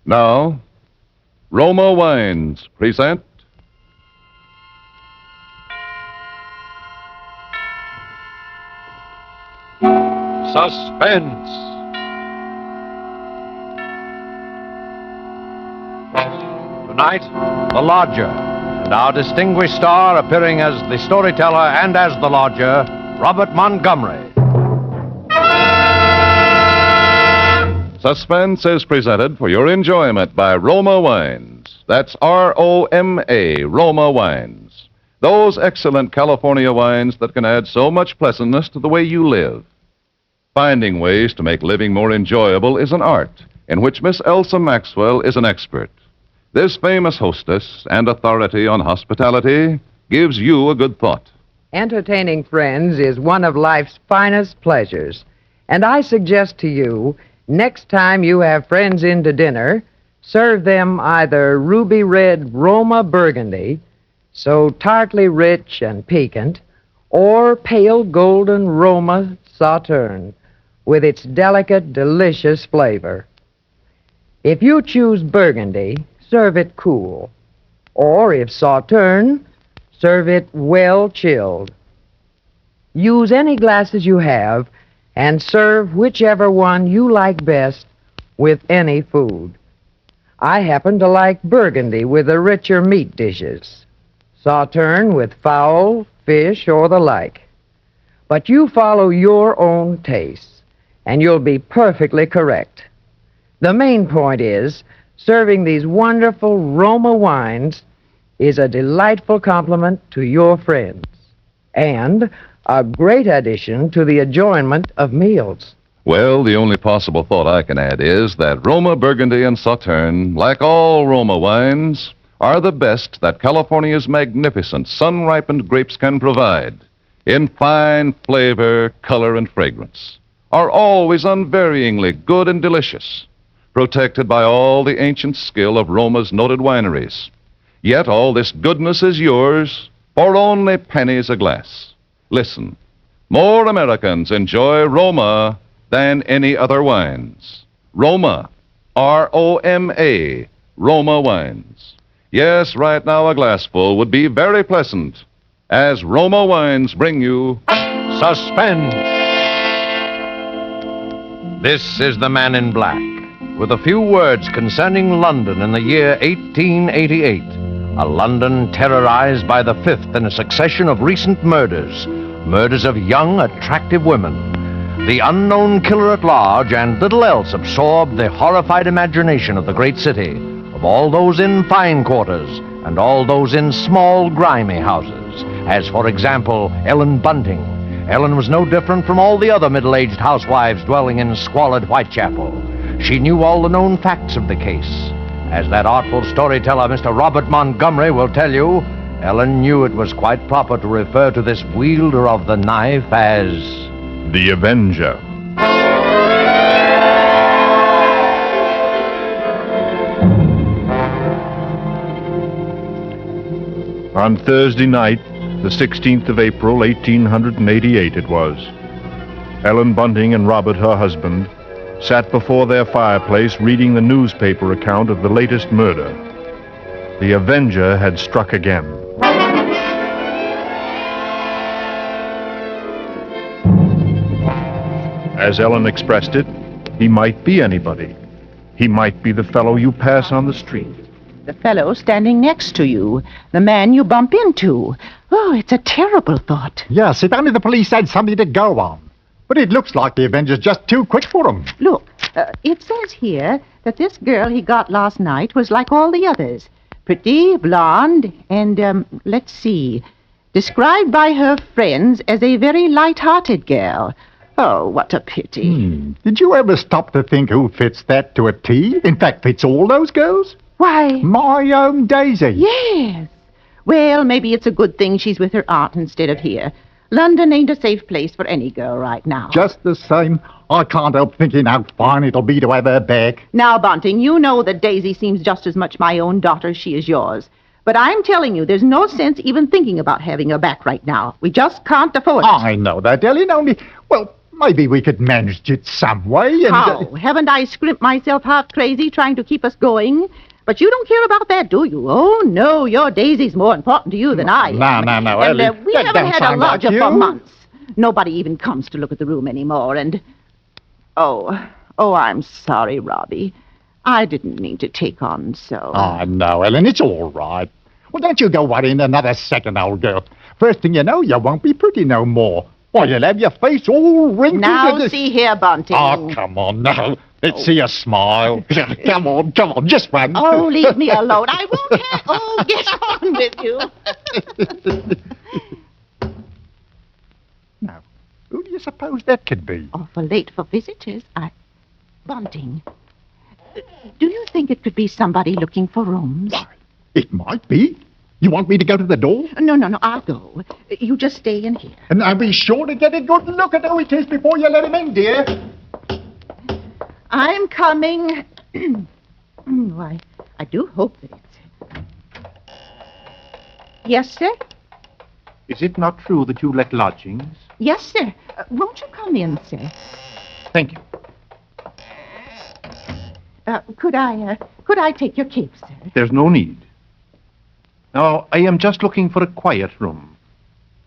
Now, Roma Wines present Suspense. Tonight, The Lodger, and our distinguished star appearing as the storyteller and as the lodger, Robert Montgomery. Suspense is presented for your enjoyment by Roma Wines. That's Roma, Roma Wines. Those excellent California wines that can add so much pleasantness to the way you live. Finding ways to make living more enjoyable is an art in which Miss Elsa Maxwell is an expert. This famous hostess and authority on hospitality gives you a good thought. Entertaining friends is one of life's finest pleasures. And I suggest to you, next time you have friends in to dinner, serve them either ruby red Roma Burgundy, so tartly rich and piquant, or pale golden Roma Sauterne, with its delicate, delicious flavor. If you choose Burgundy, serve it cool. Or if Sauterne, serve it well chilled. Use any glasses you have and serve whichever one you like best with any food. I happen to like Burgundy with the richer meat dishes, Sauterne with fowl, fish, or the like. But you follow your own tastes, and you'll be perfectly correct. The main point is, serving these wonderful Roma wines is a delightful compliment to your friends and a great addition to the enjoyment of meals. Well, the only possible thought I can add is that Roma Burgundy and Sauterne, like all Roma wines, are the best that California's magnificent sun-ripened grapes can provide in fine flavor, color, and fragrance, are always unvaryingly good and delicious, protected by all the ancient skill of Roma's noted wineries. Yet all this goodness is yours for only pennies a glass. Listen, more Americans enjoy Roma than any other wines. Roma, Roma, Roma wines. Yes, right now a glassful would be very pleasant, as Roma wines bring you Suspense. This is the Man in Black, with a few words concerning London in the year 1888. A London terrorized by the fifth in a succession of recent murders. Murders of young, attractive women. The unknown killer at large and little else absorbed the horrified imagination of the great city, of all those in fine quarters and all those in small, grimy houses. As, for example, Ellen Bunting. Ellen was no different from all the other middle-aged housewives dwelling in squalid Whitechapel. She knew all the known facts of the case. As that artful storyteller, Mr. Robert Montgomery, will tell you, Ellen knew it was quite proper to refer to this wielder of the knife as the Avenger. On Thursday night, the 16th of April, 1888 it was, Ellen Bunting and Robert, her husband, sat before their fireplace reading the newspaper account of the latest murder. The Avenger had struck again. As Ellen expressed it, he might be anybody. He might be the fellow you pass on the street. The fellow standing next to you. The man you bump into. Oh, it's a terrible thought. Yes, if only the police had something to go on. But it looks like the Avenger's just too quick for them. Look, it says here that this girl he got last night was like all the others. Pretty, blonde, and, let's see, described by her friends as a very light-hearted girl. Oh, what a pity. Did you ever stop to think who fits that to a T? In fact, fits all those girls? Why? My own Daisy. Yes. Well, maybe it's a good thing she's with her aunt instead of here. London ain't a safe place for any girl right now. Just the same, I can't help thinking how fine it'll be to have her back. Now, Bunting, you know that Daisy seems just as much my own daughter as she is yours. But I'm telling you, there's no sense even thinking about having her back right now. We just can't afford it. I know that, Ellen, only... Well, Maybe we could manage it some way. And, How? Haven't I scrimped myself half crazy trying to keep us going? But you don't care about that, do you? Oh, no, your Daisy's more important to you than I am. No, And Ellie, we that haven't don't had a sound like lodger for you. months. Nobody even comes to look at the room anymore, and... Oh, I'm sorry, Robbie. I didn't mean to take on so. Oh, no, Ellen, it's all right. Well, don't you go worrying another second, old girl. First thing you know, you won't be pretty no more. Why, you'll have your face all wrinkled. Now, and- see here, Bunting. Oh, come on now. Let's see a smile. Come on, just one. Oh, leave me alone. I won't have... Oh, get on with you. Now, who do you suppose that could be? Awful late for visitors. Bunting, do you think it could be somebody looking for rooms? Why, it might be. You want me to go to the door? No, I'll go. You just stay in here. And I'll be sure to get a good look at who it is before you let him in, dear. I'm coming. Why, I do hope that it's... Yes, sir? Is it not true that you let lodgings? Yes, sir. Won't you come in, sir? Thank you. Could I take your cape, sir? There's no need. Now, I am just looking for a quiet room.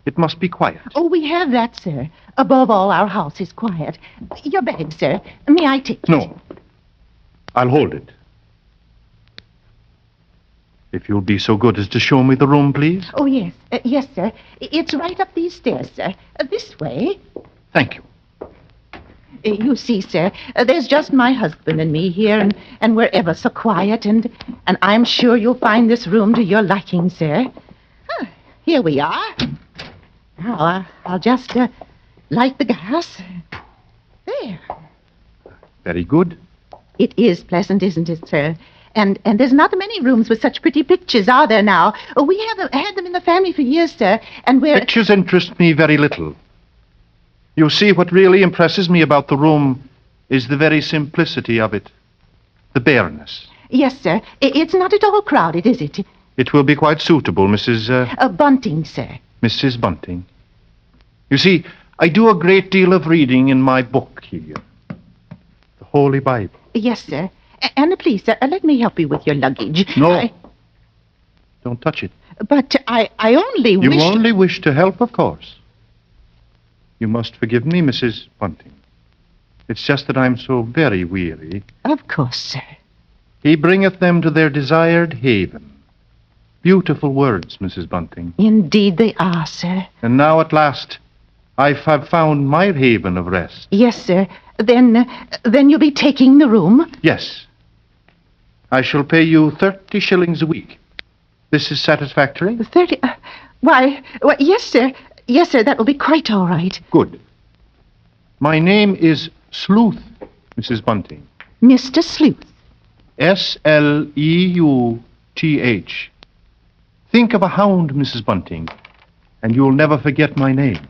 It must be quiet. Oh, we have that, sir. Above all, our house is quiet. Your bag, sir. May I take it? No. I'll hold it. If you'll be so good as to show me the room, please. Oh, yes. Yes, sir. It's right up these stairs, sir. This way. Thank you. You see, sir, there's just my husband and me here, and we're ever so quiet, and I'm sure you'll find this room to your liking, sir. Here we are. Now, I'll just light the gas. There. Very good. It is pleasant, isn't it, sir? And there's not many rooms with such pretty pictures, are there now? We have had them in the family for years, sir, and we're... Pictures interest me very little. You see, what really impresses me about the room is the very simplicity of it. The bareness. Yes, sir. It's not at all crowded, is it? It will be quite suitable, Bunting, sir. Mrs. Bunting. You see, I do a great deal of reading in my book here. The Holy Bible. Yes, sir. And please, sir, let me help you with your luggage. No. Don't touch it. But I only wish... You only wish to help, of course. You must forgive me, Mrs. Bunting. It's just that I'm so very weary. Of course, sir. He bringeth them to their desired haven. Beautiful words, Mrs. Bunting. Indeed they are, sir. And now at last, I have found my haven of rest. Yes, sir. Then you'll be taking the room? Yes. I shall pay you 30 shillings a week. This is satisfactory? 30... Why, yes, sir. Yes, sir, that will be quite all right. Good. My name is Sleuth, Mrs. Bunting. Mr. Sleuth. Sleuth. Think of a hound, Mrs. Bunting, and you'll never forget my name.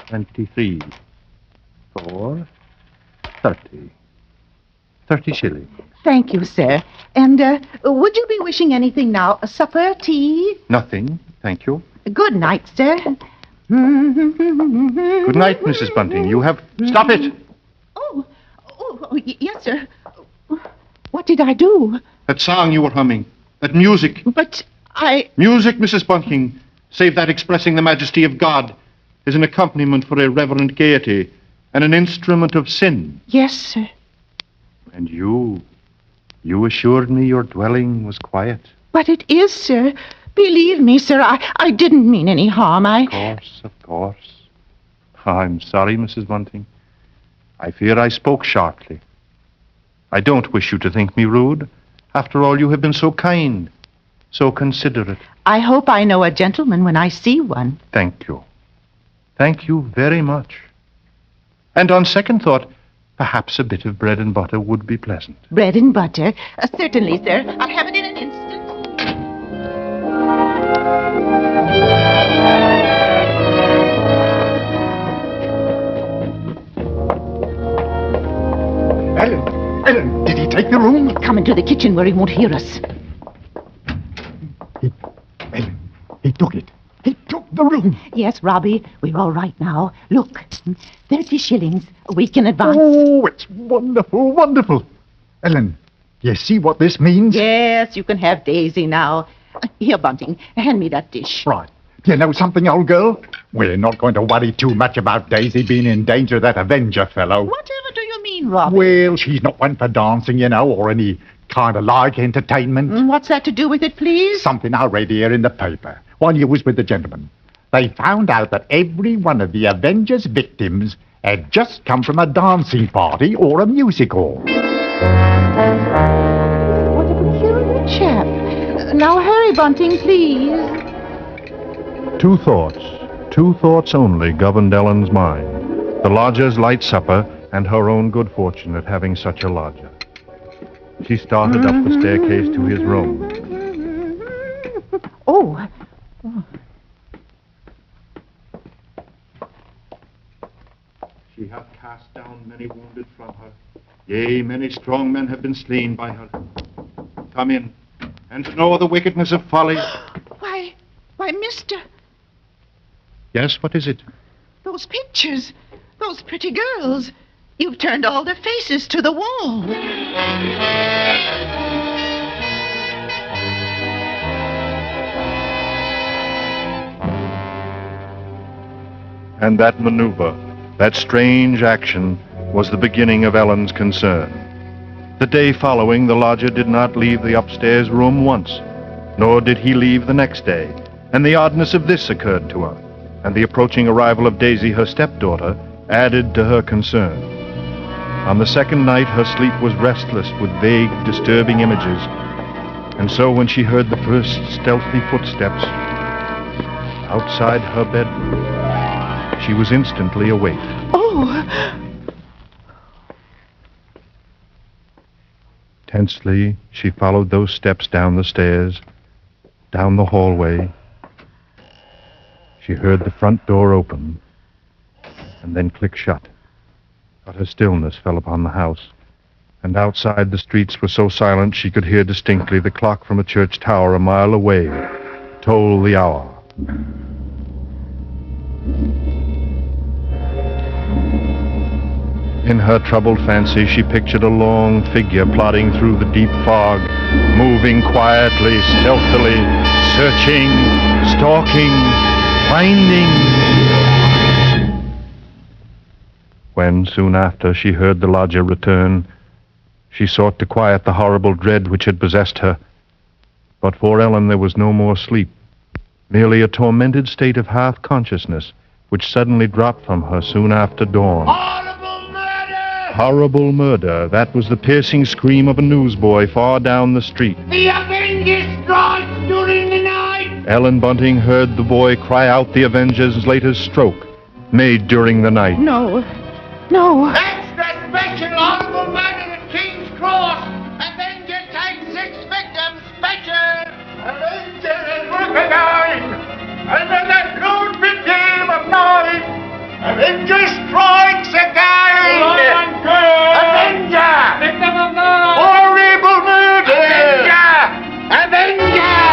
23. 4. 30. 30 shillings. Thank you, sir. And would you be wishing anything now? Supper, tea? Nothing, thank you. Good night, sir. Good night, Mrs. Bunting. You have... Stop it! Yes, sir. What did I do? That song you were humming. That music. But Music, Mrs. Bunting, save that expressing the majesty of God, is an accompaniment for irreverent gaiety and an instrument of sin. Yes, sir. And you assured me your dwelling was quiet. But it is, sir. Believe me, sir, I didn't mean any harm. Of course. I'm sorry, Mrs. Bunting. I fear I spoke sharply. I don't wish you to think me rude. After all, you have been so kind, so considerate. I hope I know a gentleman when I see one. Thank you. Thank you very much. And on second thought, perhaps a bit of bread and butter would be pleasant. Bread and butter? Certainly, sir. I'll have it in an instant. Ellen, did he take the room? Come into the kitchen where he won't hear us. Ellen, he took it. He took the room. Yes, Robbie, we're all right now. Look, 30 shillings a week in advance. Oh, it's wonderful, wonderful. Ellen, you see what this means? Yes, you can have Daisy now. Here, Bunting, hand me that dish. Right. Do you know something, old girl? We're not going to worry too much about Daisy being in danger of that Avenger fellow. Whatever do you mean, Robbie? Well, she's not one for dancing, you know, or any kind of like entertainment. What's that to do with it, please? Something I read here in the paper while you was with the gentleman. They found out that every one of the Avengers victims had just come from a dancing party or a music hall. What a peculiar chap. Now hurry, Bunting, please. Two thoughts only governed Ellen's mind. The lodger's light supper and her own good fortune at having such a lodger. She started up the staircase to his room. Oh. She hath cast down many wounded from her. Yea, many strong men have been slain by her. Come in, and to know the wickedness of folly. Why, mister, Yes, what is it? those pictures, those pretty girls. You've turned all their faces to the wall. And that maneuver, that strange action, was the beginning of Ellen's concern. The day following, the lodger did not leave the upstairs room once, nor did he leave the next day, and the oddness of this occurred to her, and the approaching arrival of Daisy, her stepdaughter, added to her concern. On the second night, her sleep was restless with vague, disturbing images, and so when she heard the first stealthy footsteps outside her bedroom, she was instantly awake. Oh! Tensely, she followed those steps down the stairs, down the hallway. She heard the front door open, and then click shut. Utter stillness fell upon the house, and outside the streets were so silent she could hear distinctly the clock from a church tower a mile away toll the hour. In her troubled fancy, she pictured a long figure plodding through the deep fog, moving quietly, stealthily, searching, stalking, finding. When, soon after, she heard the lodger return, she sought to quiet the horrible dread which had possessed her. But for Ellen there was no more sleep, merely a tormented state of half-consciousness, which suddenly dropped from her soon after dawn. Horrible murder. That was the piercing scream of a newsboy far down the street. The Avengers strike during the night! Ellen Bunting heard the boy cry out the Avengers' latest stroke, made during the night. No. That's the special honorable murder at King's Cross! Avenger takes 6 victims, special! Avenger is recognized! And then that cold victim of night! Avenger strikes again! Avenger! Victim of night! Horrible murder! Avenger!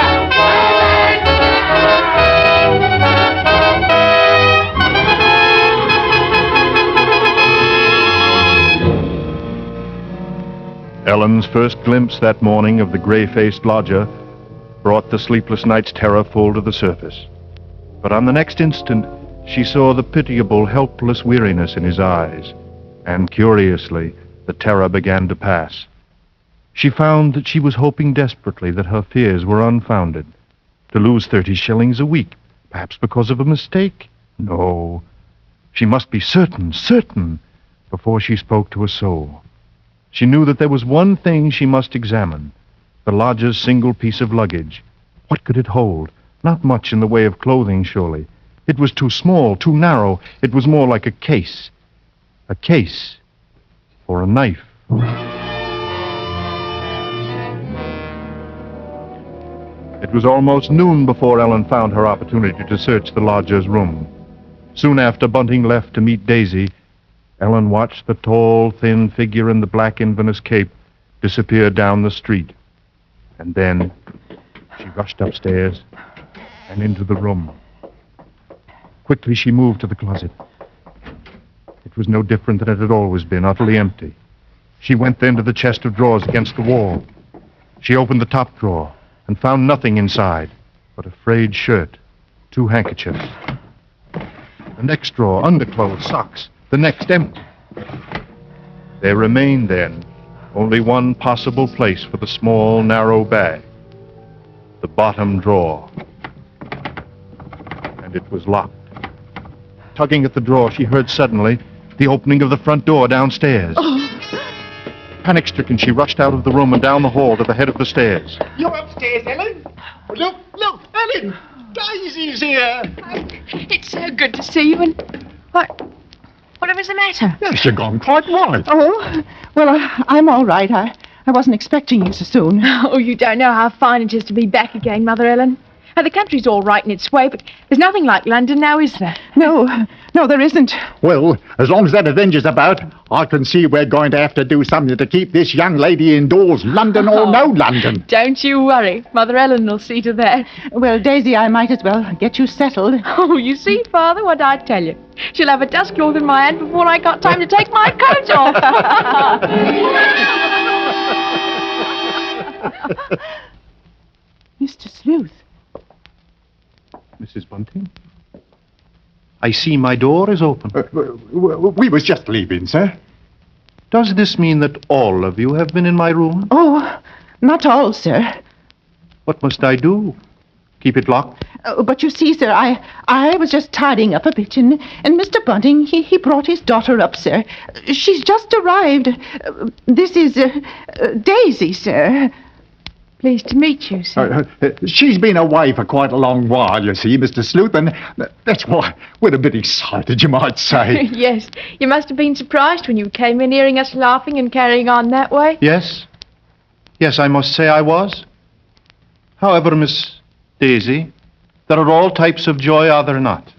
Ellen's first glimpse that morning of the gray-faced lodger brought the sleepless night's terror full to the surface. But on the next instant, she saw the pitiable, helpless weariness in his eyes, and curiously, the terror began to pass. She found that she was hoping desperately that her fears were unfounded. To lose 30 shillings a week, perhaps because of a mistake? No. She must be certain, before she spoke to a soul. She knew that there was one thing she must examine, the lodger's single piece of luggage. What could it hold? Not much in the way of clothing, surely. It was too small, too narrow. It was more like a case. A case for a knife. It was almost noon before Ellen found her opportunity to search the lodger's room. Soon after Bunting left to meet Daisy, Ellen watched the tall, thin figure in the black Inverness cape disappear down the street. And then she rushed upstairs and into the room. Quickly, she moved to the closet. It was no different than it had always been, utterly empty. She went then to the chest of drawers against the wall. She opened the top drawer and found nothing inside but a frayed shirt, 2 handkerchiefs. The next drawer, underclothes, socks. The next, empty. There remained, then, only one possible place for the small, narrow bag. The bottom drawer. And it was locked. Tugging at the drawer, she heard suddenly the opening of the front door downstairs. Panic-stricken, she rushed out of the room and down the hall to the head of the stairs. You're upstairs, Ellen. Look, Ellen. Daisy's here. It's so good to see you, and whatever's the matter? Yes, you've gone quite white. Oh, well, I'm all right. I wasn't expecting you so soon. Oh, you don't know how fine it is to be back again, Mother Ellen. The country's all right in its way, but there's nothing like London now, is there? No, there isn't. Well, as long as that Avenger's about, I can see we're going to have to do something to keep this young lady indoors, London or no London. Don't you worry. Mother Ellen will see to that. Well, Daisy, I might as well get you settled. Oh, you see, Father, what I tell you. She'll have a dustcloth in my hand before I got time to take my coat off. Mr. Sleuth. Mrs. Bunting? I see my door is open. We was just leaving, sir. Does this mean that all of you have been in my room? Oh, not all, sir. What must I do? Keep it locked? But you see, sir, I was just tidying up a bit, and Mr. Bunting, he brought his daughter up, sir. She's just arrived. This is Daisy, sir. Pleased to meet you, sir. She's been away for quite a long while, you see, Mr. Sleuth, and that's why we're a bit excited, you might say. Yes, you must have been surprised when you came in hearing us laughing and carrying on that way. Yes. Yes, I must say I was. However, Miss Daisy, there are all types of joy, are there not?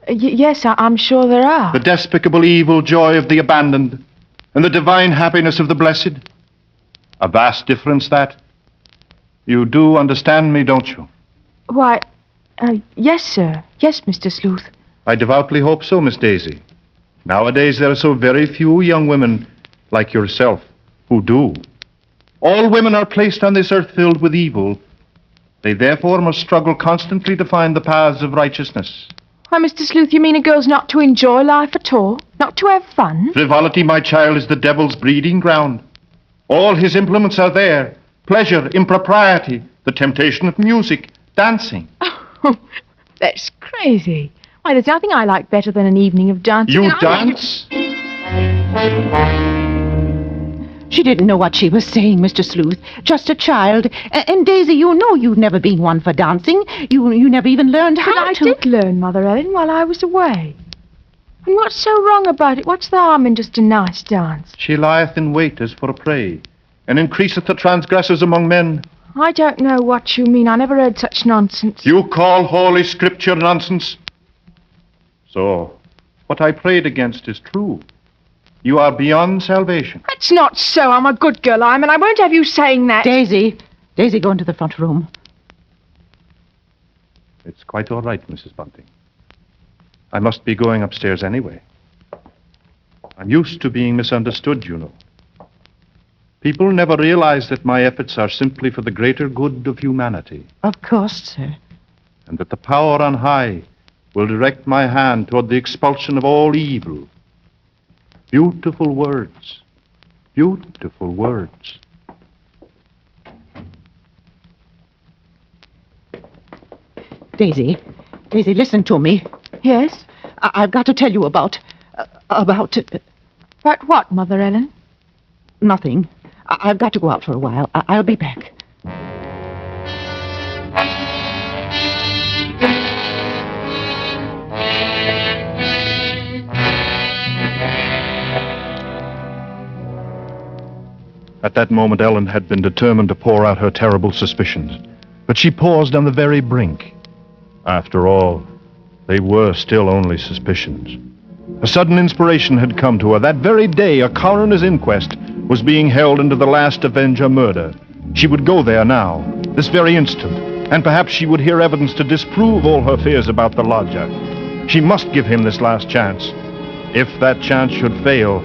Yes, I'm sure there are. The despicable evil joy of the abandoned, and the divine happiness of the blessed. A vast difference, that. You do understand me, don't you? Why, yes, sir. Yes, Mr. Sleuth. I devoutly hope so, Miss Daisy. Nowadays, there are so very few young women like yourself who do. All women are placed on this earth filled with evil. They therefore must struggle constantly to find the paths of righteousness. Why, Mr. Sleuth, you mean a girl's not to enjoy life at all? Not to have fun? Frivolity, my child, is the devil's breeding ground. All his implements are there. Pleasure, impropriety, the temptation of music, dancing. Oh, that's crazy. Why, there's nothing I like better than an evening of dancing. You dance? She didn't know what she was saying, Mr. Sleuth. Just a child. And Daisy, you know you've never been one for dancing. You never even learned how But I to. did learn, Mother Ellen, while I was away. And what's so wrong about it? What's the harm in just a nice dance? She lieth in wait as for a prey, and increaseth the transgressors among men. I don't know what you mean. I never heard such nonsense. You call Holy Scripture nonsense? So, what I prayed against is true. You are beyond salvation. That's not so. I'm a good girl, and I won't have you saying that. Daisy, go into the front room. It's quite all right, Mrs. Bunting. I must be going upstairs anyway. I'm used to being misunderstood, you know. People never realize that my efforts are simply for the greater good of humanity, Of course, sir. and that the power on high will direct my hand toward the expulsion of all evil. Beautiful words. Beautiful words. Daisy, listen to me. Yes? I've got to tell you about About what, Mother Ellen? nothing. I've got to go out for a while. I'll be back. At that moment, Ellen had been determined to pour out her terrible suspicions. But she paused on the very brink. After all, they were still only suspicions. A sudden inspiration had come to her. That very day, a coroner's inquest was being held into the last Avenger murder. She would go there now, this very instant, and perhaps she would hear evidence to disprove all her fears about the lodger. She must give him this last chance. If that chance should fail,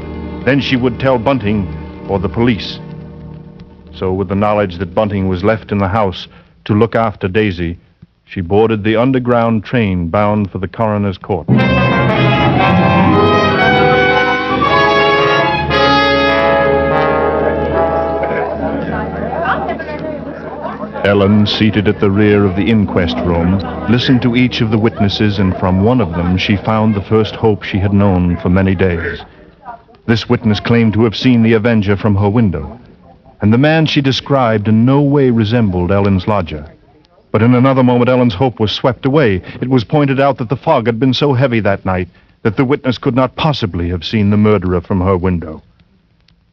then she would tell Bunting or the police. So with the knowledge that Bunting was left in the house to look after Daisy, she boarded the underground train bound for the coroner's court. Ellen, seated at the rear of the inquest room, listened to each of the witnesses, and from one of them she found the first hope she had known for many days. This witness claimed to have seen the Avenger from her window, and the man she described in no way resembled Ellen's lodger. But in another moment, Ellen's hope was swept away. It was pointed out that the fog had been so heavy that night that the witness could not possibly have seen the murderer from her window.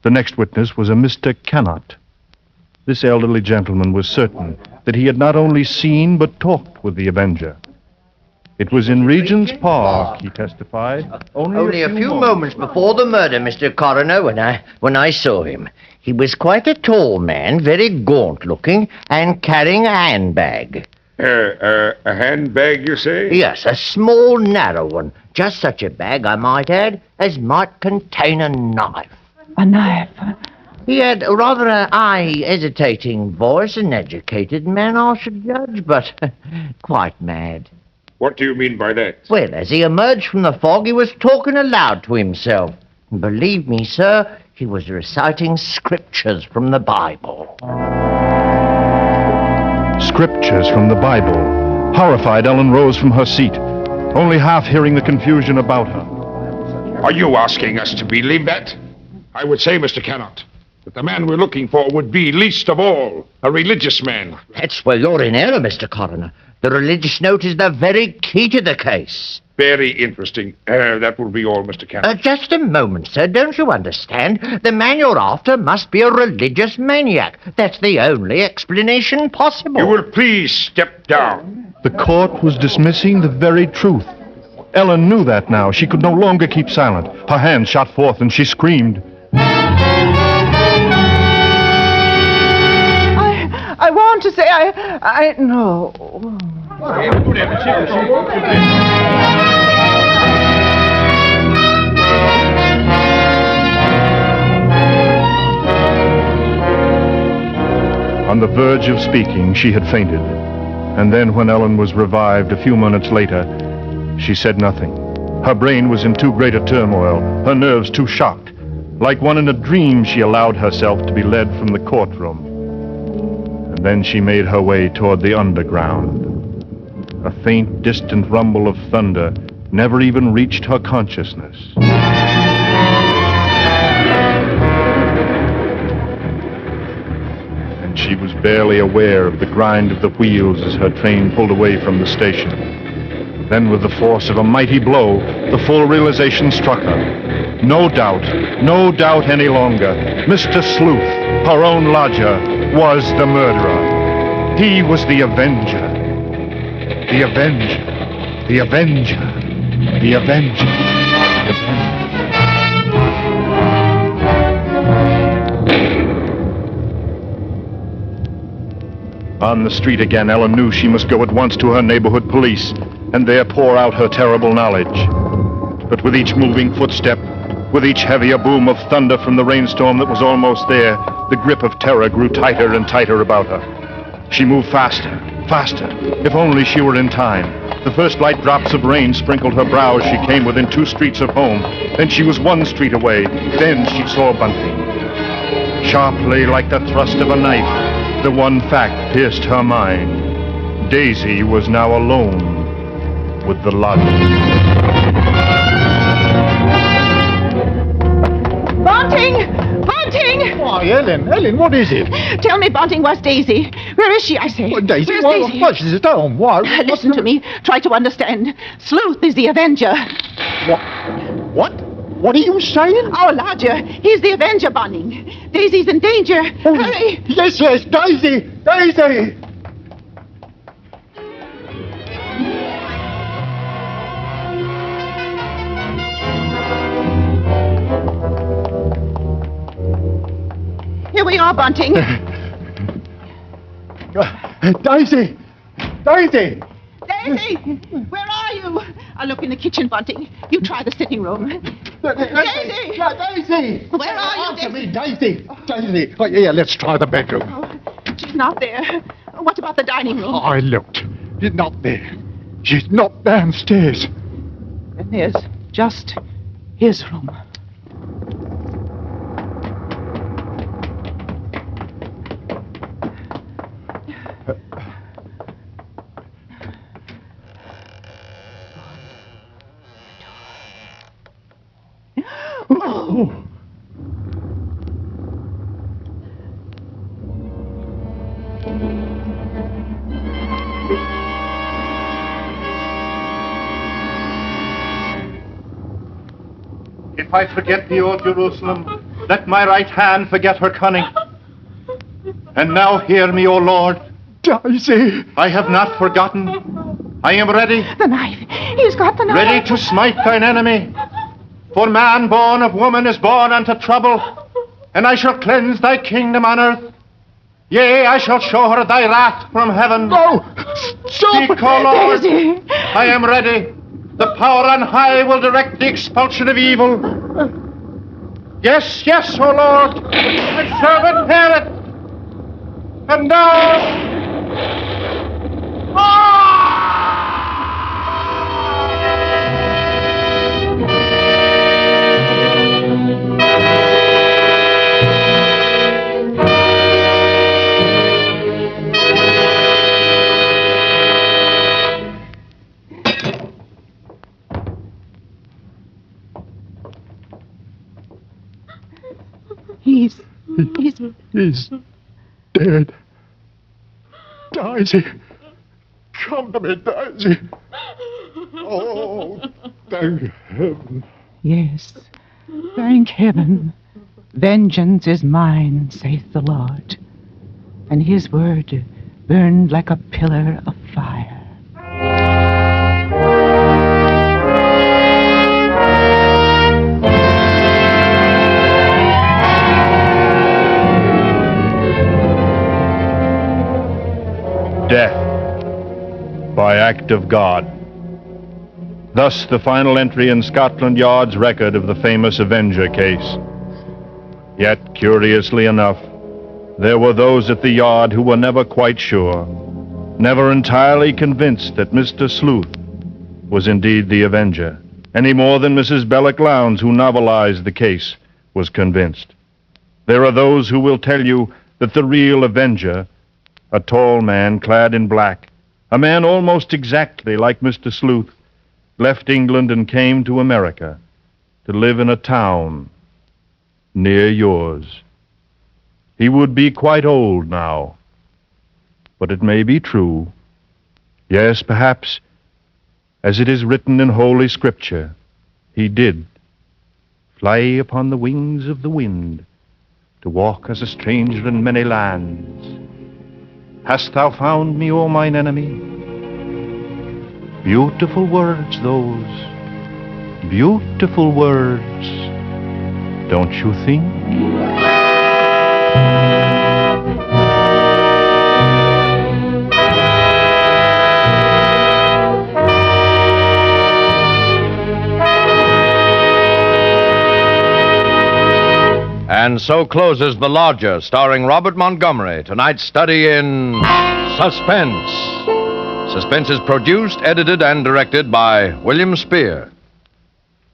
The next witness was a Mr. Cannot. This elderly gentleman was certain that he had not only seen but talked with the Avenger. It was in Regent's Park, he testified. Only a few moments before the murder, Mr. Coroner, when I saw him. He was quite a tall man, very gaunt-looking, and carrying a handbag. A handbag, you say? Yes, a small, narrow one. Just such a bag, I might add, as might contain a knife. A knife? He had rather an hesitating voice, an educated man, I should judge, but quite mad. What do you mean by that? Well, as he emerged from the fog, he was talking aloud to himself. And believe me, sir, he was reciting scriptures from the Bible. Scriptures from the Bible. Horrified, Ellen rose from her seat, only half hearing the confusion about her. Are you asking us to believe that? I would say, Mr. Cannot, that the man we're looking for would be, least of all, a religious man. That's where you're in error, Mr. Coroner. The religious note is the very key to the case. Very interesting. That will be all, Mr. Cannot. Just a moment, sir. Don't you understand? The man you're after must be a religious maniac. That's the only explanation possible. You will please step down. The court was dismissing the very truth. Ellen knew that now. She could no longer keep silent. Her hand shot forth and she screamed. I want to say I know. On the verge of speaking, she had fainted. And then when Ellen was revived a few minutes later, she said nothing. Her brain was in too great a turmoil, her nerves too shocked. Like one in a dream, she allowed herself to be led from the courtroom. And then she made her way toward the underground. A faint, distant rumble of thunder never even reached her consciousness. And she was barely aware of the grind of the wheels as her train pulled away from the station. Then, with the force of a mighty blow, the full realization struck her. No doubt any longer. Mr. Sleuth, her own lodger, was the murderer. He was the Avenger. The Avenger. The Avenger. The Avenger. On the street again, Ellen knew she must go at once to her neighborhood police and there pour out her terrible knowledge. But with each moving footstep, with each heavier boom of thunder from the rainstorm that was almost there, the grip of terror grew tighter and tighter about her. She moved faster. If only she were in time. The first light drops of rain sprinkled her brow as she came within 2 streets of home. Then she was 1 street away. Then she saw Bunting. Sharply, like the thrust of a knife, the one fact pierced her mind. Daisy was now alone with the lodger. Bunting! Why, Ellen, what is it? Tell me, Bunting, where's Daisy? Where is she, I say? Well, Daisy, Where's why, Daisy? why, she's at home. Why? Listen to me. Try to understand. Sleuth is the Avenger. What? What are you saying? Our lodger. He's the Avenger, Bunting. Daisy's in danger. Hurry. Yes, Daisy! Here we are, Bunting. Daisy! Daisy! Daisy! Where are you? I'll look in the kitchen, Bunting. You try the sitting room. Daisy! Daisy! Where are you, Answer me, Daisy? Daisy! Oh, yeah, let's try the bedroom. Oh, she's not there. What about the dining room? I looked. She's not there. She's not downstairs. And there's just his room. Oh. If I forget the old Jerusalem, let my right hand forget her cunning. And now hear me, O Lord. Daisy! I have not forgotten. I am ready, The knife. He's got the knife. ready to smite thine enemy. For man born of woman is born unto trouble, and I shall cleanse thy kingdom on earth. Yea, I shall show her thy wrath from heaven. No! Stop! Speak, O Lord. Daisy! I am ready. The power on high will direct the expulsion of evil. Yes, yes, O Lord. My servant hear it. And now... He's dead. Daisy! Come to me, Daisy! Oh, thank heaven. Yes, thank heaven. Vengeance is mine, saith the Lord. And his word burned like a pillar of fire. Death by act of God. Thus the final entry in Scotland Yard's record of the famous Avenger case. Yet, curiously enough, there were those at the Yard who were never quite sure, never entirely convinced that Mr. Sleuth was indeed the Avenger, any more than Mrs. Belloc Lowndes, who novelized the case, was convinced. There are those who will tell you that the real Avenger, a tall man clad in black, a man almost exactly like Mr. Sleuth, left England and came to America to live in a town near yours. He would be quite old now, but it may be true. Yes, perhaps, as it is written in Holy Scripture, he did fly upon the wings of the wind to walk as a stranger in many lands. Hast thou found me, O mine enemy? Beautiful words, those. Beautiful words. Don't you think? And so closes The Lodger, starring Robert Montgomery, tonight's study in Suspense. Suspense is produced, edited, and directed by William Spear.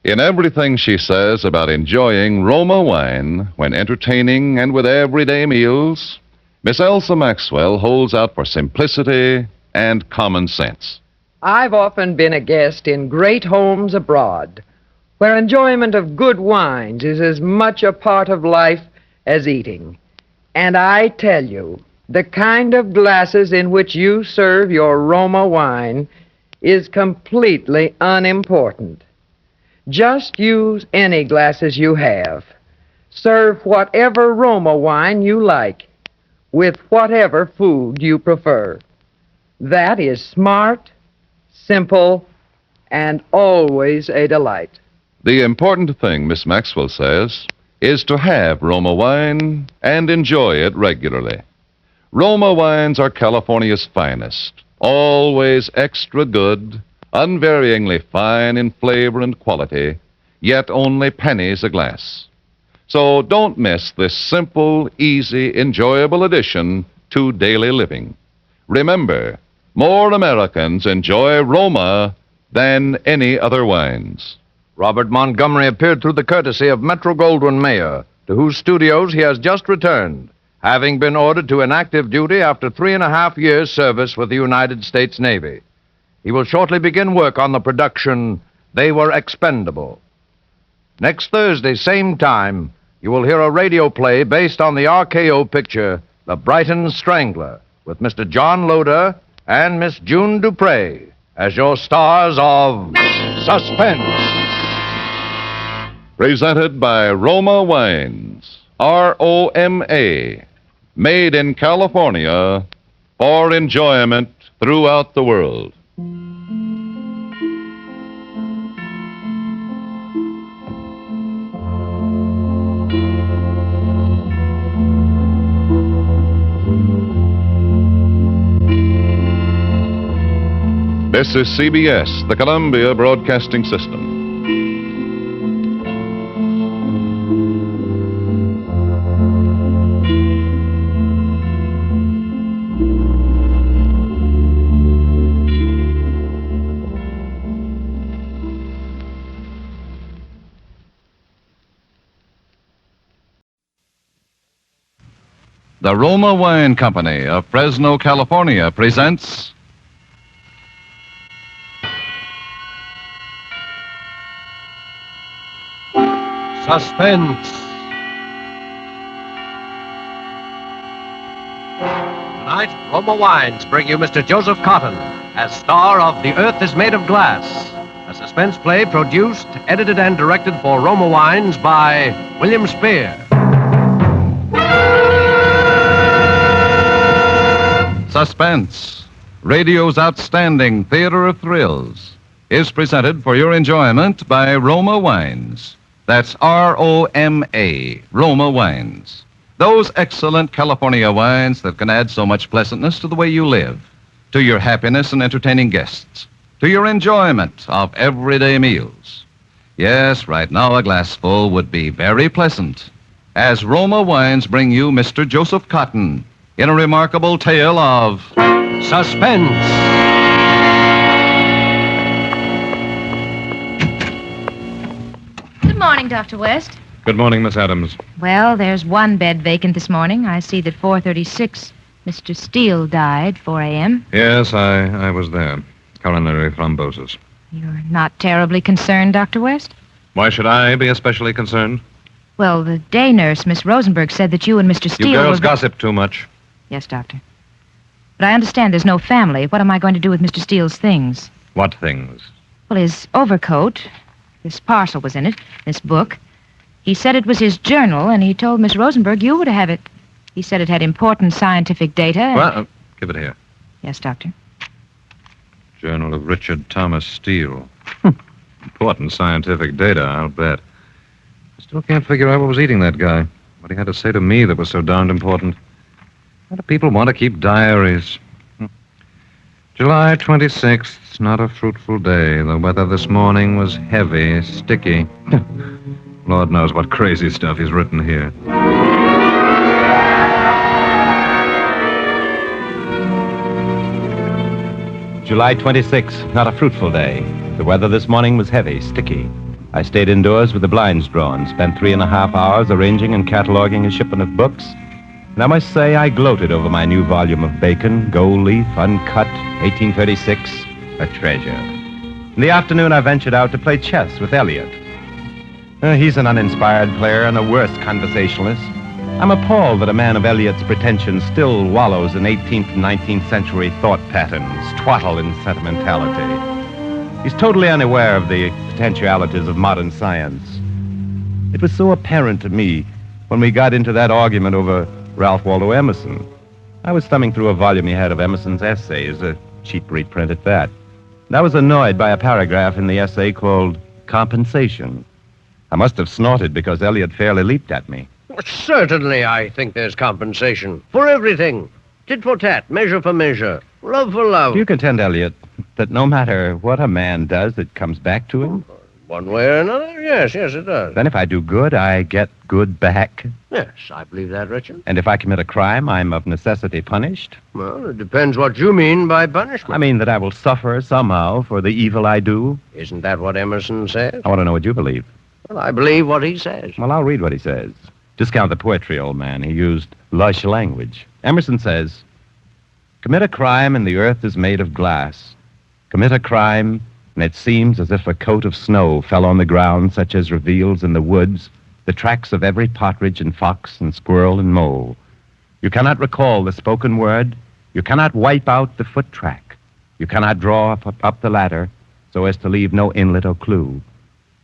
In everything she says about enjoying Roma wine when entertaining and with everyday meals, Miss Elsa Maxwell holds out for simplicity and common sense. I've often been a guest in great homes abroad, where enjoyment of good wines is as much a part of life as eating. And I tell you, the kind of glasses in which you serve your Roma wine is completely unimportant. Just use any glasses you have. Serve whatever Roma wine you like, with whatever food you prefer. That is smart, simple, and always a delight. The important thing, Miss Maxwell says, is to have Roma wine and enjoy it regularly. Roma wines are California's finest, Always extra good, unvaryingly fine in flavor and quality, yet only pennies a glass. So don't miss this simple, easy, enjoyable addition to daily living. Remember, more Americans enjoy Roma than any other wines. Robert Montgomery appeared through the courtesy of Metro-Goldwyn-Mayer, to whose studios he has just returned, having been ordered to inactive duty after 3.5 years' service with the United States Navy. He will shortly begin work on the production, They Were Expendable. Next Thursday, same time, you will hear a radio play based on the RKO picture, The Brighton Strangler, with Mr. John Loder and Miss June Dupre as your stars of Suspense. Presented by Roma Wines, R-O-M-A, made in California for enjoyment throughout the world. This is CBS, the Columbia Broadcasting System. The Roma Wine Company of Fresno, California presents Suspense. Tonight, Roma Wines bring you Mr. Joseph Cotton as star of The Earth is Made of Glass, a suspense play produced, edited, and directed for Roma Wines by William Spear. Suspense, radio's outstanding theater of thrills, is presented for your enjoyment by Roma Wines. That's R-O-M-A, Roma Wines. Those excellent California wines that can add so much pleasantness to the way you live, to your happiness in entertaining guests, to your enjoyment of everyday meals. Yes, right now a glassful would be very pleasant, as Roma Wines bring you Mr. Joseph Cotton in a remarkable tale of Suspense. Good morning, Dr. West. Good morning, Miss Adams. Well, there's one bed vacant this morning. I see that 436, Mr. Steele died, 4 a.m. Yes, I was there. Coronary thrombosis. You're not terribly concerned, Dr. West? Why should I be especially concerned? Well, the day nurse, Miss Rosenberg, said that you and Mr. Steele You girls were... gossip too much. Yes, Doctor. But I understand there's no family. What am I going to do with Mr. Steele's things? What things? Well, his overcoat. This parcel was in it, this book. He said it was his journal, and he told Miss Rosenberg you were to have it. He said it had important scientific data. And... Well, give it here. Yes, Doctor. Journal of Richard Thomas Steele. Important scientific data, I'll bet. I still can't figure out what was eating that guy. What he had to say to me that was so darned important. Why do people want to keep diaries? July 26th, not a fruitful day. The weather this morning was heavy, sticky. Lord knows what crazy stuff he's written here. July 26th, not a fruitful day. The weather this morning was heavy, sticky. I stayed indoors with the blinds drawn, spent 3.5 hours arranging and cataloging a shipment of books. And I must say I gloated over my new volume of Bacon, Gold Leaf, Uncut, 1836, a treasure. In the afternoon, I ventured out to play chess with Elliot. He's an uninspired player and a worse conversationalist. I'm appalled that a man of Eliot's pretensions still wallows in 18th and 19th century thought patterns, twaddle and sentimentality. He's totally unaware of the potentialities of modern science. It was so apparent to me when we got into that argument over Ralph Waldo Emerson. I was thumbing through a volume he had of Emerson's essays, a cheap reprint at that. And I was annoyed by a paragraph in the essay called Compensation. I must have snorted because Eliot fairly leaped at me. Certainly, I think there's compensation for everything. Tit for tat, measure for measure, love for love. Do you contend, Elliot, that no matter what a man does, it comes back to him? One way or another? Yes, it does. Then if I do good, I get good back. Yes, I believe that, Richard. And if I commit a crime, I'm of necessity punished? Well, it depends what you mean by punishment. I mean that I will suffer somehow for the evil I do. Isn't that what Emerson says? I want to know what you believe. Well, I believe what he says. Well, I'll read what he says. Discount the poetry, old man. He used lush language. Emerson says, commit a crime and the earth is made of glass. Commit a crime and it seems as if a coat of snow fell on the ground such as reveals in the woods the tracks of every partridge and fox and squirrel and mole. You cannot recall the spoken word. You cannot wipe out the foot track. You cannot draw up the ladder so as to leave no inlet or clue.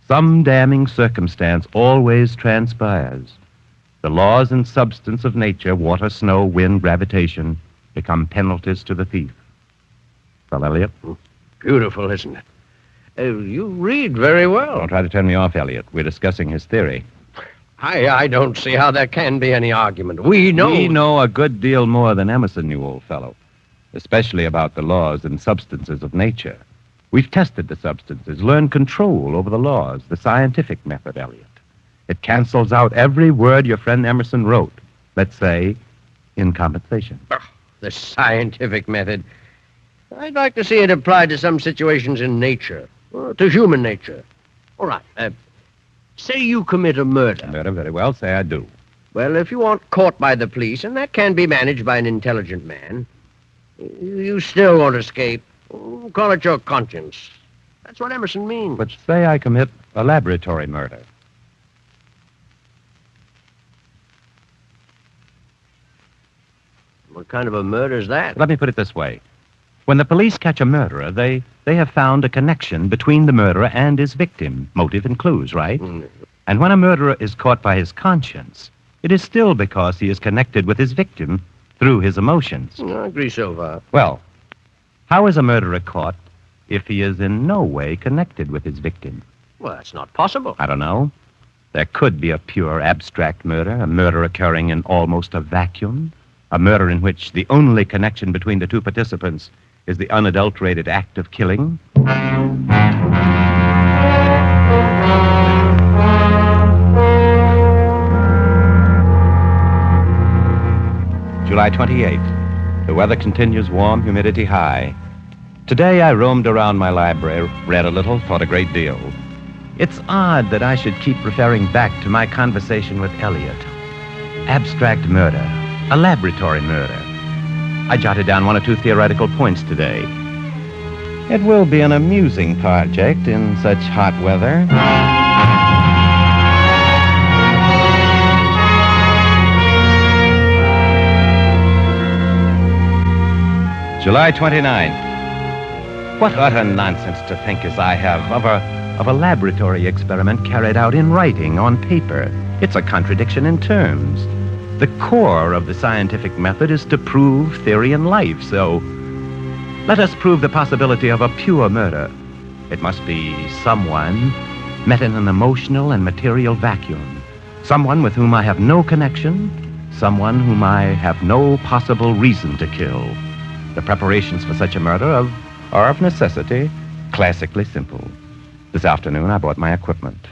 Some damning circumstance always transpires. The laws and substance of nature, water, snow, wind, gravitation, become penalties to the thief. Well, Elliot? Beautiful, isn't it? You read very well. Don't try to turn me off, Elliot. We're discussing his theory. I don't see how there can be any argument. We know a good deal more than Emerson knew, old fellow, especially about the laws and substances of nature. We've tested the substances, learned control over the laws, the scientific method, Elliot. It cancels out every word your friend Emerson wrote, let's say, in compensation. The scientific method. I'd like to see it applied to some situations in nature, to human nature. All right, say you commit a murder. Murder, very well, say I do. Well, if you aren't caught by the police, and that can be managed by an intelligent man, you still won't escape. Call it your conscience. That's what Emerson means. But say I commit a laboratory murder. What kind of a murder is that? Let me put it this way. When the police catch a murderer, they have found a connection between the murderer and his victim, motive and clues, right? And when a murderer is caught by his conscience, it is still because he is connected with his victim through his emotions. I agree so far. Well, how is a murderer caught if he is in no way connected with his victim? Well, that's not possible. I don't know. There could be a pure abstract murder, a murder occurring in almost a vacuum, a murder in which the only connection between the two participants is the unadulterated act of killing. July 28th. The weather continues warm, humidity high. Today I roamed around my library, read a little, thought a great deal. It's odd that I should keep referring back to my conversation with Elliot. Abstract murder, a laboratory murder. I jotted down one or two theoretical points today. It will be an amusing project in such hot weather. July 29th. What utter nonsense to think as I have of a laboratory experiment carried out in writing on paper. It's a contradiction in terms. The core of the scientific method is to prove theory in life, so let us prove the possibility of a pure murder. It must be someone met in an emotional and material vacuum, someone with whom I have no connection, someone whom I have no possible reason to kill. The preparations for such a murder are of necessity classically simple. This afternoon I bought my equipment.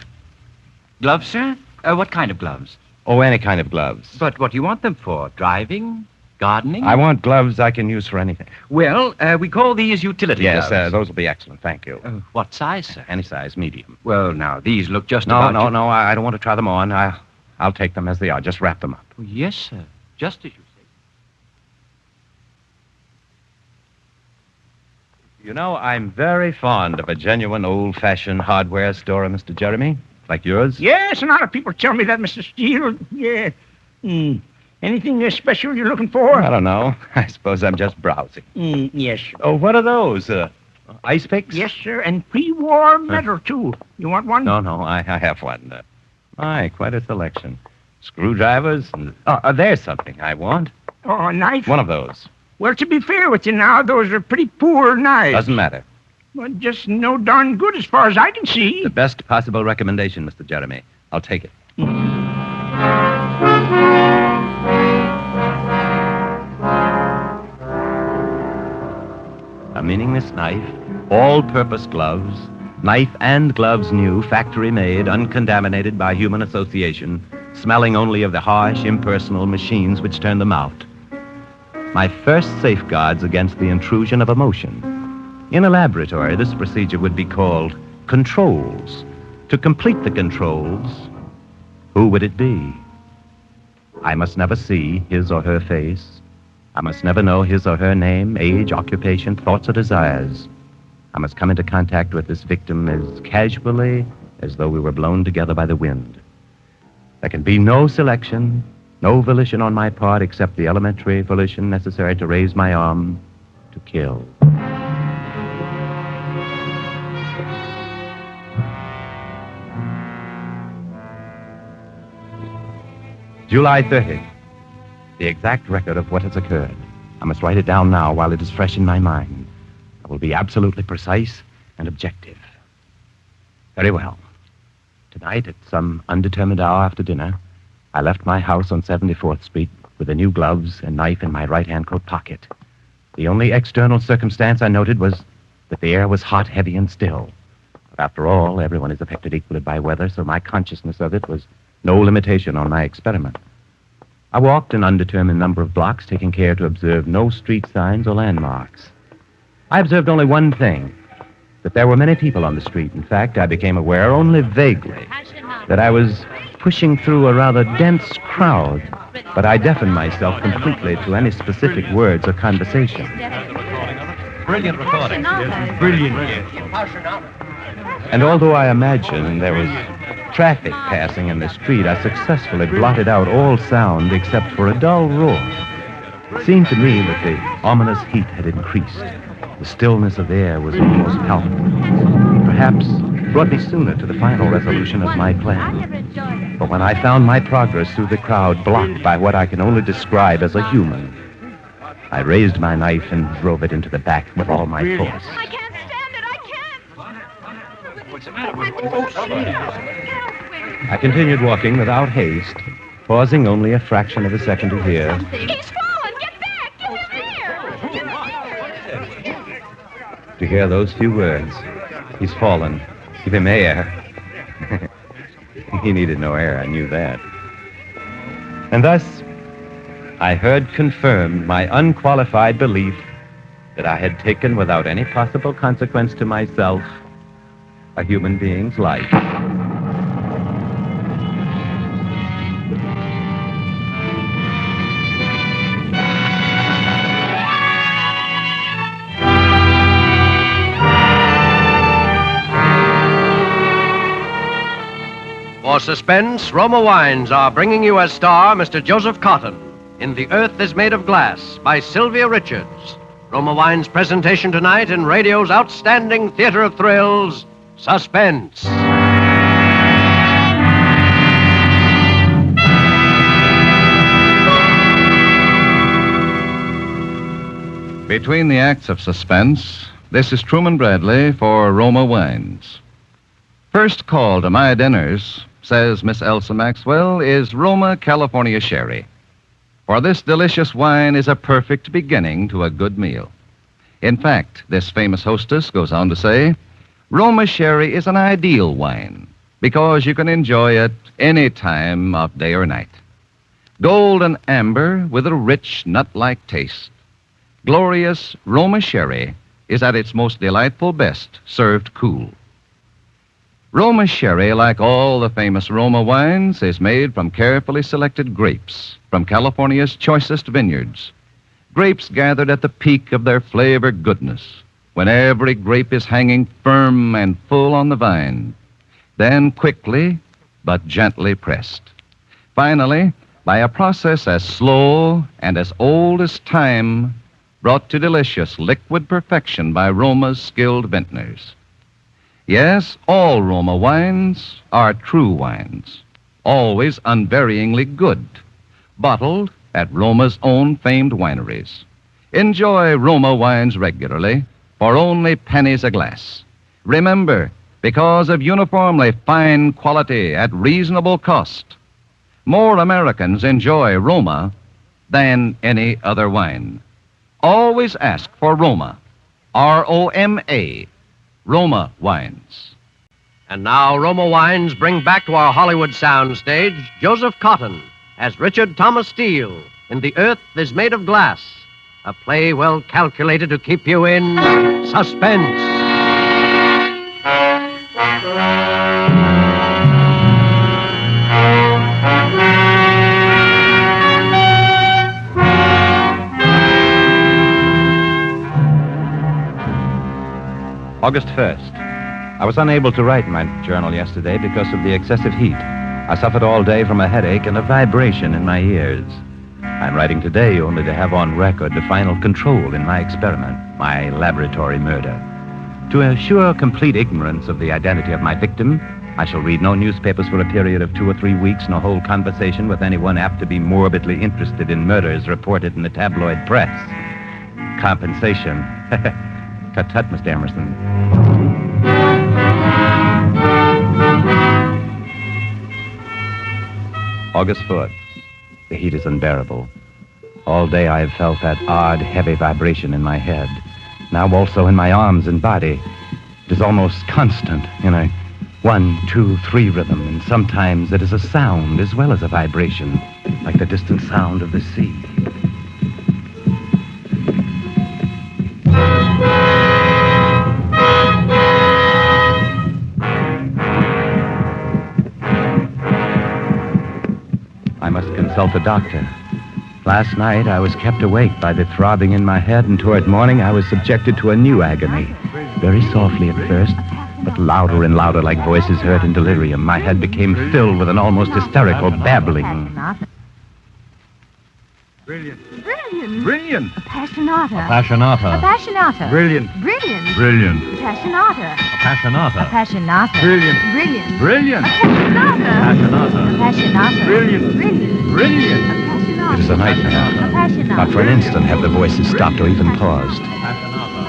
Gloves, sir? What kind of gloves? Oh, any kind of gloves. But what do you want them for? Driving? Gardening? I want gloves I can use for anything. Well, we call these utility gloves. Yes, those will be excellent, thank you. What size, sir? Any size, medium. Well, now, these look just about... No, I don't want to try them on. I'll take them as they are. Just wrap them up. Oh, yes, sir. Just as you say. You know, I'm very fond of a genuine old-fashioned hardware store, Mr. Jeremy. Like yours? Yes, a lot of people tell me that, Mr. Steele. Yeah. Anything special you're looking for? I don't know. I suppose I'm just browsing. Yes. Oh, what are those? Ice picks? Yes, sir, and pre-war metal, too. You want one? No, I have one. My, quite a selection. Screwdrivers. There's something I want. Oh, a knife? One of those. Well, to be fair with you now, those are pretty poor knives. Doesn't matter. Well, just no darn good as far as I can see. The best possible recommendation, Mr. Jeremy. I'll take it. meaningless knife, all-purpose gloves, knife and gloves new, factory-made, uncontaminated by human association, smelling only of the harsh, impersonal machines which turn them out. My first safeguards against the intrusion of emotion. In a laboratory, this procedure would be called controls. To complete the controls, who would it be? I must never see his or her face. I must never know his or her name, age, occupation, thoughts, or desires. I must come into contact with this victim as casually as though we were blown together by the wind. There can be no selection, no volition on my part except the elementary volition necessary to raise my arm to kill. July 30th. The exact record of what has occurred. I must write it down now while it is fresh in my mind. I will be absolutely precise and objective. Very well. Tonight, at some undetermined hour after dinner, I left my house on 74th Street with the new gloves and knife in my right-hand coat pocket. The only external circumstance I noted was that the air was hot, heavy, and still. But after all, everyone is affected equally by weather, so my consciousness of it was no limitation on my experiment. I walked an undetermined number of blocks, taking care to observe no street signs or landmarks. I observed only one thing, that there were many people on the street. In fact, I became aware only vaguely that I was pushing through a rather dense crowd, but I deafened myself completely to any specific words or conversation. Brilliant recording. Yes, brilliant. And although I imagined there was traffic passing in the street, I successfully blotted out all sound except for a dull roar. It seemed to me that the ominous heat had increased. The stillness of the air was almost palpable. Perhaps brought me sooner to the final resolution of my plan. But when I found my progress through the crowd blocked by what I can only describe as a human, I raised my knife and drove it into the back with all my force. I can't stand it. I can't. What's the matter with I continued walking without haste, pausing only a fraction of a second to hear. He's fallen. Get back. Get in there. To hear those few words. He's fallen. Give him air. He needed no air, I knew that. And thus, I heard confirmed my unqualified belief that I had taken without any possible consequence to myself a human being's life. For Suspense, Roma Wines are bringing you as star Mr. Joseph Cotton in The Earth is Made of Glass by Sylvia Richards. Roma Wines' presentation tonight in radio's outstanding theater of thrills, Suspense. Between the acts of Suspense, this is Truman Bradley for Roma Wines. First call to my dinners, says Miss Elsa Maxwell, is Roma California Sherry. For this delicious wine is a perfect beginning to a good meal. In fact, this famous hostess goes on to say, Roma Sherry is an ideal wine because you can enjoy it any time of day or night. Golden amber with a rich nut-like taste. Glorious Roma Sherry is at its most delightful best served cool. Roma Sherry, like all the famous Roma wines, is made from carefully selected grapes from California's choicest vineyards. Grapes gathered at the peak of their flavor goodness, when every grape is hanging firm and full on the vine. Then quickly but gently pressed. Finally, by a process as slow and as old as time, brought to delicious liquid perfection by Roma's skilled vintners. Yes, all Roma wines are true wines, always unvaryingly good, bottled at Roma's own famed wineries. Enjoy Roma wines regularly for only pennies a glass. Remember, because of uniformly fine quality at reasonable cost, more Americans enjoy Roma than any other wine. Always ask for Roma Roma, Roma Wines. And now Roma Wines bring back to our Hollywood soundstage Joseph Cotton as Richard Thomas Steele in The Earth is Made of Glass, a play well calculated to keep you in suspense. August 1st. I was unable to write my journal yesterday because of the excessive heat. I suffered all day from a headache and a vibration in my ears. I'm writing today only to have on record the final control in my experiment, my laboratory murder. To assure complete ignorance of the identity of my victim, I shall read no newspapers for a period of 2 or 3 weeks, nor hold conversation with anyone apt to be morbidly interested in murders reported in the tabloid press. Compensation. Tut, Mr. Emerson. August 4th. The heat is unbearable. All day I have felt that odd, heavy vibration in my head. Now also in my arms and body. It is almost constant in a 1, 2, 3 rhythm, and sometimes it is a sound as well as a vibration, like the distant sound of the sea. I must consult a doctor. Last night I was kept awake by the throbbing in my head, and toward morning I was subjected to a new agony. Very softly at first, but louder and louder, like voices heard in delirium. My head became filled with an almost hysterical babbling. Brilliant. Brilliant. Brilliant. Appassionata. Appassionata. Appassionata. Brilliant. Brilliant. Brilliant. Appassionata. Appassionata. Appassionata. Brilliant. Brilliant. Brilliant. Appassionata. Appassionata. Appassionata. Brilliant. Brilliant. Brilliant. Appassionata. It is a nightmare. Appassionata. Not for an instant have the voices stopped or even paused.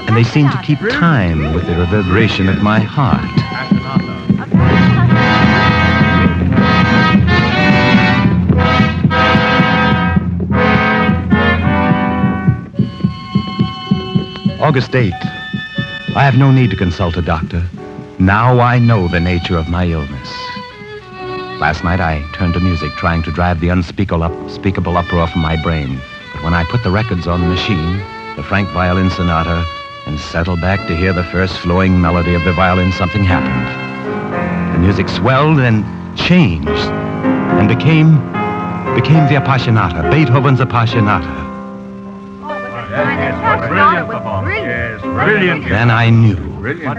And they seem to keep time with the reverberation of my heart. August 8th. I have no need to consult a doctor. Now I know the nature of my illness. Last night I turned to music, trying to drive the unspeakable uproar from my brain. But when I put the records on the machine, the Frank violin sonata, and settled back to hear the first flowing melody of the violin, something happened. The music swelled and changed and became the Appassionata, Beethoven's Appassionata. Yes, brilliant. Then I knew.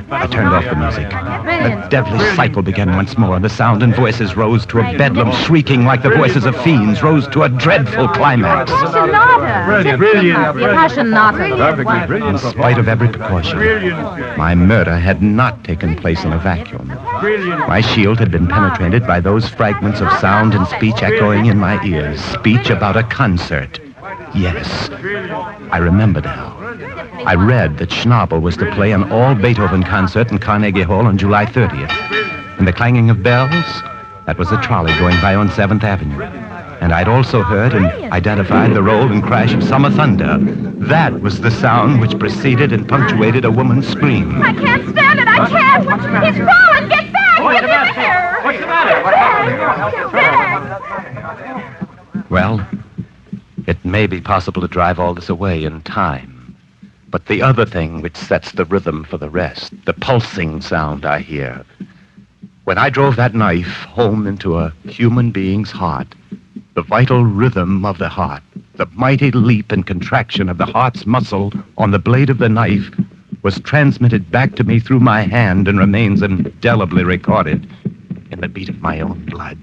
I turned off the music. The deadly cycle began once more. The sound and voices rose to a bedlam, shrieking like the voices of fiends, rose to a dreadful climax. Brilliant. Appassionata. In spite of every precaution, my murder had not taken place in a vacuum. My shield had been penetrated by those fragments of sound and speech echoing in my ears. Speech about a concert. Yes, I remember now. I read that Schnabel was to play an all-Beethoven concert in Carnegie Hall on July 30th. And the clanging of bells, that was a trolley going by on 7th Avenue. And I'd also heard and identified the roll and crash of summer thunder. That was the sound which preceded and punctuated a woman's scream. I can't stand it. I can't. He's falling. Get back. Get in here. What's the matter? Get back. Well, it may be possible to drive all this away in time. But the other thing which sets the rhythm for the rest, the pulsing sound I hear. When I drove that knife home into a human being's heart, the vital rhythm of the heart, the mighty leap and contraction of the heart's muscle on the blade of the knife was transmitted back to me through my hand and remains indelibly recorded in the beat of my own blood.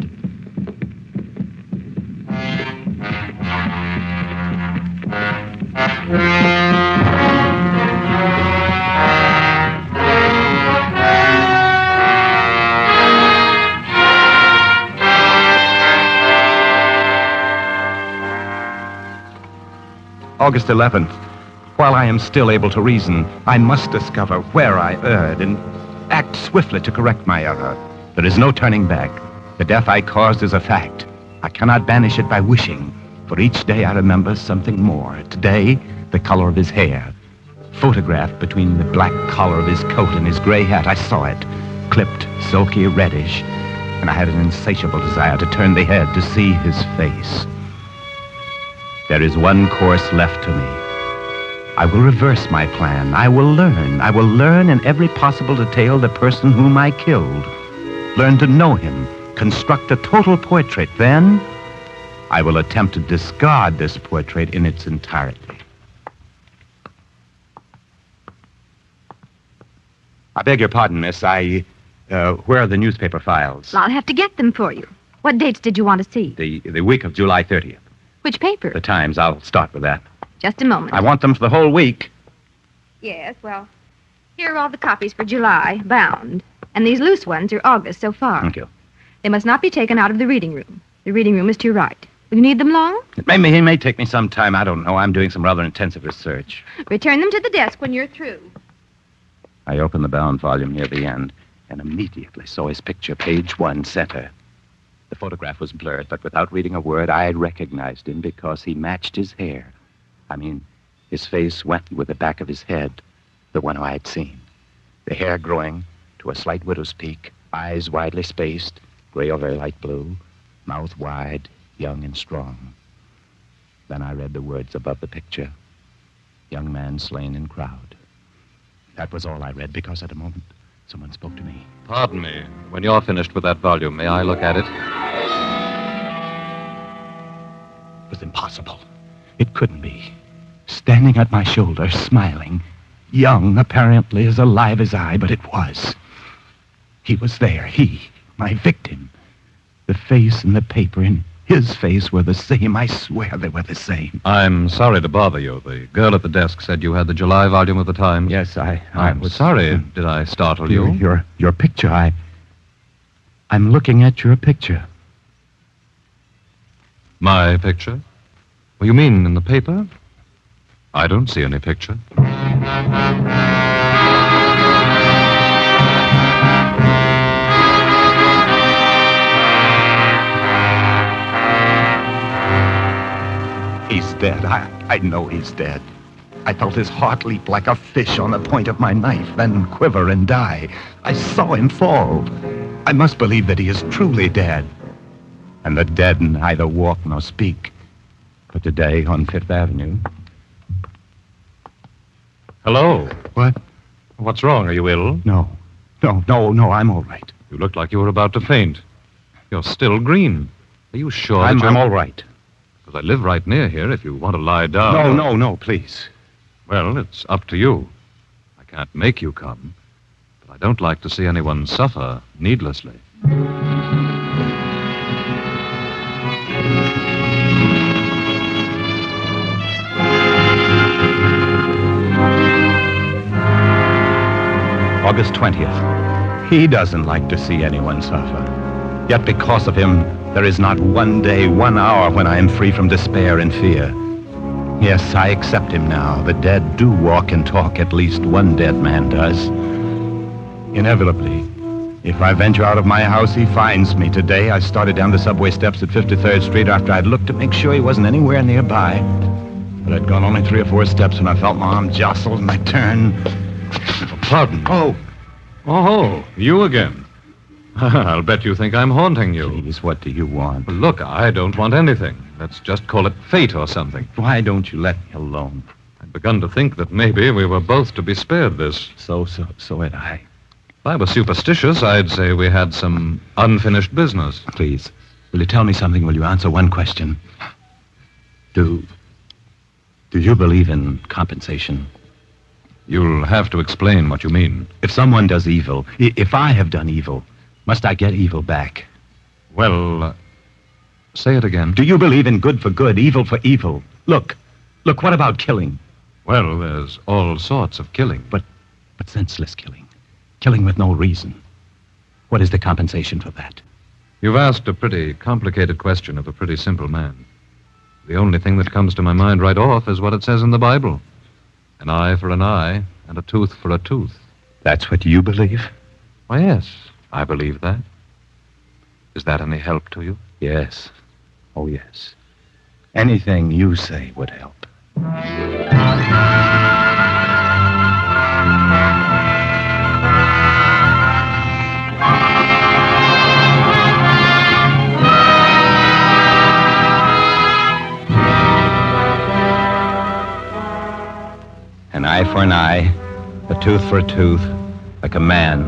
August 11th. While I am still able to reason, I must discover where I erred and act swiftly to correct my error. There is no turning back. The death I caused is a fact. I cannot banish it by wishing, for each day I remember something more. Today, the color of his hair. photographed between the black collar of his coat and his gray hat. I saw it, clipped, silky, reddish, and I had an insatiable desire to turn the head to see his face. There is one course left to me. I will reverse my plan. I will learn in every possible detail the person whom I killed. Learn to know him, construct a total portrait. Then I will attempt to discard this portrait in its entirety. I beg your pardon, miss. Where are the newspaper files? I'll have to get them for you. What dates did you want to see? The week of July 30th. Which paper? The Times. I'll start with that. Just a moment. I want them for the whole week. Yes, well, here are all the copies for July, bound. And these loose ones are August so far. Thank you. They must not be taken out of the reading room. The reading room is to your right. Will you need them long? It may take me some time. I don't know. I'm doing some rather intensive research. Return them to the desk when you're through. I opened the bound volume near the end and immediately saw his picture, page 1, center. The photograph was blurred, but without reading a word, I recognized him because he matched his hair. I mean, his face went with the back of his head, the one I had seen. The hair growing to a slight widow's peak, eyes widely spaced, gray or very light blue, mouth wide, young and strong. Then I read the words above the picture, young man slain in crowd. That was all I read because at a moment someone spoke to me. Pardon me. When you're finished with that volume, may I look at it? It was impossible. It couldn't be. Standing at my shoulder, smiling, young, apparently as alive as I, but it was. He was there, he, my victim. The face and the paper in his face were the same. I swear they were the same. I'm sorry to bother you. The girl at the desk said you had the July volume of the Times. Yes, I'm was sorry. Did I startle you? Your picture. I'm looking at your picture. My picture? Well, you mean in the paper? I don't see any picture. He's dead. I know he's dead. I felt his heart leap like a fish on the point of my knife, then quiver and die. I saw him fall. I must believe that he is truly dead. And the dead neither walk nor speak. But today on Fifth Avenue... Hello. What? What's wrong? Are you ill? No, I'm all right. You looked like you were about to faint. You're still green. Are you sure that I'm all right. Because I live right near here if you want to lie down. No, please. Well, it's up to you. I can't make you come. But I don't like to see anyone suffer needlessly. August 20th. He doesn't like to see anyone suffer. Yet because of him, there is not one day, 1 hour when I am free from despair and fear. Yes, I accept him now. The dead do walk and talk, at least one dead man does. Inevitably, if I venture out of my house, he finds me. Today, I started down the subway steps at 53rd Street after I'd looked to make sure he wasn't anywhere nearby. But I'd gone only 3 or 4 steps when I felt my arm jostled and I turned. Pardon. Oh, you again. I'll bet you think I'm haunting you. Please, what do you want? Well, look, I don't want anything. Let's just call it fate or something. Why don't you let me alone? I'd begun to think that maybe we were both to be spared this. So had I. If I were superstitious, I'd say we had some unfinished business. Please, will you tell me something? Will you answer one question? Do you believe in compensation? You'll have to explain what you mean. If someone does evil, if I have done evil, must I get evil back? Well, say it again. Do you believe in good for good, evil for evil? Look, what about killing? Well, there's all sorts of killing. But senseless killing. Killing with no reason. What is the compensation for that? You've asked a pretty complicated question of a pretty simple man. The only thing that comes to my mind right off is what it says in the Bible. An eye for an eye, and a tooth for a tooth. That's what you believe? Why, yes, I believe that. Is that any help to you? Yes. Oh, yes. Anything you say would help. An eye for an eye, a tooth for a tooth, like a man.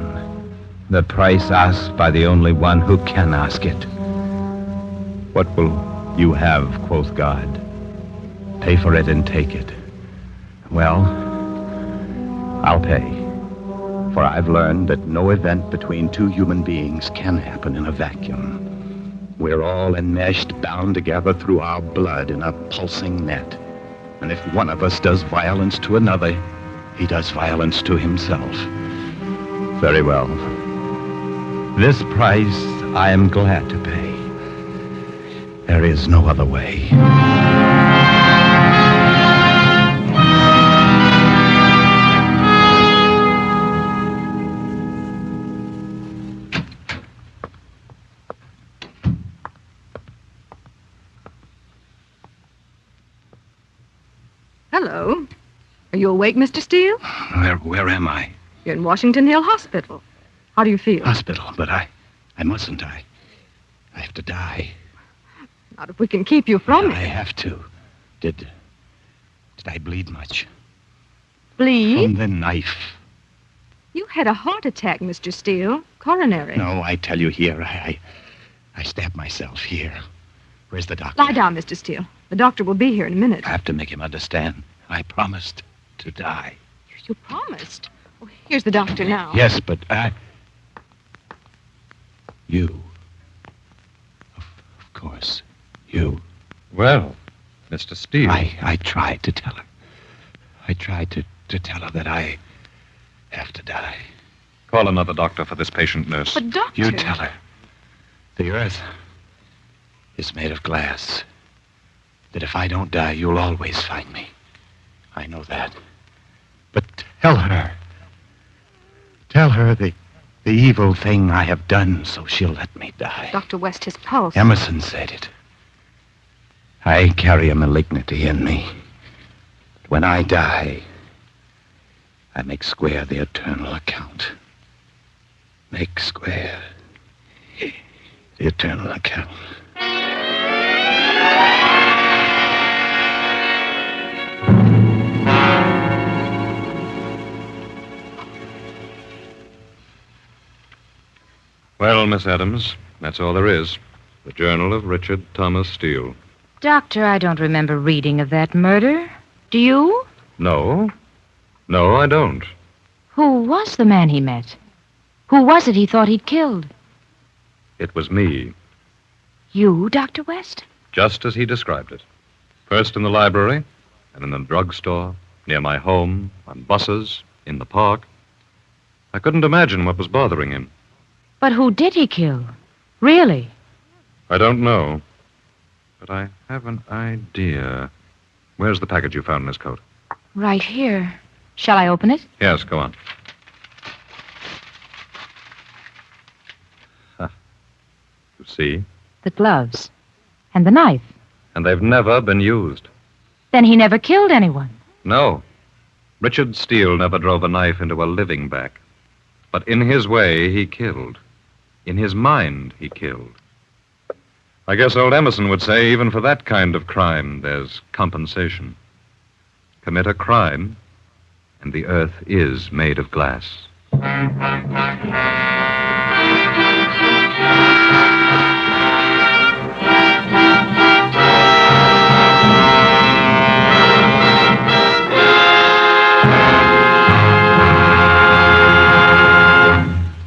The price asked by the only one who can ask it. What will you have, quoth God? Pay for it and take it. Well, I'll pay. For I've learned that no event between two human beings can happen in a vacuum. We're all enmeshed, bound together through our blood in a pulsing net. And if one of us does violence to another, he does violence to himself. Very well. This price I am glad to pay. There is no other way. Hello. Are you awake, Mr. Steele? Where am I? You're in Washington Hill Hospital. How do you feel? Hospital, but I mustn't. I have to die. Not if we can keep you from I it. have to. Did I bleed much? Bleed? From the knife. You had a heart attack, Mr. Steele. Coronary. No, I tell you here, I stabbed myself here. Where's the doctor? Lie down, Mr. Steele. The doctor will be here in a minute. I have to make him understand. I promised to die. You promised. Well, here's the doctor now. Yes, but you. Of course, you. Well, Mr. Steele. I tried to tell her. I tried to tell her that I have to die. Call another doctor for this patient, nurse. But, doctor... You tell her. The earth is made of glass. That if I don't die, you'll always find me. I know that. But tell her. Tell her the evil thing I have done, so she'll let me die. Dr. West, his pulse. Emerson said it. I carry a malignity in me. But when I die, I make square the eternal account. Make square the eternal account. Well, Miss Adams, that's all there is. The Journal of Richard Thomas Steele. Doctor, I don't remember reading of that murder. Do you? No. No, I don't. Who was the man he met? Who was it he thought he'd killed? It was me, You, Dr. West? just as he described it. First in the library, and in the drugstore, near my home, on buses, in the park. I couldn't imagine what was bothering him. But who did he kill? Really? I don't know. But I have an idea. Where's the package you found in his coat? Right here. Shall I open it? Yes, go on. You see? The gloves. And the knife. And they've never been used. Then he never killed anyone. No. Richard Steele never drove a knife into a living back. But in his way, he killed. In his mind, he killed. I guess old Emerson would say even for that kind of crime, there's compensation. Commit a crime, and the earth is made of glass.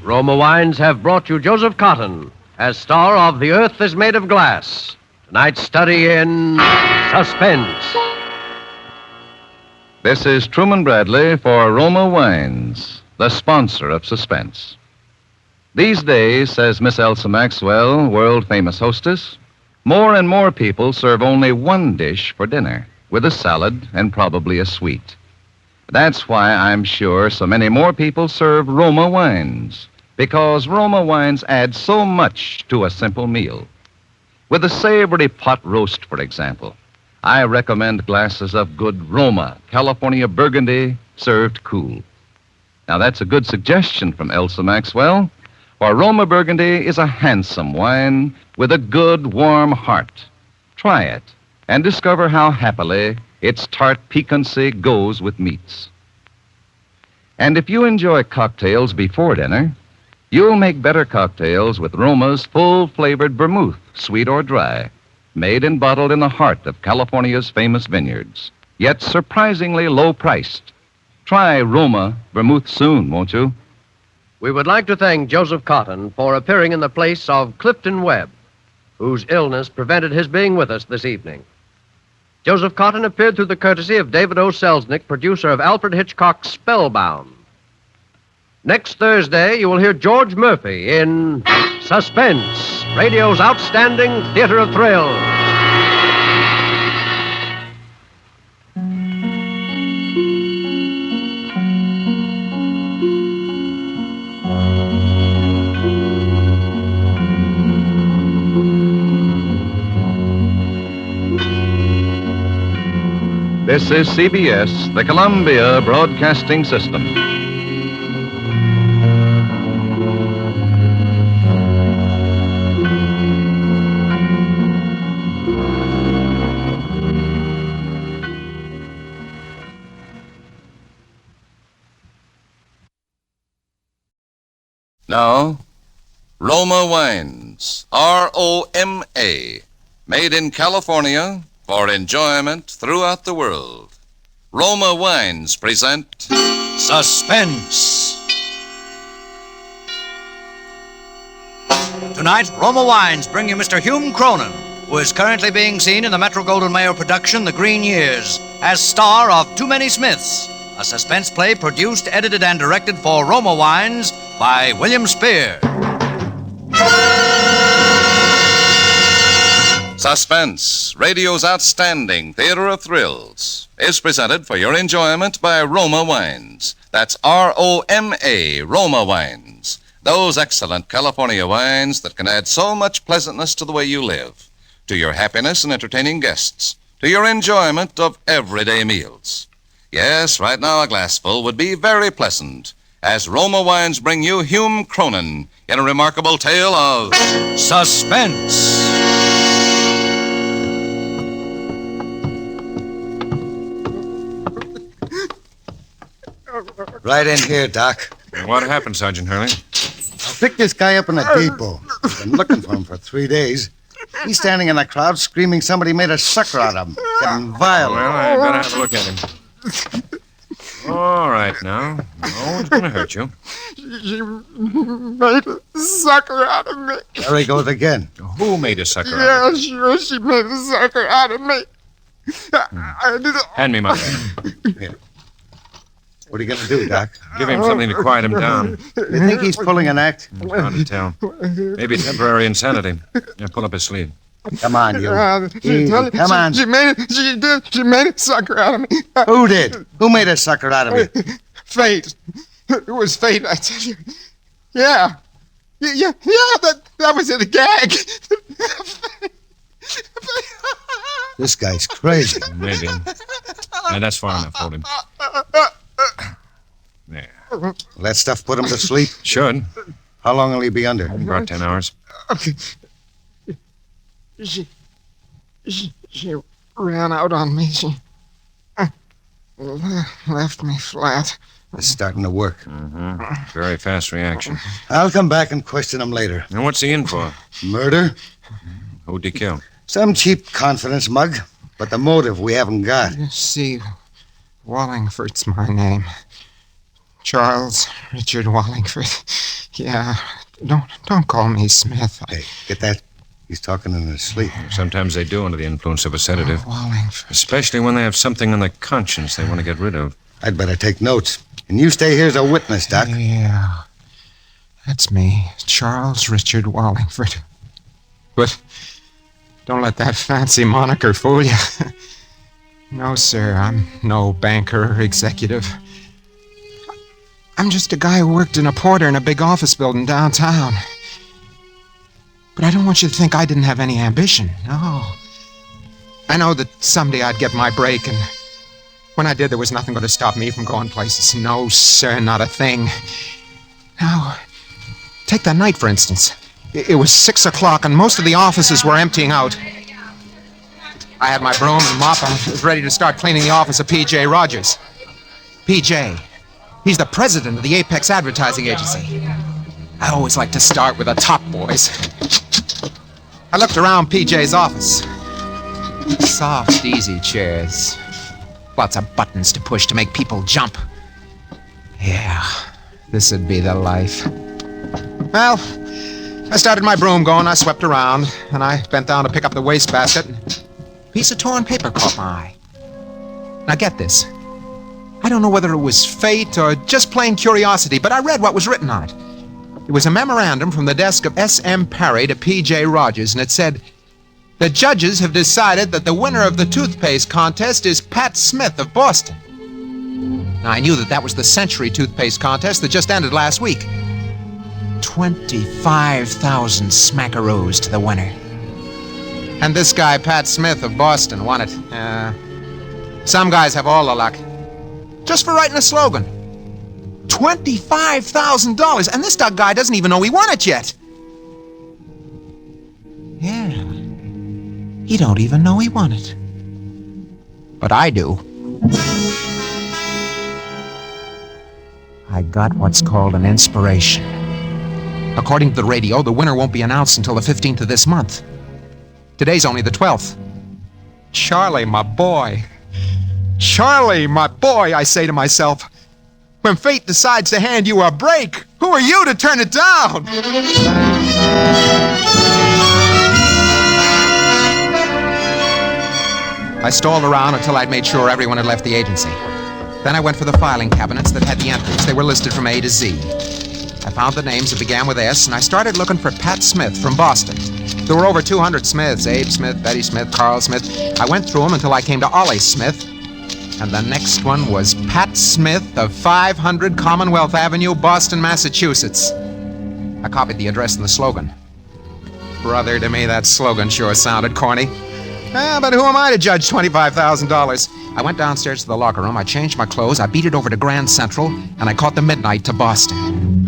Roma Wines have brought you Joseph Cotton as star of The Earth is Made of Glass. Tonight's study in Suspense. This is Truman Bradley for Roma Wines, the sponsor of Suspense. These days, says Miss Elsa Maxwell, world-famous hostess, more and more people serve only one dish for dinner, with a salad and probably a sweet. That's why I'm sure so many more people serve Roma Wines, because Roma Wines add so much to a simple meal. With a savory pot roast, for example, I recommend glasses of good Roma, California Burgundy, served cool. Now, that's a good suggestion from Elsa Maxwell, for Roma Burgundy is a handsome wine with a good, warm heart. Try it and discover how happily its tart piquancy goes with meats. And if you enjoy cocktails before dinner, you'll make better cocktails with Roma's full-flavored vermouth, sweet or dry, made and bottled in the heart of California's famous vineyards, yet surprisingly low-priced. Try Roma vermouth soon, won't you? We would like to thank Joseph Cotton for appearing in the place of Clifton Webb, whose illness prevented his being with us this evening. Joseph Cotton appeared through the courtesy of David O. Selznick, producer of Alfred Hitchcock's Spellbound. Next Thursday, you will hear George Murphy in Suspense, radio's outstanding theater of thrills. This is CBS, the Columbia Broadcasting System. Now, Roma Wines, R-O-M-A, made in California for enjoyment throughout the world. Roma Wines present Suspense. Tonight, Roma Wines bring you Mr. Hume Cronin, who is currently being seen in the Metro-Goldwyn-Mayer production The Green Years as star of Too Many Smiths, a suspense play produced, edited, and directed for Roma Wines by William Spear. Suspense, radio's outstanding theater of thrills, is presented for your enjoyment by Roma Wines. That's R-O-M-A, Roma Wines. Those excellent California wines that can add so much pleasantness to the way you live, to your happiness in entertaining guests, to your enjoyment of everyday meals. Yes, right now a glassful would be very pleasant, as Roma Wines bring you Hume Cronin in a remarkable tale of Suspense. Right in here, Doc. What happened, Sergeant Hurley? I picked this guy up in a depot. I've been looking for him for 3 days. He's standing in the crowd screaming somebody made a sucker out of him. Getting violent. Well, I better have a look at him. All right, now. No one's going to hurt you. She made a sucker out of me. There he goes again. Who made a sucker out of Yeah, sure, she made a sucker out of me. Hand me my gun. Here. What are you going to do, Doc? Give him something to quiet him down. You think he's pulling an act? Hard to tell. Maybe temporary insanity. Yeah, pull up his sleeve. Come on, you. Easy. Come on. She made a sucker out of me. Who did? Who made a sucker out of me? Fate. It was fate, I tell you. Yeah. Yeah, that was it, a gag. This guy's crazy. Maybe. Yeah, that's far enough. Hold him. There. Will that stuff put him to sleep? Should. How long will he be under? About 10 hours. Okay. She ran out on me. She left me flat. It's starting to work. Mm-hmm. Very fast reaction. I'll come back and question him later. And what's he in for? Murder? Who'd he kill? Some cheap confidence mug, but the motive we haven't got. You see, Wallingford's my name. Charles Richard Wallingford. Yeah, don't call me Smith. Hey, get that? He's talking in his sleep. Sometimes they do under the influence of a sedative. Wallingford. Especially when they have something on their conscience they want to get rid of. I'd better take notes. And you stay here as a witness, Doc. Yeah, that's me, Charles Richard Wallingford. But don't let that fancy moniker fool you. No, sir, I'm no banker or executive. I'm just a guy who worked in a porter in a big office building downtown. But I don't want you to think I didn't have any ambition. No. I know that someday I'd get my break, and when I did, there was nothing going to stop me from going places. No, sir, not a thing. Now, take that night, for instance. It was 6 o'clock, and most of the offices were emptying out. I had my broom and mop, and I was ready to start cleaning the office of P.J. Rogers. P.J. He's the president of the Apex Advertising Agency. I always like to start with the top boys. I looked around PJ's office. Soft, easy chairs. Lots of buttons to push to make people jump. Yeah, this would be the life. Well, I started my broom going, I swept around, and I bent down to pick up the wastebasket. A piece of torn paper caught my eye. Now get this. I don't know whether it was fate or just plain curiosity, but I read what was written on it. It was a memorandum from the desk of S.M. Parry to P.J. Rogers, and it said, "The judges have decided that the winner of the toothpaste contest is Pat Smith of Boston." Now, I knew that was the Century Toothpaste contest that just ended last week. 25,000 smackaroos to the winner. And this guy, Pat Smith of Boston, won it. Some guys have all the luck. Just for writing a slogan. $25,000, and this guy doesn't even know he won it yet. Yeah. He don't even know he won it. But I do. I got what's called an inspiration. According to the radio, the winner won't be announced until the 15th of this month. Today's only the 12th. Charlie, my boy. Charlie, my boy, I say to myself. When fate decides to hand you a break, who are you to turn it down? I stalled around until I'd made sure everyone had left the agency. Then I went for the filing cabinets that had the entries. They were listed from A to Z. I found the names that began with S, and I started looking for Pat Smith from Boston. There were over 200 Smiths, Abe Smith, Betty Smith, Carl Smith. I went through them until I came to Ollie Smith. And the next one was Pat Smith of 500 Commonwealth Avenue, Boston, Massachusetts. I copied the address and the slogan. Brother, to me, that slogan sure sounded corny. But who am I to judge $25,000? I went downstairs to the locker room, I changed my clothes, I beat it over to Grand Central, and I caught the midnight to Boston.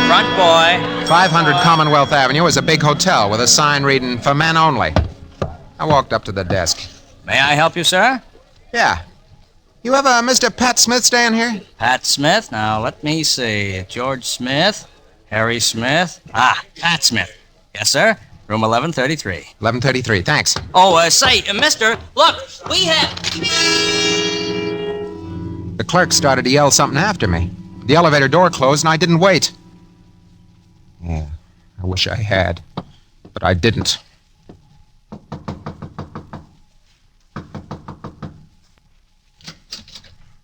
Front boy. 500 Commonwealth Avenue is a big hotel with a sign reading, "For men only." I walked up to the desk. May I help you, sir? Yeah. You have a Mr. Pat Smith staying here? Pat Smith? Now, let me see. George Smith, Harry Smith. Pat Smith. Yes, sir. Room 1133. 1133, thanks. Oh, say, mister, look, we have... The clerk started to yell something after me. The elevator door closed and I didn't wait. Yeah, I wish I had, but I didn't.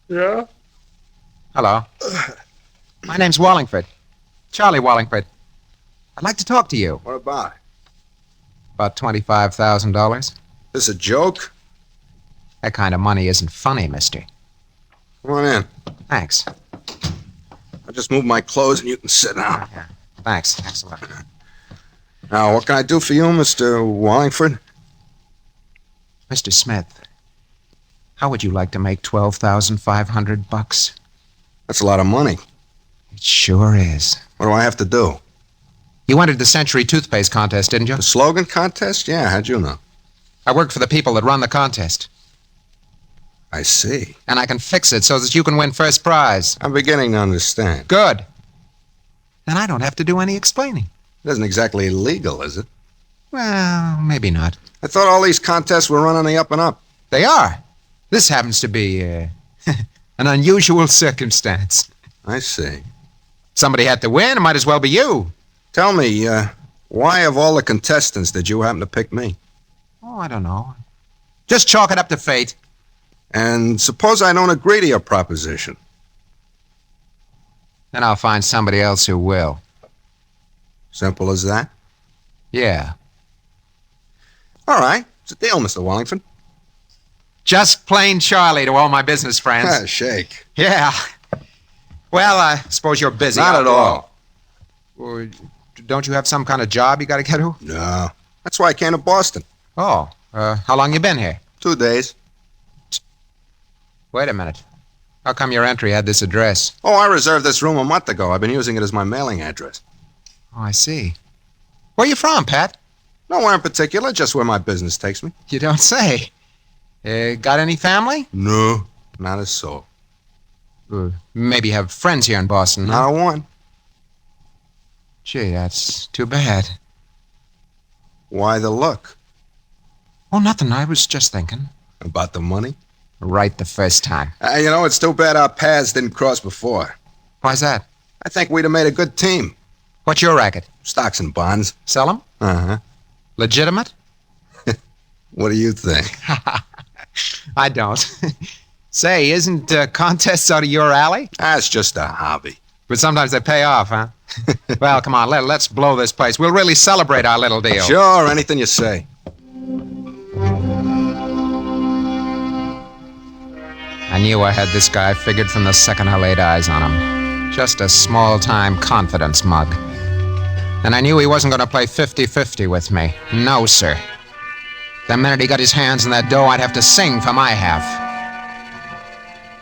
Yeah? Hello. My name's Wallingford. Charlie Wallingford. I'd like to talk to you. What about? About $25,000. This a joke? That kind of money isn't funny, mister. Come on in. Thanks. I'll just move my clothes and you can sit down. Yeah. Thanks. Thanks a lot. Now, what can I do for you, Mr. Wallingford? Mr. Smith, how would you like to make $12,500? That's a lot of money. It sure is. What do I have to do? You entered the Century Toothpaste contest, didn't you? The slogan contest? Yeah, how'd you know? I work for the people that run the contest. I see. And I can fix it so that you can win first prize. I'm beginning to understand. Good. Then I don't have to do any explaining. It isn't exactly legal, is it? Well, maybe not. I thought all these contests were running the up and up. They are. This happens to be an unusual circumstance. I see. Somebody had to win. It might as well be you. Tell me, why of all the contestants did you happen to pick me? Oh, I don't know. Just chalk it up to fate. And suppose I don't agree to your proposition. Then I'll find somebody else who will. Simple as that? Yeah. All right. It's a deal, Mr. Wallingford. Just plain Charlie to all my business friends. Shake. Yeah. Well, I suppose you're busy. Not at all. Well, don't you have some kind of job you got to get to? No. That's why I came to Boston. Oh. How long you been here? 2 days. Wait a minute. How come your entry had this address? Oh, I reserved this room a month ago. I've been using it as my mailing address. Oh, I see. Where you from, Pat? Nowhere in particular, just where my business takes me. You don't say. Got any family? No, not a soul. Maybe you have friends here in Boston, huh? Not a one. Gee, that's too bad. Why the look? Oh, nothing. I was just thinking. About the money? Right the first time. It's too bad our paths didn't cross before. Why's that? I think we'd have made a good team. What's your racket? Stocks and bonds. Sell them? Uh-huh. Legitimate? What do you think? I don't. Say, isn't contests out of your alley? It's just a hobby. But sometimes they pay off, huh? Well, come on, let's blow this place. We'll really celebrate our little deal. Sure, anything you say. I knew I had this guy figured from the second I laid eyes on him. Just a small-time confidence mug. And I knew he wasn't going to play 50-50 with me. No, sir. The minute he got his hands on that dough, I'd have to sing for my half.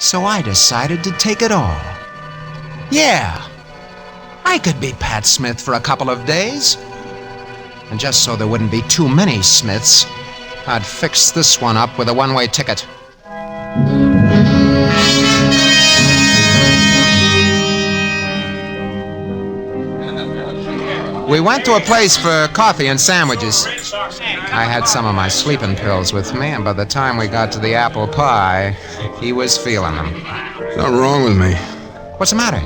So I decided to take it all. Yeah, I could be Pat Smith for a couple of days. And just so there wouldn't be too many Smiths, I'd fix this one up with a one-way ticket. We went to a place for coffee and sandwiches. I had some of my sleeping pills with me, and by the time we got to the apple pie, he was feeling them. Something wrong with me. What's the matter?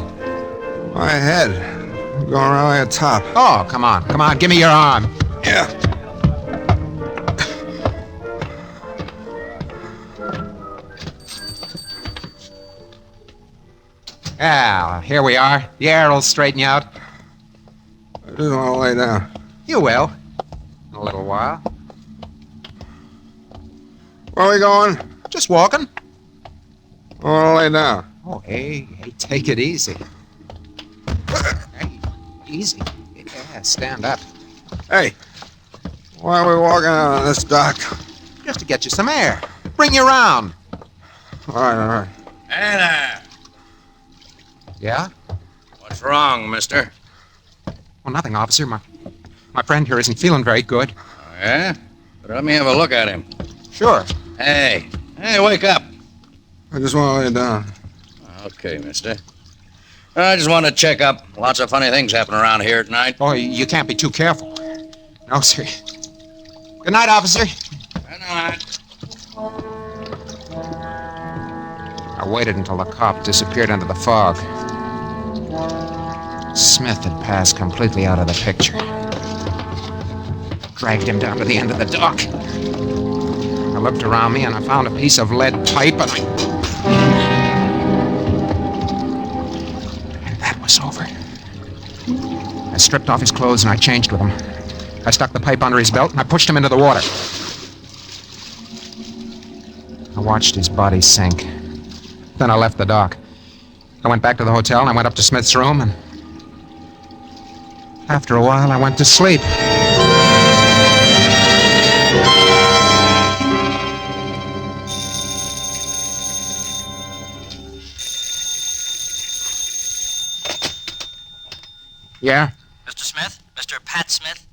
My head. I'm going around like a top. Oh, come on, give me your arm. Yeah. Well, here we are. The air will straighten you out. I just want to lay down. You will. In a little while. Where are we going? Just walking. I want to lay down. Oh, hey, take it easy. Hey, easy. Yeah, stand up. Hey, why are we walking out on this dock? Just to get you some air. Bring you around. All right. Hey there. Yeah? What's wrong, mister? Well, nothing, officer. My friend here isn't feeling very good. Oh, yeah? But let me have a look at him. Sure. Hey, wake up. I just want to lay down. Okay, mister. I just want to check up. Lots of funny things happen around here tonight. Oh, you can't be too careful. No, sir. Good night, officer. Good night. I waited until the cop disappeared into the fog. Smith had passed completely out of the picture. Dragged him down to the end of the dock. I looked around me and I found a piece of lead pipe and that was over. I stripped off his clothes and I changed with him. I stuck the pipe under his belt and I pushed him into the water. I watched his body sink. Then I left the dock. I went back to the hotel and I went up to Smith's room and after a while I went to sleep. Yeah? Mr. Smith? Mr. Pat Smith?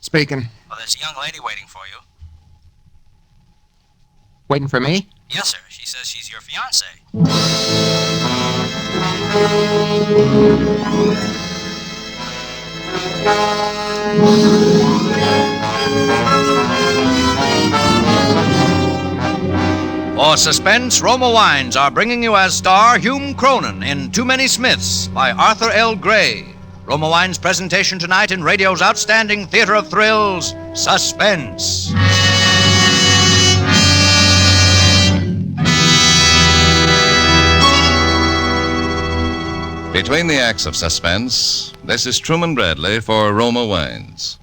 Speaking. Well, there's a young lady waiting for you. Waiting for me? Yes, sir. She says she's your fiancé. For Suspense, Roma Wines are bringing you as star Hume Cronin in Too Many Smiths by Arthur L. Gray. Roma Wines' presentation tonight in radio's outstanding theater of thrills, Suspense. Between the acts of Suspense, this is Truman Bradley for Roma Wines.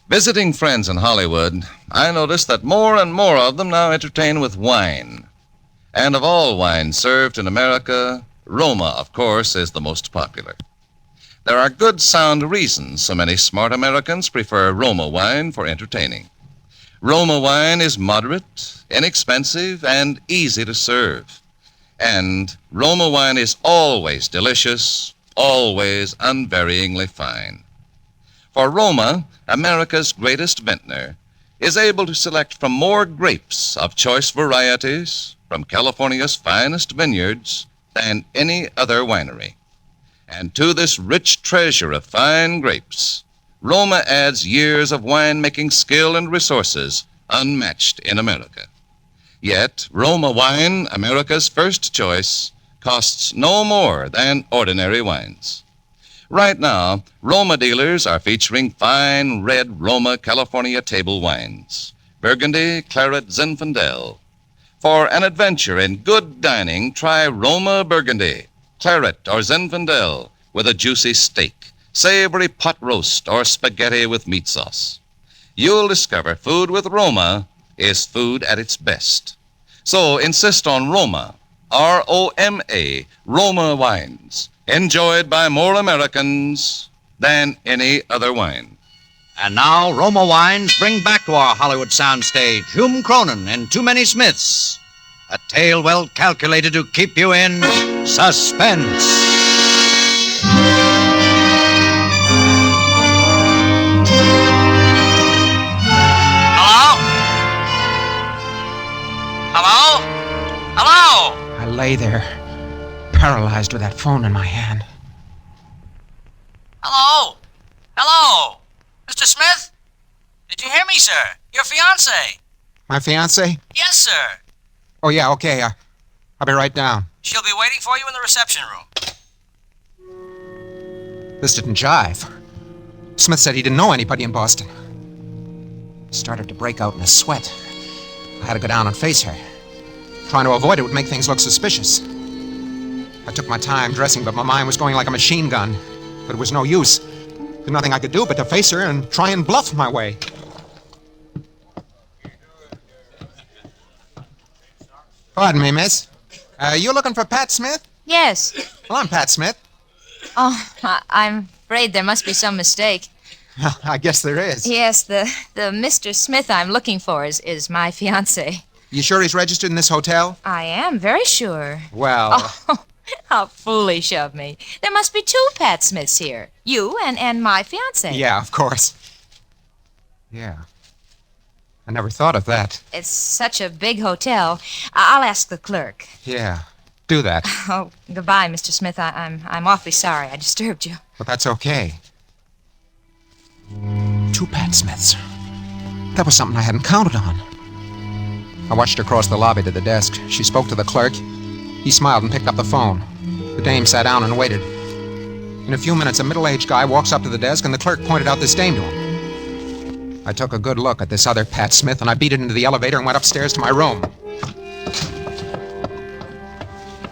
Visiting friends in Hollywood, I noticed that more and more of them now entertain with wine. And of all wines served in America, Roma, of course, is the most popular. There are good, sound reasons so many smart Americans prefer Roma wine for entertaining. Roma wine is moderate, inexpensive, and easy to serve. And Roma wine is always delicious, always unvaryingly fine. For Roma, America's greatest vintner, is able to select from more grapes of choice varieties from California's finest vineyards than any other winery. And to this rich treasure of fine grapes, Roma adds years of winemaking skill and resources unmatched in America. Yet, Roma wine, America's first choice, costs no more than ordinary wines. Right now, Roma dealers are featuring fine red Roma California table wines, Burgundy, Claret, Zinfandel. For an adventure in good dining, try Roma Burgundy, Claret, or Zinfandel with a juicy steak, savory pot roast, or spaghetti with meat sauce. You'll discover food with Roma is food at its best. So insist on Roma, R-O-M-A, Roma wines, enjoyed by more Americans than any other wine. And now, Roma Wines bring back to our Hollywood soundstage Hume Cronin and Too Many Smiths. A tale well calculated to keep you in suspense. Hello? Hello? Hello? I lay there, paralyzed with that phone in my hand. Hello? Hello? Mr. Smith? Did you hear me, sir? Your fiancée. My fiancée? Yes, sir. Oh, yeah, okay. I'll be right down. She'll be waiting for you in the reception room. This didn't jive. Smith said he didn't know anybody in Boston. Started to break out in a sweat. I had to go down and face her. Trying to avoid it would make things look suspicious. I took my time dressing, but my mind was going like a machine gun. But it was no use. There's nothing I could do but to face her and try and bluff my way. Pardon me, miss. You looking for Pat Smith? Yes. Well, I'm Pat Smith. Oh, I'm afraid there must be some mistake. I guess there is. Yes, the Mr. Smith I'm looking for is my fiancé. You sure he's registered in this hotel? I am very sure. Well... Oh, how foolish of me. There must be two Pat Smiths here. You and my fiancé. Yeah, of course. Yeah. I never thought of that. It's such a big hotel. I'll ask the clerk. Yeah, do that. Oh, goodbye, Mr. Smith. I'm awfully sorry I disturbed you. But that's okay. Two Pat Smiths. That was something I hadn't counted on. I watched her cross the lobby to the desk. She spoke to the clerk. He smiled and picked up the phone. The dame sat down and waited. In a few minutes, a middle-aged guy walks up to the desk, and the clerk pointed out this dame to him. I took a good look at this other Pat Smith, and I beat it into the elevator and went upstairs to my room.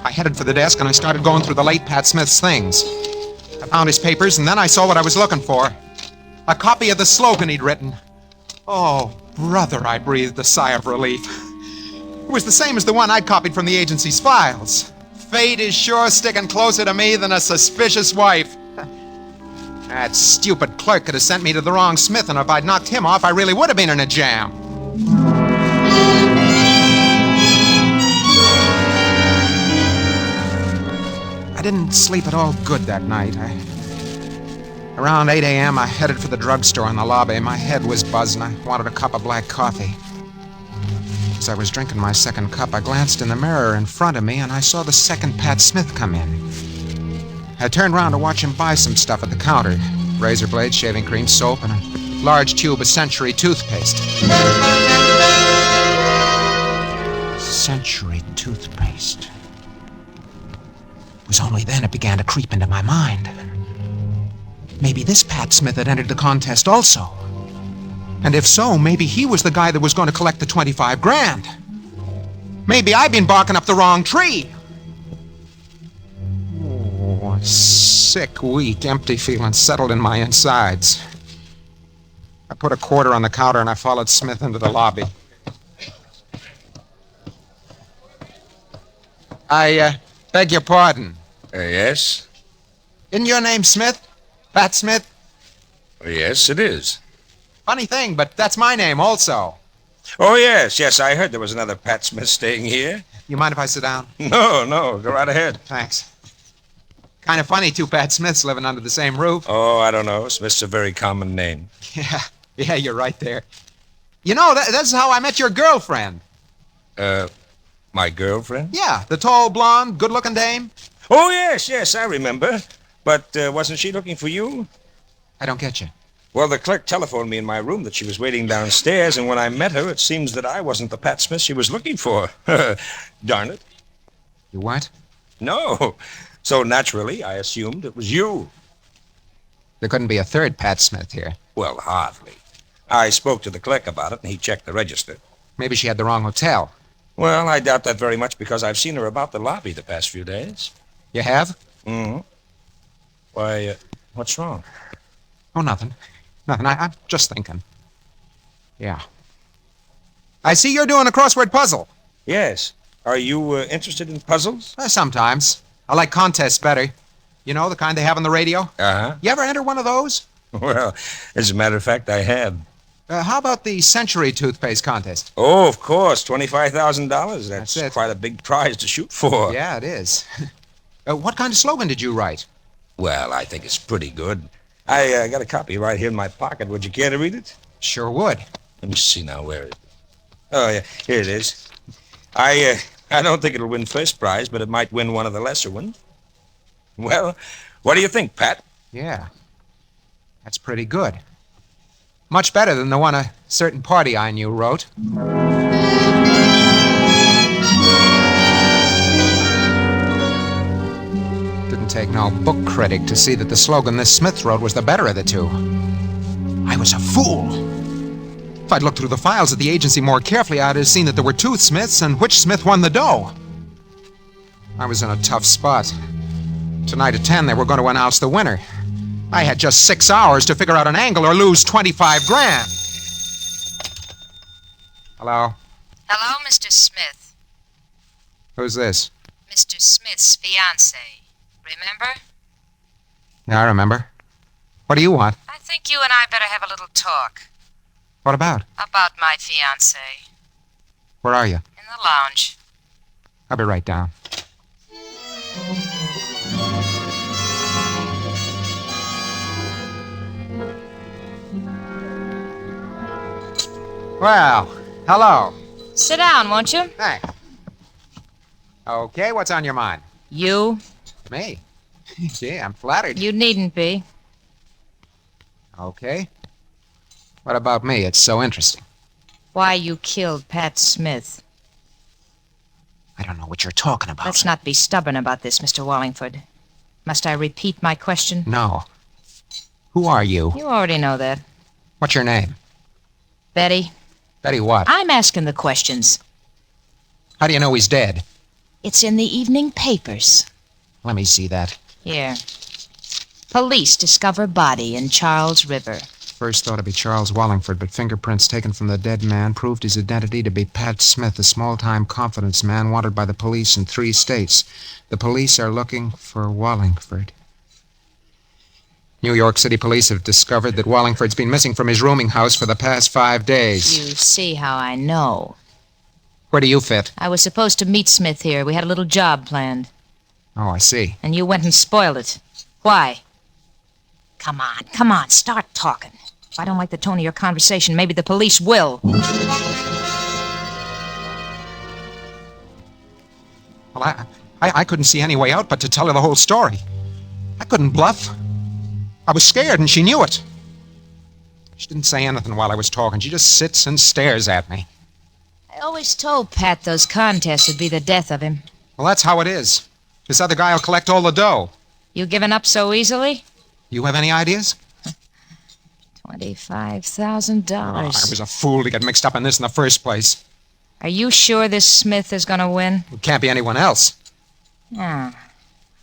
I headed for the desk, and I started going through the late Pat Smith's things. I found his papers, and then I saw what I was looking for. A copy of the slogan he'd written. Oh, brother, I breathed a sigh of relief. It was the same as the one I'd copied from the agency's files. Fate is sure sticking closer to me than a suspicious wife. That stupid clerk could have sent me to the wrong Smith, and if I'd knocked him off, I really would have been in a jam. I didn't sleep at all good that night. Around 8 a.m., I headed for the drugstore in the lobby. My head was buzzing. I wanted a cup of black coffee. As I was drinking my second cup, I glanced in the mirror in front of me, and I saw the second Pat Smith come in. I turned around to watch him buy some stuff at the counter. Razor blades, shaving cream, soap, and a large tube of Century toothpaste. Century toothpaste. It was only then it began to creep into my mind. Maybe this Pat Smith had entered the contest also. And if so, maybe he was the guy that was going to collect the 25 grand. Maybe I'd been barking up the wrong tree. Oh, a sick, weak, empty feeling settled in my insides. I put a quarter on the counter and I followed Smith into the lobby. I beg your pardon. Yes? Isn't your name Smith? Pat Smith? Yes, it is. Funny thing, but that's my name also. Oh, yes, I heard there was another Pat Smith staying here. You mind if I sit down? No, go right ahead. Thanks. Kind of funny, two Pat Smiths living under the same roof. Oh, I don't know. Smith's a very common name. Yeah, you're right there. You know, that's how I met your girlfriend. My girlfriend? Yeah, the tall, blonde, good-looking dame. Oh, yes, I remember. But wasn't she looking for you? I don't get you. Well, the clerk telephoned me in my room that she was waiting downstairs, and when I met her, it seems that I wasn't the Pat Smith she was looking for. Darn it. You what? No. So naturally, I assumed it was you. There couldn't be a third Pat Smith here. Well, hardly. I spoke to the clerk about it, and he checked the register. Maybe she had the wrong hotel. Well, I doubt that very much because I've seen her about the lobby the past few days. You have? Mm-hmm. Why, what's wrong? Oh, nothing. Nothing. I'm just thinking. Yeah. I see you're doing a crossword puzzle. Yes. Are you interested in puzzles? Sometimes. I like contests better. You know, the kind they have on the radio? Uh-huh. You ever enter one of those? Well, as a matter of fact, I have. How about the Century Toothpaste contest? Oh, of course. $25,000. That's it. Quite a big prize to shoot for. Yeah, it is. What kind of slogan did you write? Well, I think it's pretty good. I got a copy right here in my pocket. Would you care to read it? Sure would. Let me see now. Where is it? Oh, yeah. Here it is. I don't think it'll win first prize, but it might win one of the lesser ones. Well, what do you think, Pat? Yeah. That's pretty good. Much better than the one a certain party I knew wrote. Didn't take no book critic to see that the slogan this Smith wrote was the better of the two. I was a fool. If I'd looked through the files at the agency more carefully, I'd have seen that there were two Smiths and which Smith won the dough. I was in a tough spot. Tonight at 10, they were going to announce the winner. I had just 6 hours to figure out an angle or lose 25 grand. Hello? Hello, Mr. Smith. Who's this? Mr. Smith's fiancée. Remember? Yeah, I remember. What do you want? I think you and I better have a little talk. What about? About my fiancée. Where are you? In the lounge. I'll be right down. Well, hello. Sit down, won't you? Thanks. Okay, what's on your mind? You? Me? Gee, I'm flattered. You needn't be. Okay. What about me? It's so interesting. Why you killed Pat Smith. I don't know what you're talking about. Let's not be stubborn about this, Mr. Wallingford. Must I repeat my question? No. Who are you? You already know that. What's your name? Betty. Betty what? I'm asking the questions. How do you know he's dead? It's in the evening papers. Let me see that. Here. Police discover body in Charles River. First thought to be Charles Wallingford, but fingerprints taken from the dead man proved his identity to be Pat Smith, a small-time confidence man wanted by the police in 3 states. The police are looking for Wallingford. New York City police have discovered that Wallingford's been missing from his rooming house for the past 5 days. You see how I know. Where do you fit? I was supposed to meet Smith here. We had a little job planned. Oh, I see. And you went and spoiled it. Why? Come on, start talking. If I don't like the tone of your conversation, maybe the police will. Well, I couldn't see any way out but to tell her the whole story. I couldn't bluff. I was scared, and she knew it. She didn't say anything while I was talking. She just sits and stares at me. I always told Pat those contests would be the death of him. Well, that's how it is. This other guy will collect all the dough. You giving up so easily? You have any ideas? $25,000. I was a fool to get mixed up in this in the first place. Are you sure this Smith is going to win? It can't be anyone else. Ah.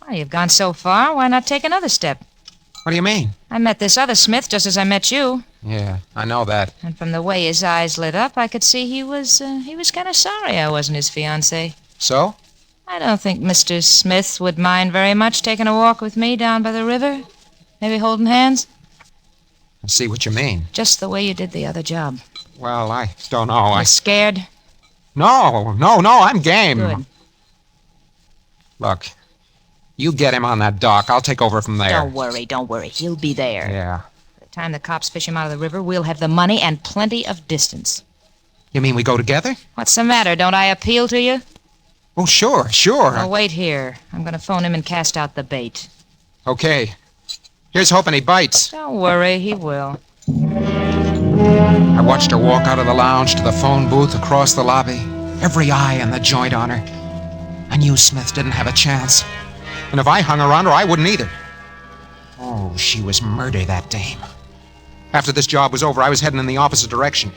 Well, you've gone so far. Why not take another step? What do you mean? I met this other Smith just as I met you. Yeah, I know that. And from the way his eyes lit up, I could see he was kind of sorry I wasn't his fiancée. So? I don't think Mr. Smith would mind very much taking a walk with me down by the river. Maybe holding hands. I see what you mean. Just the way you did the other job. Well, I don't know. You scared? No, I'm game. Good. Look, You get him on that dock. I'll take over from there. Don't worry. He'll be there. Yeah. By the time the cops fish him out of the river, we'll have the money and plenty of distance. You mean we go together? What's the matter? Don't I appeal to you? Oh, sure. Well, wait here. I'm going to phone him and cast out the bait. Okay. Here's hoping he bites. Don't worry, he will. I watched her walk out of the lounge to the phone booth across the lobby. Every eye in the joint on her. I knew Smith didn't have a chance. And if I hung around her, I wouldn't either. Oh, she was murder, that dame. After this job was over, I was heading in the opposite direction.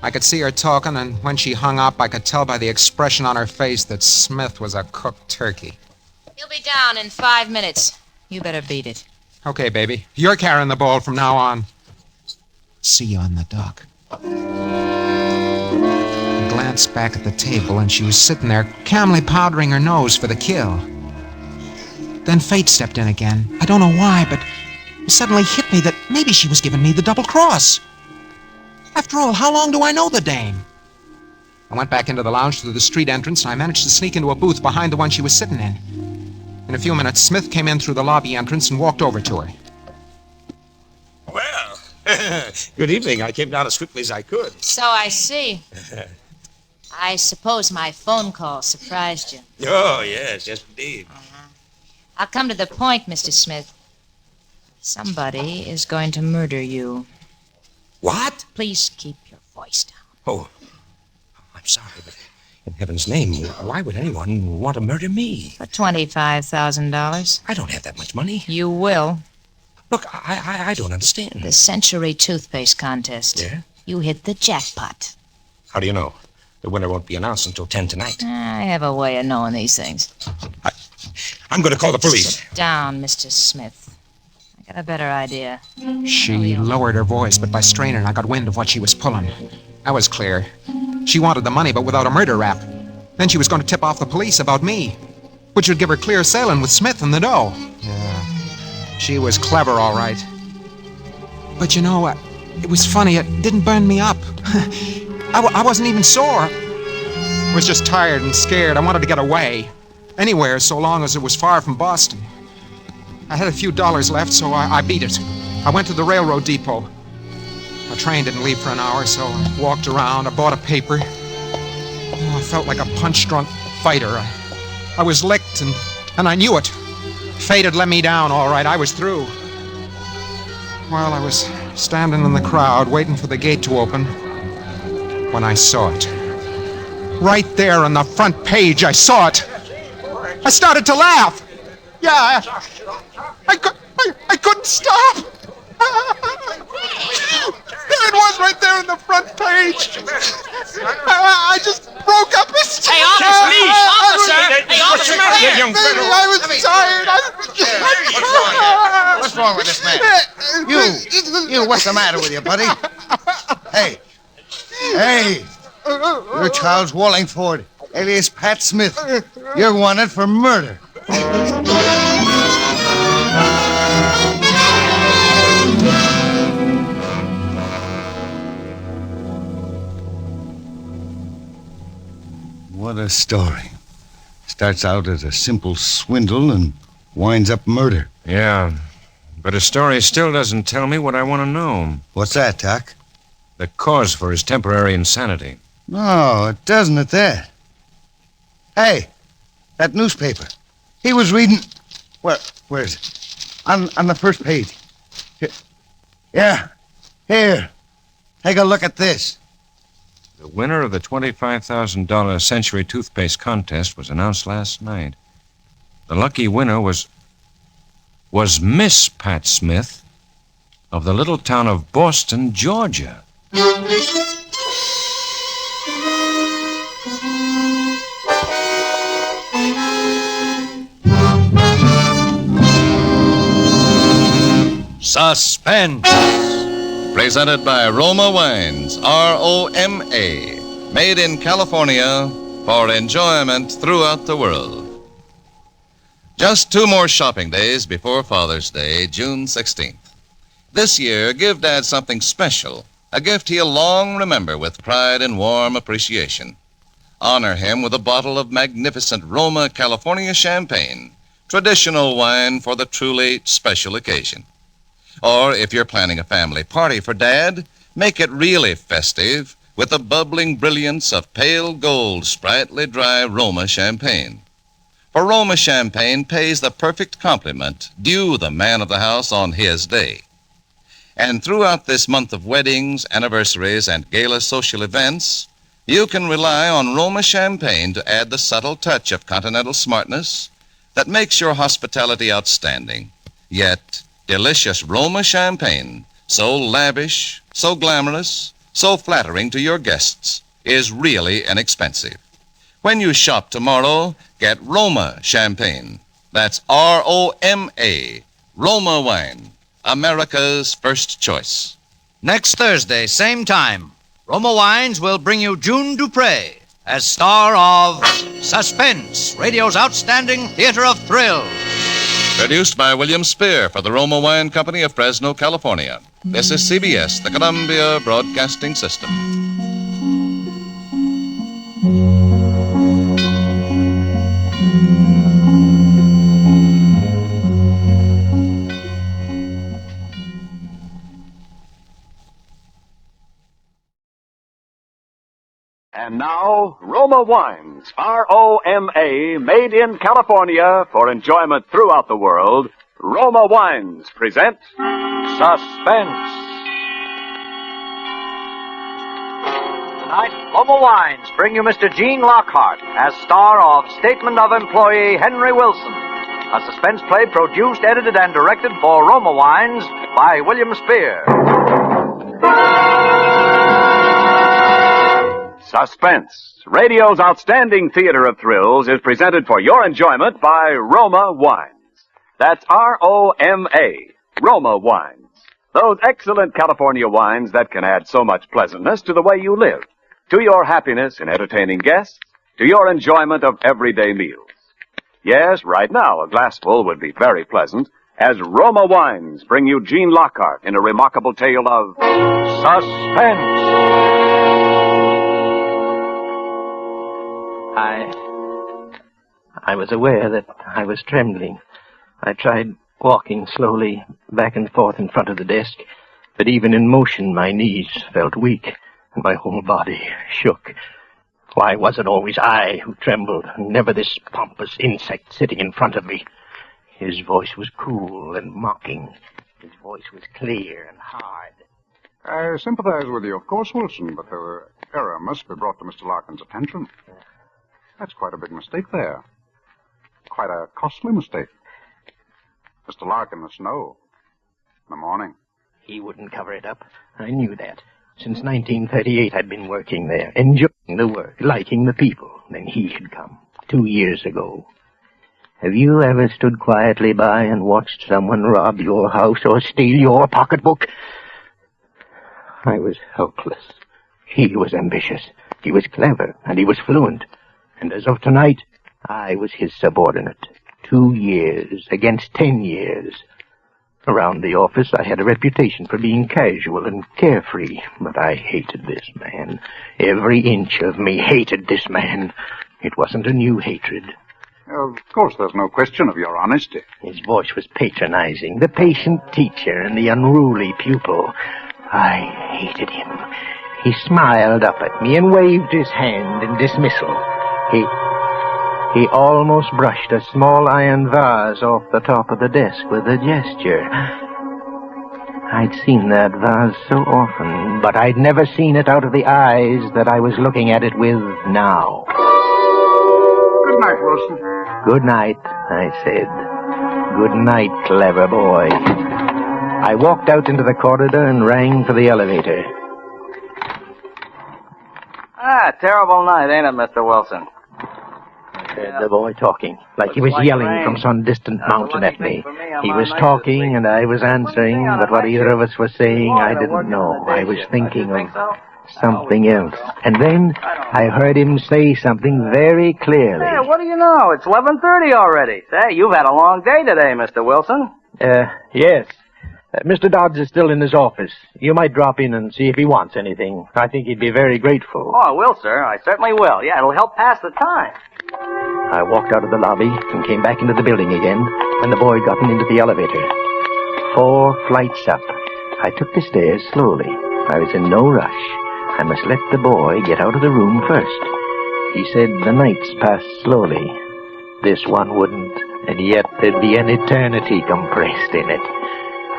I could see her talking, and when she hung up, I could tell by the expression on her face that Smith was a cooked turkey. He'll be down in 5 minutes. You better beat it. Okay, baby. You're carrying the ball from now on. See you on the dock. I glanced back at the table, and she was sitting there calmly powdering her nose for the kill. Then fate stepped in again. I don't know why, but it suddenly hit me that maybe she was giving me the double cross. After all, how long do I know the dame? I went back into the lounge through the street entrance, and I managed to sneak into a booth behind the one she was sitting in. In a few minutes, Smith came in through the lobby entrance and walked over to her. Well, good evening. I came down as quickly as I could. So I see. I suppose my phone call surprised you. Oh, yes, indeed. I'll come to the point, Mr. Smith. Somebody is going to murder you. What? Please keep your voice down. Oh, I'm sorry, but in heaven's name, why would anyone want to murder me? For $25,000. I don't have that much money. You will. Look, I don't understand. The Century Toothpaste Contest. Yeah? You hit the jackpot. How do you know? The winner won't be announced until 10 tonight. I have a way of knowing these things. I'm going to call the police. Sit down, Mr. Smith. I got a better idea. She lowered her voice, but by straining, I got wind of what she was pulling. That was clear. She wanted the money, but without a murder rap. Then she was going to tip off the police about me, which would give her clear sailing with Smith in the dough. Yeah. She was clever, all right. But you know, it was funny. It didn't burn me up. I wasn't even sore. I was just tired and scared. I wanted to get away. Anywhere, so long as it was far from Boston. I had a few dollars left, so I beat it. I went to the railroad depot. My train didn't leave for an hour, so I walked around. I bought a paper. Oh, I felt like a punch-drunk fighter. I was licked, and I knew it. Fate had let me down, all right. I was through. Well, I was standing in the crowd, waiting for the gate to open, when I saw it. Right there on the front page, I saw it. I started to laugh. Yeah, I couldn't stop. There it was right there on the front page. I just broke up hysterics. Hey, officer! Hey, officer! I was tired. What's wrong with this man? You, what's the matter with you, buddy? Hey, you're Charles Wallingford, alias Pat Smith. You're wanted for murder. What a story. Starts out as a simple swindle and winds up murder. Yeah, but his story still doesn't tell me what I want to know. What's that, Doc? The cause for his temporary insanity. No, it doesn't at that. Hey, that newspaper. He was reading... Where is it? On the first page. Yeah. Here. Take a look at this. The winner of the $25,000 Century Toothpaste Contest was announced last night. The lucky winner was Miss Pat Smith of the little town of Boston, Georgia. Suspense. Presented by Roma Wines, R-O-M-A. Made in California for enjoyment throughout the world. Just 2 more shopping days before Father's Day, June 16th. This year, give Dad something special, a gift he'll long remember with pride and warm appreciation. Honor him with a bottle of magnificent Roma California champagne, traditional wine for the truly special occasion. Or if you're planning a family party for Dad, make it really festive with the bubbling brilliance of pale gold, sprightly dry Roma champagne. For Roma champagne pays the perfect compliment due the man of the house on his day. And throughout this month of weddings, anniversaries, and gala social events, you can rely on Roma champagne to add the subtle touch of continental smartness that makes your hospitality outstanding. Yet, delicious Roma champagne, so lavish, so glamorous, so flattering to your guests, is really inexpensive. When you shop tomorrow, get Roma champagne. That's R-O-M-A, Roma wine, America's first choice. Next Thursday, same time, Roma Wines will bring you June Dupre as star of Suspense, radio's outstanding theater of thrills. Produced by William Spear for the Roma Wine Company of Fresno, California. This is CBS, the Columbia Broadcasting System. And now, Roma Wines, R-O-M-A, made in California for enjoyment throughout the world. Roma Wines present Suspense. Tonight, Roma Wines bring you Mr. Gene Lockhart as star of Statement of Employee Henry Wilson, a suspense play produced, edited, and directed for Roma Wines by William Spear. Suspense, radio's outstanding theater of thrills, is presented for your enjoyment by Roma Wines. That's R-O-M-A, Roma Wines. Those excellent California wines that can add so much pleasantness to the way you live, to your happiness in entertaining guests, to your enjoyment of everyday meals. Yes, right now a glassful would be very pleasant, as Roma Wines bring you Gene Lockhart in a remarkable tale of suspense. I was aware that I was trembling. I tried walking slowly back and forth in front of the desk, but even in motion my knees felt weak and my whole body shook. Why was it always I who trembled, and never this pompous insect sitting in front of me? His voice was cool and mocking. His voice was clear and hard. I sympathize with you, of course, Wilson, but the error must be brought to Mr. Larkin's attention. That's quite a big mistake there. Quite a costly mistake. Mr. Larkin must know. In the morning. He wouldn't cover it up. I knew that. Since 1938 I'd been working there, enjoying the work, liking the people. Then he had come, 2 years ago. Have you ever stood quietly by and watched someone rob your house or steal your pocketbook? I was helpless. He was ambitious. He was clever, and he was fluent. And as of tonight, I was his subordinate. 2 years against 10 years. Around the office, I had a reputation for being casual and carefree, but I hated this man. Every inch of me hated this man. It wasn't a new hatred. Of course, there's no question of your honesty. His voice was patronizing, the patient teacher and the unruly pupil. I hated him. He smiled up at me and waved his hand in dismissal. He almost brushed a small iron vase off the top of the desk with a gesture. I'd seen that vase so often, but I'd never seen it out of the eyes that I was looking at it with now. Good night, Wilson. Good night, I said. Good night, clever boy. I walked out into the corridor and rang for the elevator. Terrible night, ain't it, Mr. Wilson? The boy talking, like he was yelling from some distant mountain at me. He was talking and I was answering, but what either of us was saying, I didn't know. I was thinking of something else. And then I heard him say something very clearly. Hey, what do you know? It's 11:30 already. Say, you've had a long day today, Mr. Wilson. Yes. Mr. Dodds is still in his office. You might drop in and see if he wants anything. I think he'd be very grateful. Oh, I will, sir. I certainly will. Yeah, it'll help pass the time. I walked out of the lobby and came back into the building again when the boy got into the elevator. 4 flights up. I took the stairs slowly. I was in no rush. I must let the boy get out of the room first. He said the nights passed slowly. This one wouldn't, and yet there'd be an eternity compressed in it.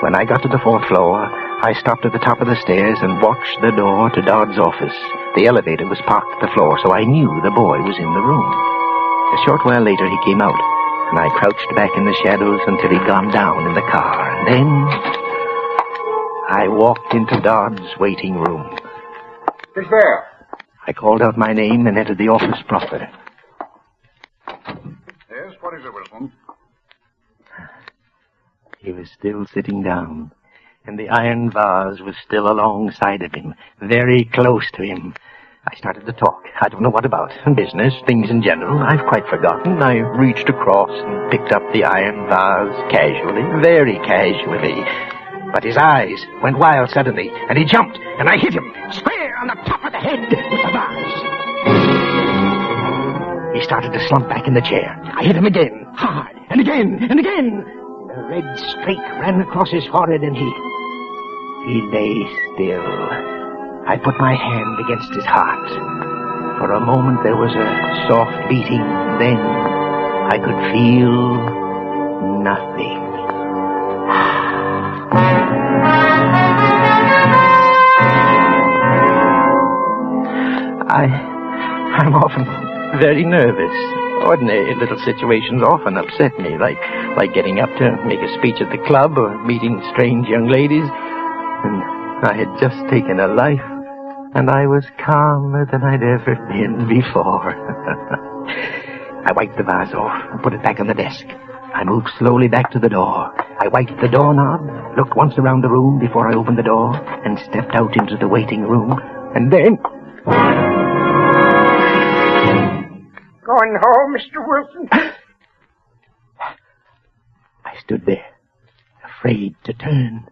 When I got to the 4th floor, I stopped at the top of the stairs and watched the door to Dodd's office. The elevator was parked at the floor, so I knew the boy was in the room. A short while later, he came out, and I crouched back in the shadows until he'd gone down in the car. And then I walked into Dodd's waiting room. Who's there? I called out my name and entered the office proper. Yes, what is it, Wilson? He was still sitting down, and the iron vase was still alongside of him, very close to him. I started to talk. I don't know what about. Business, things in general. I've quite forgotten. I reached across and picked up the iron vase casually, very casually. But his eyes went wild suddenly, and he jumped, and I hit him square on the top of the head with the vase. He started to slump back in the chair. I hit him again, hard, and again, and again. A red streak ran across his forehead, and he lay still. I put my hand against his heart. For a moment there was a soft beating, then I could feel nothing. I'm often very nervous. Ordinary little situations often upset me, like getting up to make a speech at the club or meeting strange young ladies. And I had just taken a life, and I was calmer than I'd ever been before. I wiped the vase off and put it back on the desk. I moved slowly back to the door. I wiped the doorknob, looked once around the room before I opened the door, and stepped out into the waiting room. And then... Going home, Mr. Wilson? I stood there, afraid to turn,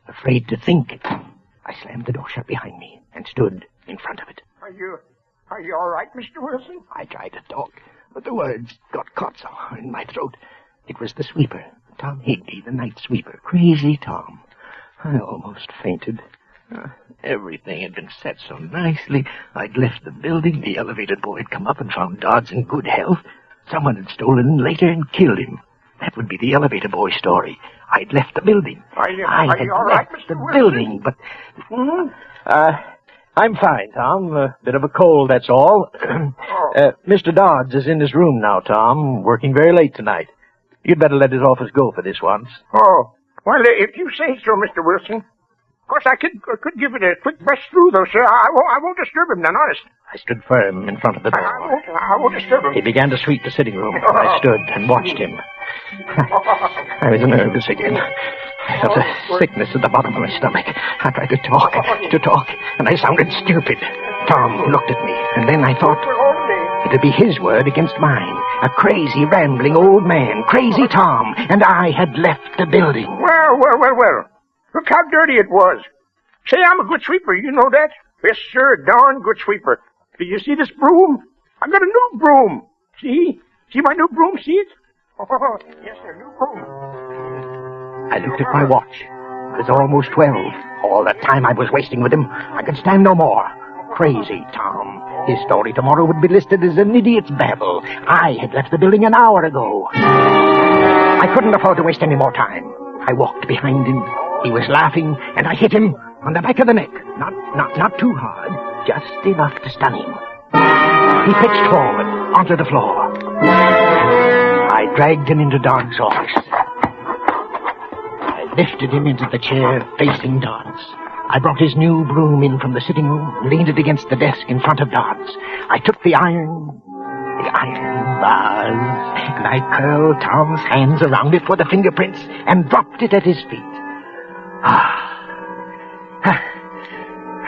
afraid to think. I slammed the door shut behind me and stood in front of it. Are you all right, Mr. Wilson? I tried to talk, but the words got caught somehow in my throat. It was the sweeper, Tom Higby, the night sweeper. Crazy Tom. I almost fainted. Everything had been set so nicely. I'd left the building. The elevator boy had come up and found Dodds in good health. Someone had stolen him later and killed him. That would be the elevator boy story. I'd left the building. Are you all right, Mr. the Wilson? building, but... I'm fine, Tom. A bit of a cold, that's all. Mr. Dodds is in his room now, Tom, working very late tonight. You'd better let his office go for this once. Oh, well, if you say so, Mr. Wilson. Of course, I could give it a quick brush through, though, sir. I won't disturb him, then, honest. I stood firm in front of the door. I won't disturb him. He began to sweep the sitting room. I stood and watched him. I was nervous again. I felt a sickness at the bottom of my stomach. I tried to talk, and I sounded stupid. Tom looked at me, and then I thought it'd be his word against mine. A crazy, rambling old man, Crazy Tom, and I had left the building. Well. Look how dirty it was. Say, I'm a good sweeper, you know that? Yes, sir, darn good sweeper. Do you see this broom? I got a new broom. See? See my new broom, see it? Oh, yes, sir, new broom. I looked at my watch. It was almost 12. All the time I was wasting with him, I could stand no more. Crazy Tom. His story tomorrow would be listed as an idiot's babble. I had left the building an hour ago. I couldn't afford to waste any more time. I walked behind him. He was laughing, and I hit him on the back of the neck. Not too hard, just enough to stun him. He pitched forward onto the floor. I dragged him into Dodds' office. I lifted him into the chair facing Dodds. I brought his new broom in from the sitting room, leaned it against the desk in front of Dodds. I took the iron vase, and I curled Tom's hands around it for the fingerprints and dropped it at his feet.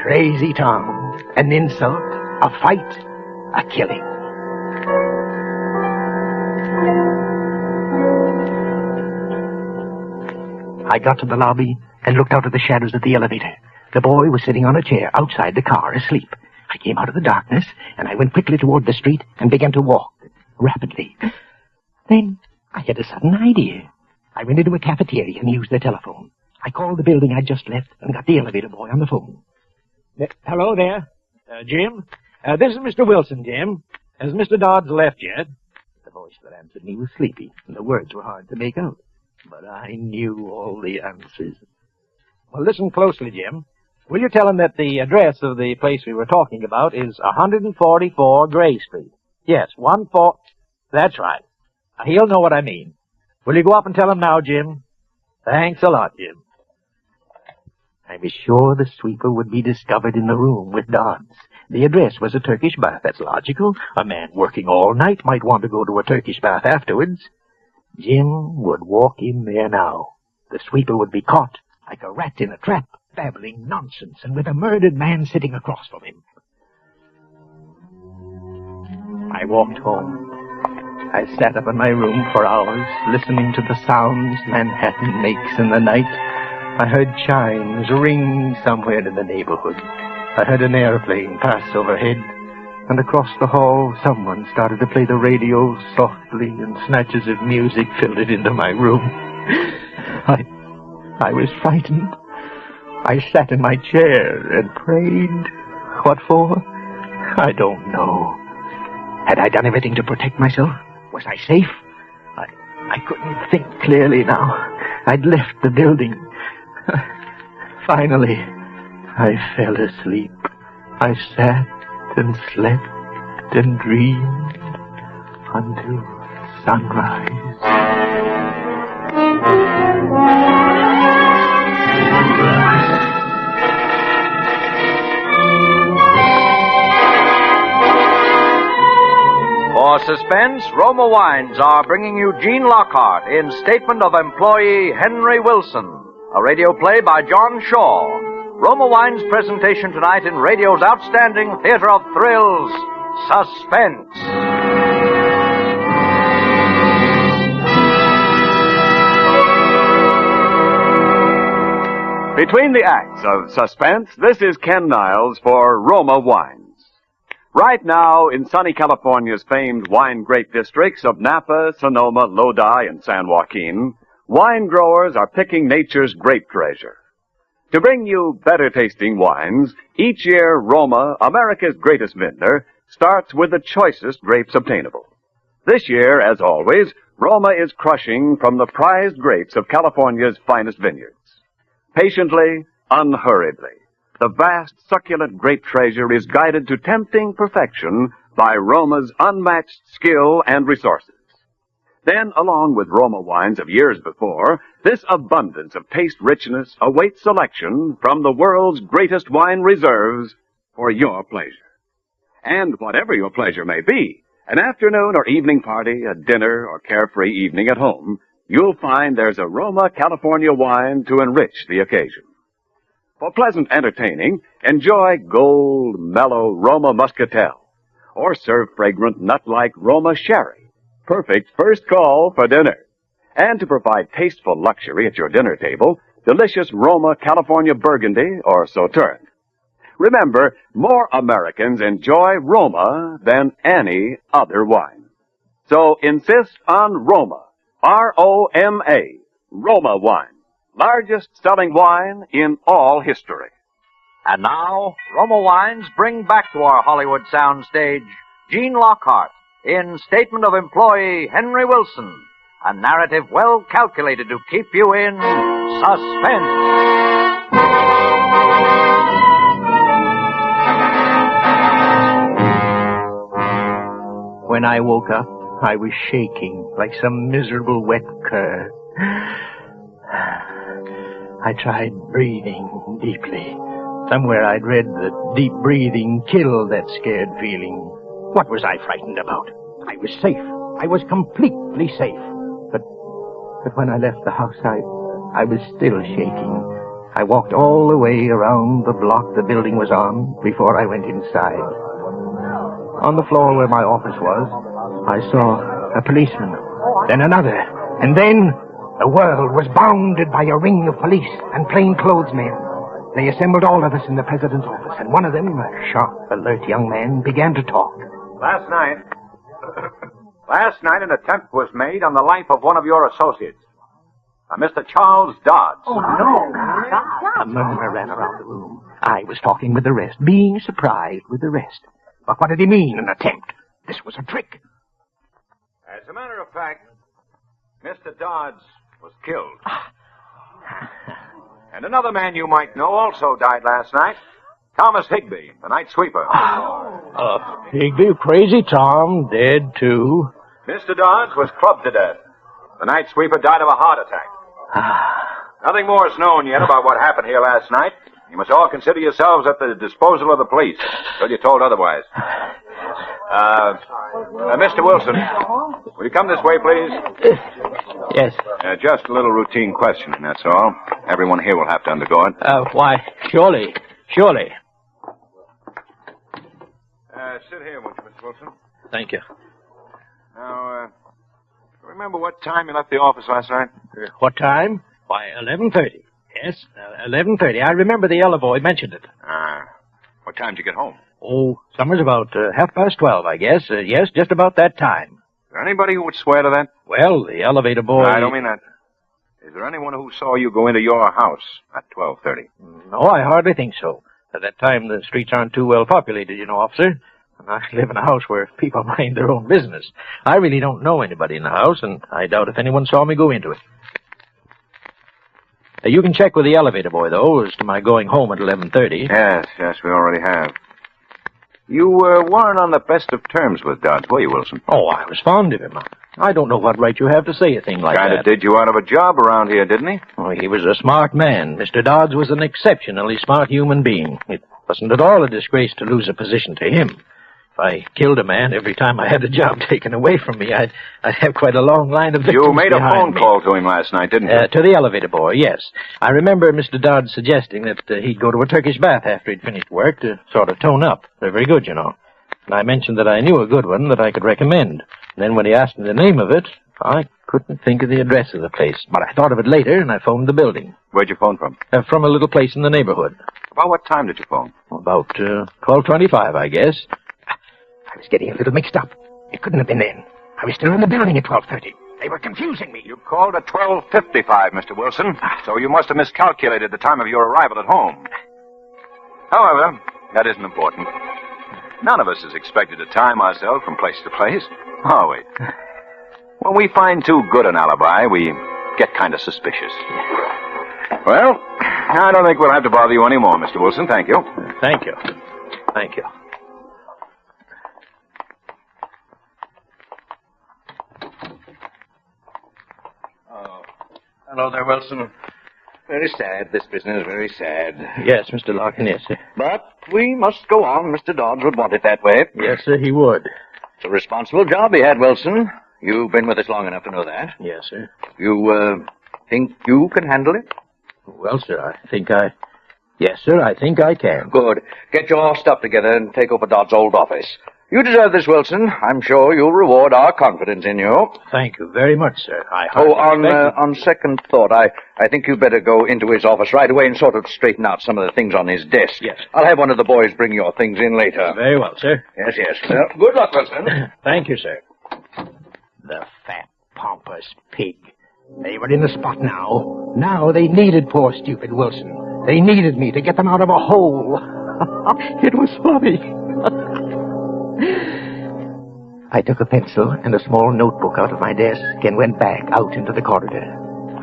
Crazy Tom. An insult, a fight, a killing. I got to the lobby and looked out at the shadows of the elevator. The boy was sitting on a chair outside the car, asleep. I came out of the darkness, and I went quickly toward the street and began to walk, rapidly. Then I had a sudden idea. I went into a cafeteria and used the telephone. I called the building I'd just left and got the elevator boy on the phone. Hello there, Jim. This is Mr. Wilson, Jim. Has Mr. Dodds left yet? The voice that answered me was sleepy, and the words were hard to make out. But I knew all the answers. Well, listen closely, Jim. Will you tell him that the address of the place we were talking about is 144 Gray Street? Yes, 14... That's right. He'll know what I mean. Will you go up and tell him now, Jim? Thanks a lot, Jim. I was sure the sweeper would be discovered in the room with Dodds. The address was a Turkish bath. That's logical. A man working all night might want to go to a Turkish bath afterwards. Jim would walk in there now. The sweeper would be caught like a rat in a trap, babbling nonsense, and with a murdered man sitting across from him. I walked home. I sat up in my room for hours, listening to the sounds Manhattan makes in the night. I heard chimes ring somewhere in the neighborhood. I heard an airplane pass overhead, and across the hall someone started to play the radio softly, and snatches of music filled it into my room. I was frightened. I sat in my chair and prayed. What for? I don't know. Had I done everything to protect myself? Was I safe? I couldn't think clearly now. I'd left the building. Finally, I fell asleep. I sat and slept and dreamed until sunrise. For Suspense, Roma Wines are bringing you Gene Lockhart in Statement of Employee Henry Wilson, a radio play by John Shaw. Roma Wines' presentation tonight in radio's outstanding theater of thrills, Suspense. Between the acts of Suspense, this is Ken Niles for Roma Wines. Right now, in sunny California's famed wine grape districts of Napa, Sonoma, Lodi, and San Joaquin, wine growers are picking nature's grape treasure. To bring you better tasting wines, each year Roma, America's greatest vintner, starts with the choicest grapes obtainable. This year, as always, Roma is crushing from the prized grapes of California's finest vineyards. Patiently, unhurriedly, the vast, succulent grape treasure is guided to tempting perfection by Roma's unmatched skill and resources. Then, along with Roma wines of years before, this abundance of taste richness awaits selection from the world's greatest wine reserves for your pleasure. And whatever your pleasure may be, an afternoon or evening party, a dinner or carefree evening at home, you'll find there's a Roma California wine to enrich the occasion. For pleasant entertaining, enjoy gold, mellow Roma Muscatel, or serve fragrant nut-like Roma Sherry, perfect first call for dinner. And to provide tasteful luxury at your dinner table, delicious Roma California Burgundy or Sauterne. Remember, more Americans enjoy Roma than any other wine. So insist on Roma, R-O-M-A, Roma wine. Largest selling wine in all history. And now, Roma Wines bring back to our Hollywood soundstage Gene Lockhart in Statement of Employee Henry Wilson, a narrative well calculated to keep you in suspense. When I woke up, I was shaking like some miserable wet cur. I tried breathing deeply. Somewhere I'd read that deep breathing killed that scared feeling. What was I frightened about? I was safe. I was completely safe. But when I left the house, I was still shaking. I walked all the way around the block the building was on before I went inside. On the floor where my office was, I saw a policeman, then another, and then The world was bounded by a ring of police and plainclothes men. They assembled all of us in the president's office, and one of them, a sharp, alert young man, began to talk. Last night an attempt was made on the life of one of your associates, Mr. Charles Dodds. Oh, no. A murmur ran around the room. I was talking with the rest, being surprised with the rest. But what did he mean, an attempt? This was a trick. As a matter of fact, Mr. Dodds was killed. And another man you might know also died last night. Thomas Higby, the night sweeper. Higby, crazy Tom, dead too. Mr. Dodds was clubbed to death. The night sweeper died of a heart attack. Nothing more is known yet about what happened here last night. You must all consider yourselves at the disposal of the police, until you're told otherwise. Mr. Wilson, will you come this way, please? Yes. Just a little routine questioning, that's all. Everyone here will have to undergo it. Why, surely. Sit here, won't you, Mr. Wilson? Thank you. Now, remember what time you left the office last night? What time? Why, 11:30. Yes, 11:30. I remember the yellow boy mentioned it. What time did you get home? Oh, somewhere's about 12:30, I guess. Yes, just about that time. Is there anybody who would swear to that? Well, the elevator boy... I don't mean that. Is there anyone who saw you go into your house at 12:30? No, I hardly think so. At that time, the streets aren't too well populated, you know, officer. And I live in a house where people mind their own business. I really don't know anybody in the house, and I doubt if anyone saw me go into it. You can check with the elevator boy, though, as to my going home at 11:30. Yes, we already have. You weren't on the best of terms with Dodds, were you, Wilson? Oh, I was fond of him. I don't know what right you have to say a thing like that. Kind of did you out of a job around here, didn't he? Oh, he was a smart man. Mr. Dodds was an exceptionally smart human being. It wasn't at all a disgrace to lose a position to him. If I killed a man every time I had a job taken away from me, I'd have quite a long line of victims You made a phone me. call to him last night, didn't you? To the elevator boy, yes. I remember Mr. Dodds suggesting that he'd go to a Turkish bath after he'd finished work to sort of tone up. They're very good, you know. And I mentioned that I knew a good one that I could recommend. And then when he asked me the name of it, I couldn't think of the address of the place. But I thought of it later, and I phoned the building. Where'd you phone from? From a little place in the neighborhood. About what time did you phone? About 12:25, I guess. I was getting a little mixed up. It couldn't have been then. I was still in the building at 12:30. They were confusing me. You called at 12:55, Mr. Wilson. So you must have miscalculated the time of your arrival at home. However, that isn't important. None of us is expected to time ourselves from place to place, are we? When we find too good an alibi, we get kind of suspicious. Well, I don't think we'll have to bother you anymore, Mr. Wilson. Thank you. Thank you. Thank you. Hello there, Wilson. Very sad, this business, very sad. Yes, Mr. Larkin, yes, sir. But we must go on. Mr. Dodds would want it that way. Yes, sir, he would. It's a responsible job he had, Wilson. You've been with us long enough to know that. Yes, sir. You, think you can handle it? Well, sir, Yes, sir, I think I can. Good. Get your stuff together and take over Dodd's old office. You deserve this, Wilson. I'm sure you'll reward our confidence in you. Thank you very much, sir. On second thought, I think you'd better go into his office right away and sort of straighten out some of the things on his desk. Yes. I'll have one of the boys bring your things in later. Very well, sir. Yes. Good luck, Wilson. Thank you, sir. The fat, pompous pig. They were in the spot now. Now they needed poor, stupid Wilson. They needed me to get them out of a hole. It was funny. I took a pencil and a small notebook out of my desk and went back out into the corridor.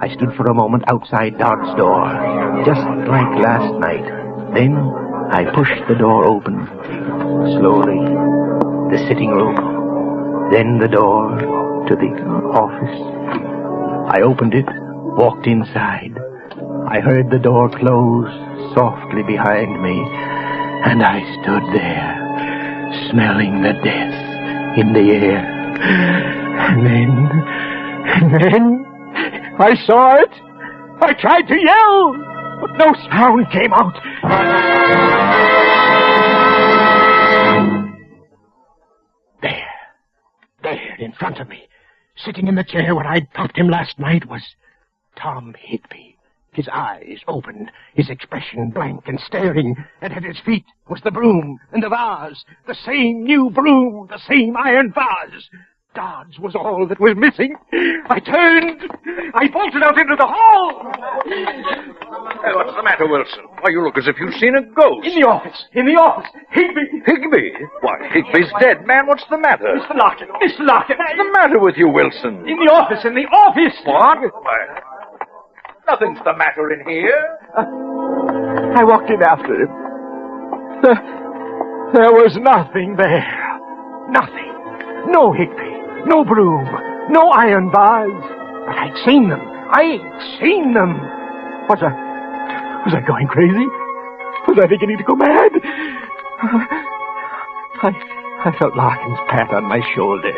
I stood for a moment outside Dodd's door, just like last night. Then I pushed the door open, slowly. The sitting room, then the door to the office. I opened it, walked inside. I heard the door close softly behind me, and I stood there, smelling the death in the air. And then, I saw it. I tried to yell, but no sound came out. There, in front of me, sitting in the chair where I'd popped him last night, was Tom Higby. His eyes opened, his expression blank and staring, and at his feet was the broom and the vase, the same new broom, the same iron vase. Dodds was all that was missing. I turned. I bolted out into the hall. Hey, what's the matter, Wilson? Why, you look as if you've seen a ghost. In the office. Higby. Higby? Why, Higby's dead, man. What's the matter? Mr. Larkin. What's the matter with you, Wilson? In the office. What? Why, nothing's the matter in here. I walked in after him. There was nothing there. Nothing. No Higby. No broom. No iron vase. But I'd seen them. Was I going crazy? Was I beginning to go mad? I felt Larkin's pat on my shoulder.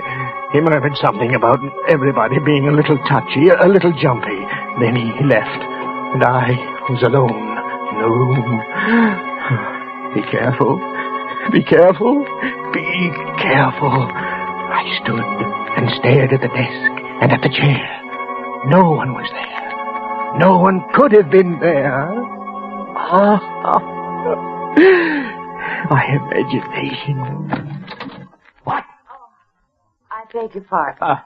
He murmured something about everybody being a little touchy, a little jumpy. Then he left, and I was alone in the room. Be careful. Be careful. Be careful. I stood and stared at the desk and at the chair. No one was there. No one could have been there. My imagination. What? I beg your pardon.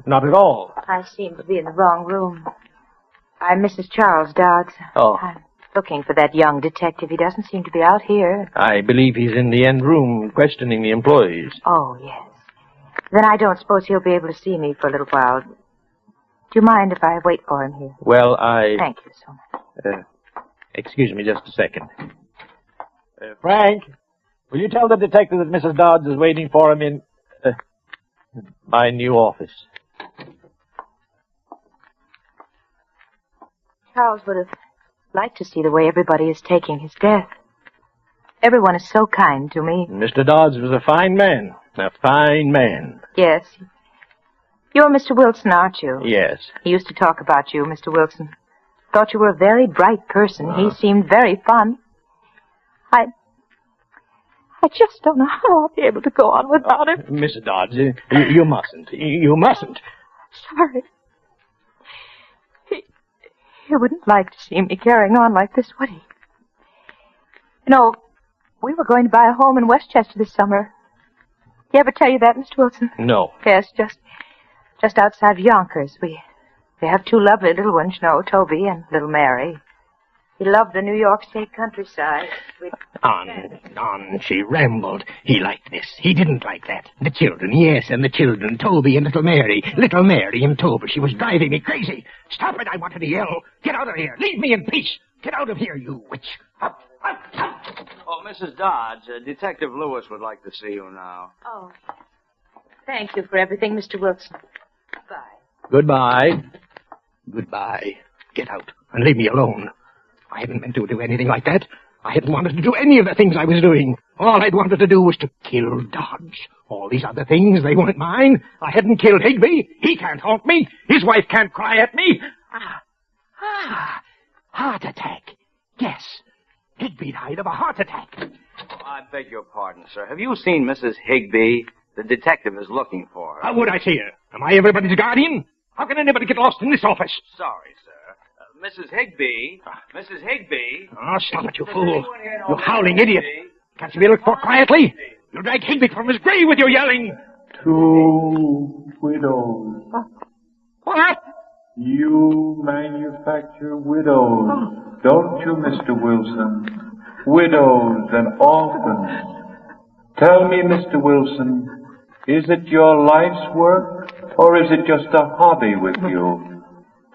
Not at all. I seem to be in the wrong room. I'm Mrs. Charles Dodds. Oh. I'm looking for that young detective. He doesn't seem to be out here. I believe he's in the end room questioning the employees. Oh, yes. Then I don't suppose he'll be able to see me for a little while. Do you mind if I wait for him here? Well, Thank you so much. Excuse me just a second. Frank, will you tell the detective that Mrs. Dodds is waiting for him in my new office? Charles would have liked to see the way everybody is taking his death. Everyone is so kind to me. Mr. Dodds was a fine man. A fine man. Yes. You're Mr. Wilson, aren't you? Yes. He used to talk about you, Mr. Wilson. Thought you were a very bright person. He seemed very fun. I just don't know how I'll be able to go on without him. Mrs. Dodds, you mustn't. You mustn't. Sorry. He wouldn't like to see me carrying on like this, would he? You know, we were going to buy a home in Westchester this summer. He ever tell you that, Mr. Wilson? No. Yes, just outside of Yonkers. We have two lovely little ones, you know, Toby and little Mary. He loved the New York State countryside. On, she rambled. He liked this. He didn't like that. The children, yes, and the children, Toby and little Mary. Little Mary and Toby. She was driving me crazy. Stop it, I wanted to yell. Get out of here. Leave me in peace. Get out of here, you witch. Up. Oh, Mrs. Dodge, Detective Lewis would like to see you now. Oh. Thank you for everything, Mr. Wilson. Goodbye. Goodbye. Get out and leave me alone. I hadn't meant to do anything like that. I hadn't wanted to do any of the things I was doing. All I'd wanted to do was to kill Dodge. All these other things, they weren't mine. I hadn't killed Higby. He can't haunt me. His wife can't cry at me. Heart attack. Yes. Higby died of a heart attack. Oh, I beg your pardon, sir. Have you seen Mrs. Higby? The detective is looking for her. How would I see her? Am I everybody's guardian? How can anybody get lost in this office? Sorry, sir. Mrs. Higby? Mrs. Higby? Oh, stop it, you fool. You howling idiot. Can't you be looked for quietly? You'll drag Higby from his grave with your yelling. 2 widows. What? You manufacture widows, don't you, Mr. Wilson? Widows and orphans. Tell me, Mr. Wilson, is it your life's work, or is it just a hobby with you?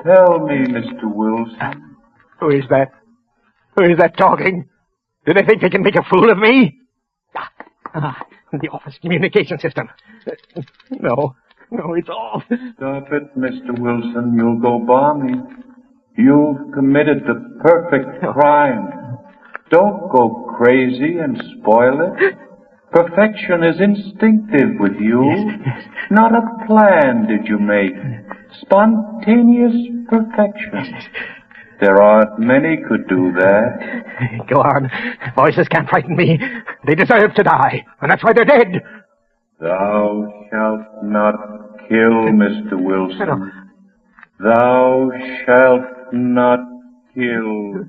Tell me, Mr. Wilson. Who is that? Who is that talking? Do they think they can make a fool of me? The office communication system. No, it's off. Stop it, Mr. Wilson. You'll go balmy. You've committed the perfect crime. Don't go crazy and spoil it. Perfection is instinctive with you. Yes. Not a plan did you make. Spontaneous perfection. There aren't many could do that. Go on. Voices can't frighten me. They deserve to die, and that's why they're dead. Thou shalt not kill, Mr. Wilson. Thou shalt not kill.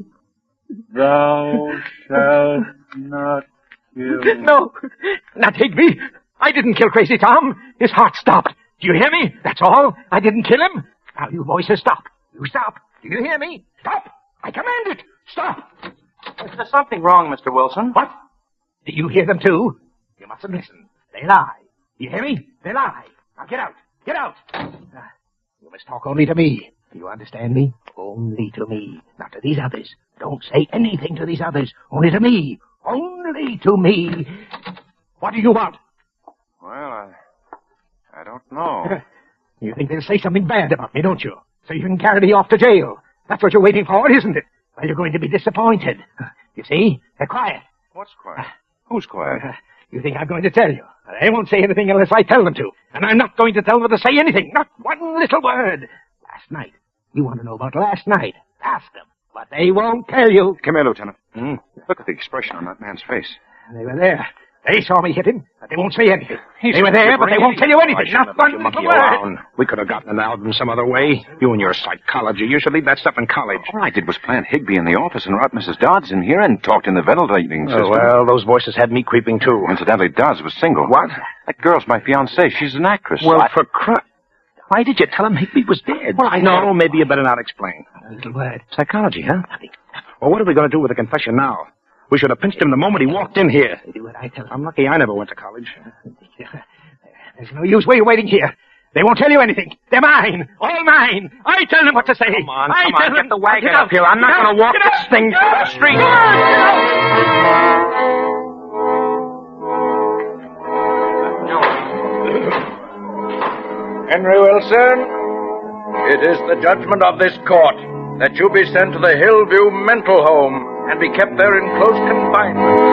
Thou shalt not kill. No, not Higby. I didn't kill Crazy Tom. His heart stopped. Do you hear me? That's all. I didn't kill him. Now, you voices, stop. You stop. Do you hear me? Stop. I command it. Stop. There's something wrong, Mr. Wilson. What? Do you hear them, too? You mustn't listen. They lie. Do you hear me? They lie. Now, get out. Get out. You must talk only to me. Do you understand me? Only to me. Not to these others. Don't say anything to these others. Only to me. Only to me. What do you want? Well, I don't know. You think they'll say something bad about me, don't you? So you can carry me off to jail. That's what you're waiting for, isn't it? Well, you're going to be disappointed. You see? They're quiet. What's quiet? Who's quiet? You think I'm going to tell you? They won't say anything unless I tell them to. And I'm not going to tell them to say anything. Not one little word. Last night. You want to know about last night? Ask them. But they won't tell you. Come here, Lieutenant. Look at the expression on that man's face. They were there. They saw me hit him, but they won't say anything. They were there, but they won't tell you anything. Not one little word. We could have gotten it out in some other way. You and your psychology. You should leave that stuff in college. All I did was plant Higby in the office and route Mrs. Dodds in here and talked in the ventilating system. Oh, well, those voices had me creeping, too. Incidentally, Dodds was single. What? That girl's my fiancée. She's an actress. Well, for crap. Why did you tell him Higby was dead? Well, I know. Maybe you better not explain. A little word. Psychology, huh? Well, what are we going to do with the confession now? We should have pinched him the moment he walked in here. Do what I tell them. I'm lucky I never went to college. There's no use waiting here. They won't tell you anything. They're mine. All mine. I tell them what to say. Come on, tell them. get the wagon up here. I'm not going to walk this thing through the street. Henry Wilson, it is the judgment of this court that you be sent to the Hillview Mental Home and be kept there in close confinement.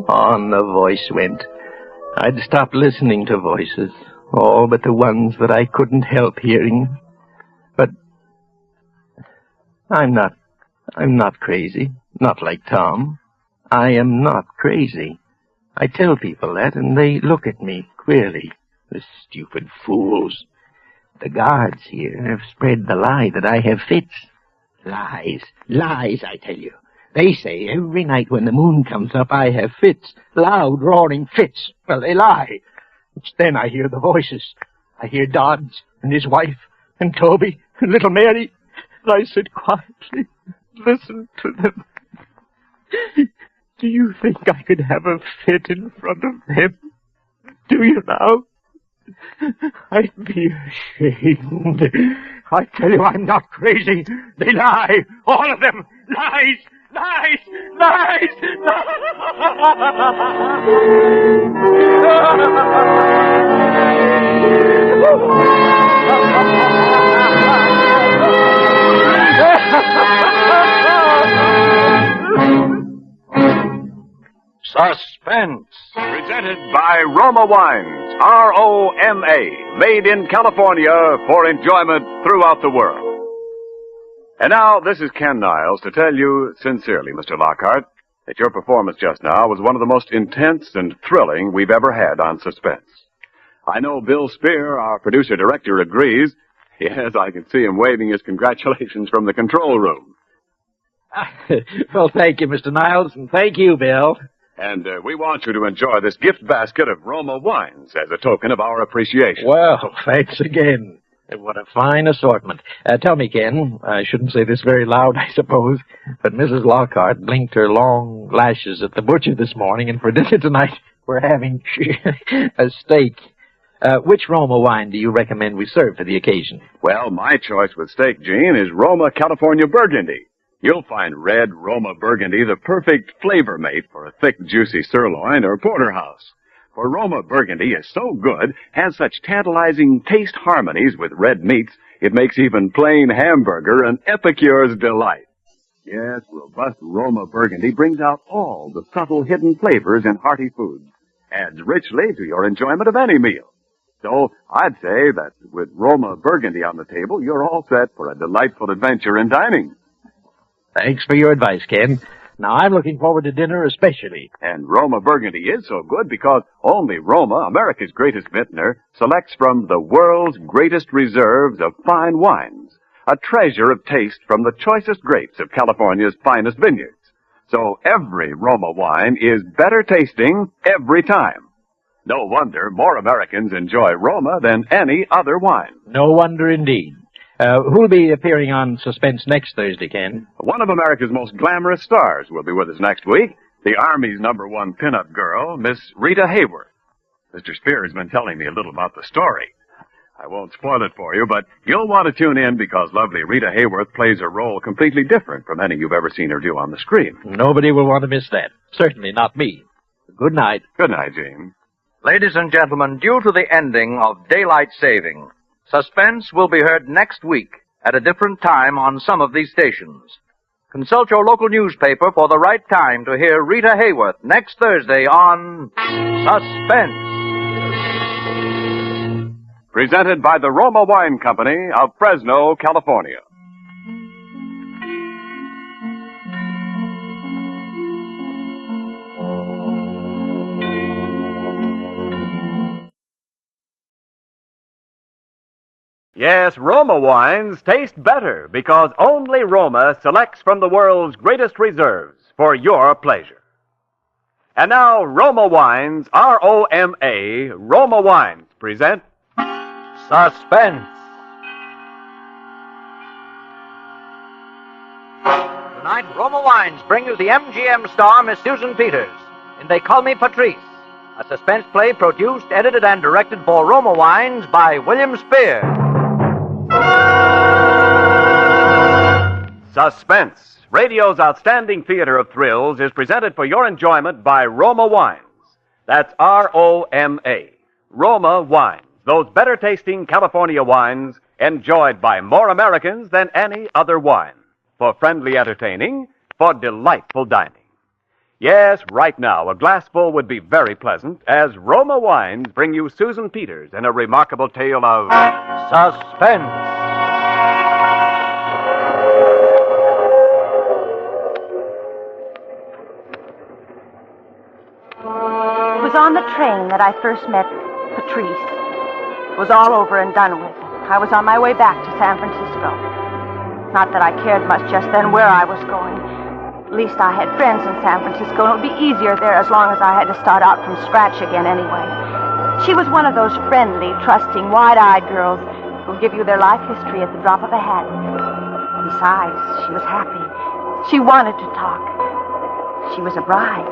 On the voice went. I'd stopped listening to voices, all but the ones that I couldn't help hearing. But I'm not crazy, not like Tom. I am not crazy. I tell people that, and they look at me queerly. The stupid fools. The guards here have spread the lie that I have fits. Lies, I tell you. They say every night when the moon comes up I have fits, loud, roaring fits. Well, they lie. It's then I hear the voices. I hear Dodds and his wife and Toby and little Mary. And I sit quietly, listen to them. Do you think I could have a fit in front of them? Do you now? I'd be ashamed. I tell you I'm not crazy. They lie. All of them. Lies. Lies. Lies. Suspense. Presented by Roma Wines. R-O-M-A. Made in California for enjoyment throughout the world. And now, this is Ken Niles to tell you sincerely, Mr. Lockhart, that your performance just now was one of the most intense and thrilling we've ever had on Suspense. I know Bill Spear, our producer-director, agrees. Yes, I can see him waving his congratulations from the control room. Well, thank you, Mr. Niles, and thank you, Bill. And we want you to enjoy this gift basket of Roma wines as a token of our appreciation. Well, thanks again. What a fine assortment. Tell me, Ken, I shouldn't say this very loud, I suppose, but Mrs. Lockhart blinked her long lashes at the butcher this morning, and for dinner tonight we're having a steak. Which Roma wine do you recommend we serve for the occasion? Well, my choice with steak, Gene, is Roma California Burgundy. You'll find red Roma Burgundy the perfect flavor mate for a thick, juicy sirloin or porterhouse. For Roma Burgundy is so good, has such tantalizing taste harmonies with red meats, it makes even plain hamburger an epicure's delight. Yes, robust Roma Burgundy brings out all the subtle hidden flavors in hearty foods, adds richly to your enjoyment of any meal. So I'd say that with Roma Burgundy on the table, you're all set for a delightful adventure in dining. Thanks for your advice, Ken. Now, I'm looking forward to dinner especially. And Roma Burgundy is so good because only Roma, America's greatest vintner, selects from the world's greatest reserves of fine wines, a treasure of taste from the choicest grapes of California's finest vineyards. So every Roma wine is better tasting every time. No wonder more Americans enjoy Roma than any other wine. No wonder indeed. Who'll be appearing on Suspense next Thursday, Ken? One of America's most glamorous stars will be with us next week, the Army's #1 pinup girl, Miss Rita Hayworth. Mr. Spear has been telling me a little about the story. I won't spoil it for you, but you'll want to tune in because lovely Rita Hayworth plays a role completely different from any you've ever seen her do on the screen. Nobody will want to miss that. Certainly not me. Good night. Good night, James. Ladies and gentlemen, due to the ending of daylight saving, Suspense will be heard next week at a different time on some of these stations. Consult your local newspaper for the right time to hear Rita Hayworth next Thursday on Suspense. Presented by the Roma Wine Company of Fresno, California. Yes, Roma wines taste better because only Roma selects from the world's greatest reserves for your pleasure. And now, Roma Wines, R-O-M-A, Roma Wines present Suspense. Tonight, Roma Wines bring you the MGM star, Miss Susan Peters, in They Call Me Patrice, a suspense play produced, edited, and directed for Roma Wines by William Spear. Suspense, radio's outstanding theater of thrills, is presented for your enjoyment by Roma Wines. That's R-O-M-A, Roma Wines. Those better-tasting California wines enjoyed by more Americans than any other wine. For friendly entertaining, for delightful dining. Yes, right now, a glassful would be very pleasant as Roma Wines bring you Susan Peters in a remarkable tale of Suspense. It was on the train that I first met Patrice. It was all over and done with. I was on my way back to San Francisco. Not that I cared much just then where I was going. At least I had friends in San Francisco, and it would be easier there as long as I had to start out from scratch again anyway. She was one of those friendly, trusting, wide-eyed girls who give you their life history at the drop of a hat. Besides, she was happy. She wanted to talk. She was a bride.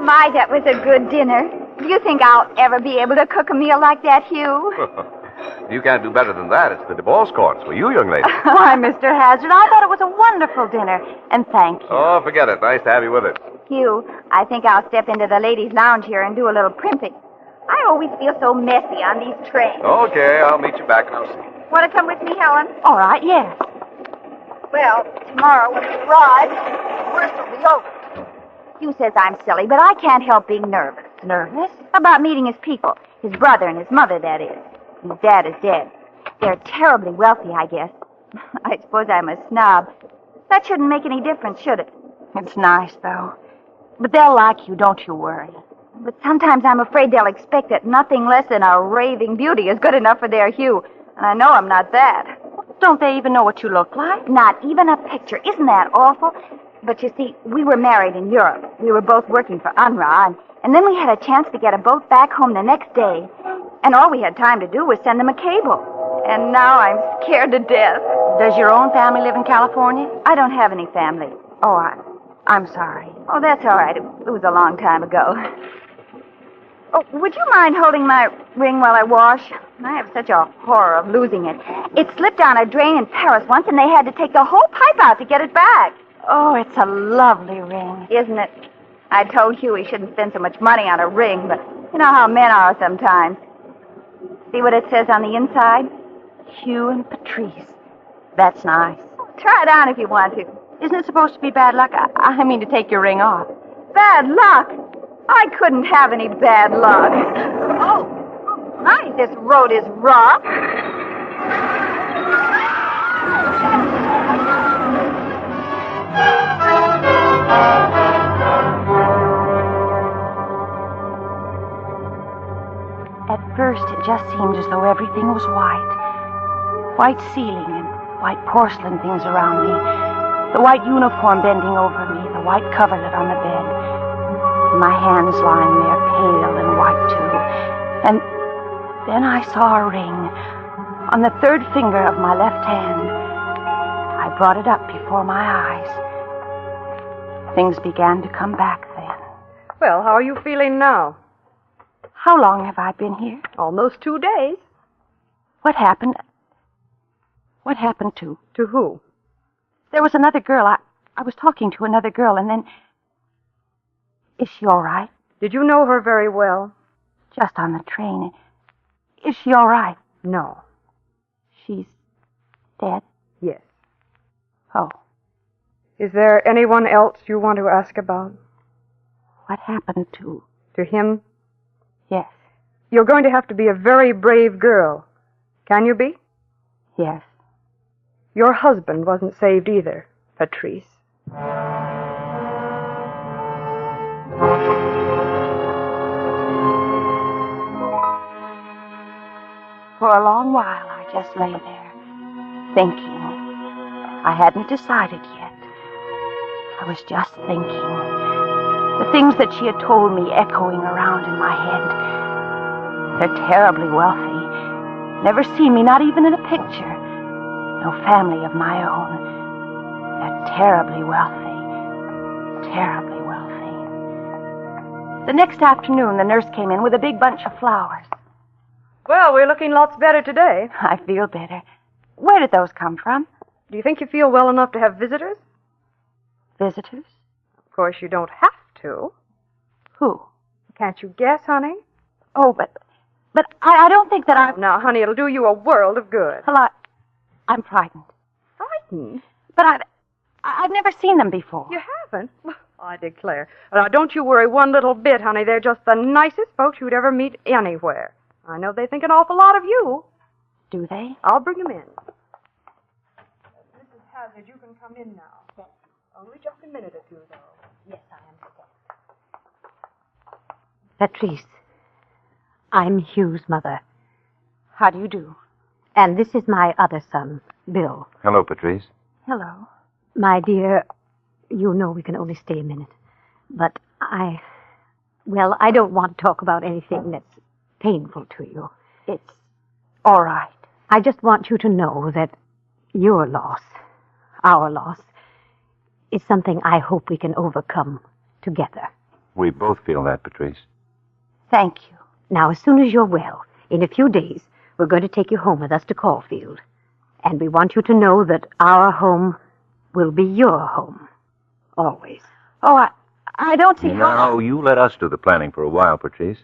My, that was a good dinner. Do you think I'll ever be able to cook a meal like that, Hugh? You can't do better than that. It's the divorce courts for you, young lady. Why, Mr. Hazard, I thought it was a wonderful dinner. And thank you. Oh, forget it. Nice to have you with us. Hugh, I think I'll step into the ladies' lounge here and do a little primping. I always feel so messy on these trains. Okay, I'll meet you back and I'll see you. Want to come with me, Helen? All right, yes. Well, tomorrow when we arrive, the worst will be over. Hugh says I'm silly, but I can't help being nervous. Nervous? About meeting his people. His brother and his mother, that is. His dad is dead. They're terribly wealthy, I guess. I suppose I'm a snob. That shouldn't make any difference, should it? It's nice, though. But they'll like you, don't you worry. But sometimes I'm afraid they'll expect that nothing less than a raving beauty is good enough for their Hugh. And I know I'm not that. Don't they even know what you look like? Not even a picture. Isn't that awful? But you see, we were married in Europe. We were both working for UNRWA, and then we had a chance to get a boat back home the next day. And all we had time to do was send them a cable. And now I'm scared to death. Does your own family live in California? I don't have any family. Oh, I'm sorry. Oh, that's all right. It was a long time ago. Oh, would you mind holding my ring while I wash? I have such a horror of losing it. It slipped down a drain in Paris once, and they had to take the whole pipe out to get it back. Oh, it's a lovely ring. Isn't it? I told Hugh he shouldn't spend so much money on a ring, but you know how men are sometimes. See what it says on the inside? Hugh and Patrice. That's nice. Try it on if you want to. Isn't it supposed to be bad luck? I mean to take your ring off. Bad luck? I couldn't have any bad luck. Oh, my, this road is rough. first, it just seemed as though everything was white. White ceiling and white porcelain things around me. The white uniform bending over me, the white coverlet on the bed. And my hands lying there, pale and white too. And then I saw a ring on the third finger of my left hand. I brought it up before my eyes. Things began to come back then. Well, how are you feeling now? How long have I been here? Almost 2 days. What happened? What happened to? To who? There was another girl. I was talking to another girl, and then... Is she all right? Did you know her very well? Just on the train. Is she all right? No. She's dead? Yes. Oh. Is there anyone else you want to ask about? What happened to... To him? Yes. You're going to have to be a very brave girl. Can you be? Yes. Your husband wasn't saved either, Patrice. For a long while, I just lay there, thinking. I hadn't decided yet. I was just thinking. The things that she had told me echoing around in my head. They're terribly wealthy. Never seen me, not even in a picture. No family of my own. They're terribly wealthy. Terribly wealthy. The next afternoon, the nurse came in with a big bunch of flowers. Well, we're looking lots better today. I feel better. Where did those come from? Do you think you feel well enough to have visitors? Visitors? Of course, you don't have to. Who? Can't you guess, honey? Oh, but I don't think that I... Now, honey, it'll do you a world of good. Well, I'm frightened. Frightened? But I've never seen them before. You haven't? I declare. Now, don't you worry one little bit, honey. They're just the nicest folks you'd ever meet anywhere. I know they think an awful lot of you. Do they? I'll bring them in. Mrs. Hazard, you can come in now. Yes. Only just a minute or two, though. Yes, I understand. Patrice, I'm Hugh's mother. How do you do? And this is my other son, Bill. Hello, Patrice. Hello. My dear, you know we can only stay a minute. But I don't want to talk about anything that's painful to you. It's all right. I just want you to know that your loss, our loss, is something I hope we can overcome together. We both feel that, Patrice. Thank you. Now, as soon as you're well, in a few days, we're going to take you home with us to Caulfield. And we want you to know that our home will be your home. Always. Oh, I don't see how... No, you let us do the planning for a while, Patrice.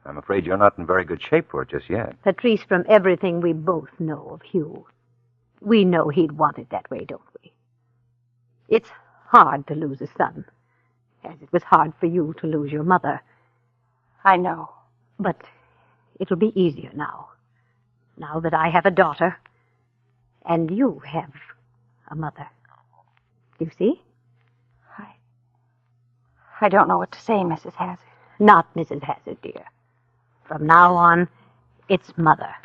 I'm afraid you're not in very good shape for it just yet. Patrice, from everything we both know of Hugh, we know he'd want it that way, don't we? It's hard to lose a son, as it was hard for you to lose your mother. I know. But it'll be easier now. Now that I have a daughter, and you have a mother. You see? I don't know what to say, Mrs. Hazard. Not Mrs. Hazard, dear. From now on, it's Mother.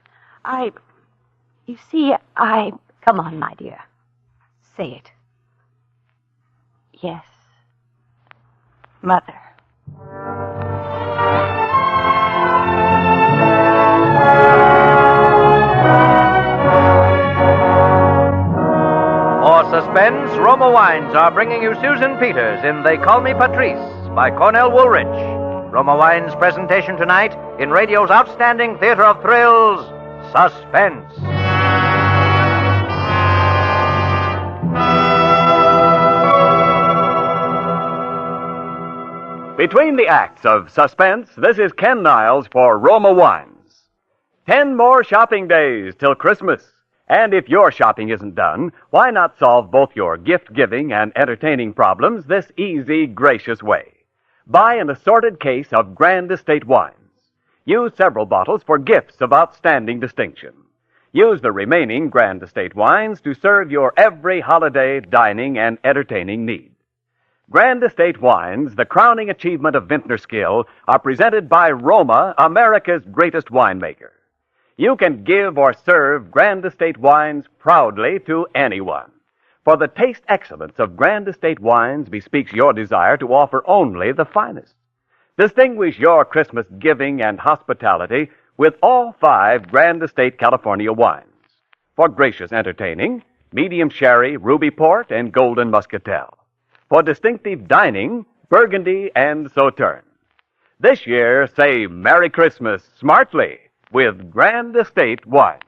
You see, Come on, my dear. Say it. Yes. Mother. For Suspense, Roma Wines are bringing you Susan Peters in They Call Me Patrice by Cornell Woolrich. Roma Wines' presentation tonight in radio's outstanding theater of thrills, Suspense. Between the acts of Suspense, this is Ken Niles for Roma Wines. 10 more shopping days till Christmas. And if your shopping isn't done, why not solve both your gift-giving and entertaining problems this easy, gracious way? Buy an assorted case of Grand Estate wines. Use several bottles for gifts of outstanding distinction. Use the remaining Grand Estate wines to serve your every holiday, dining, and entertaining need. Grand Estate wines, the crowning achievement of vintner skill, are presented by Roma, America's greatest winemaker. You can give or serve Grand Estate wines proudly to anyone. For the taste excellence of Grand Estate wines bespeaks your desire to offer only the finest. Distinguish your Christmas giving and hospitality with all 5 Grand Estate California wines. For gracious entertaining, medium sherry, ruby port, and golden muscatel. For distinctive dining, Burgundy and Sauterne. This year, say Merry Christmas smartly with Grand Estate wines.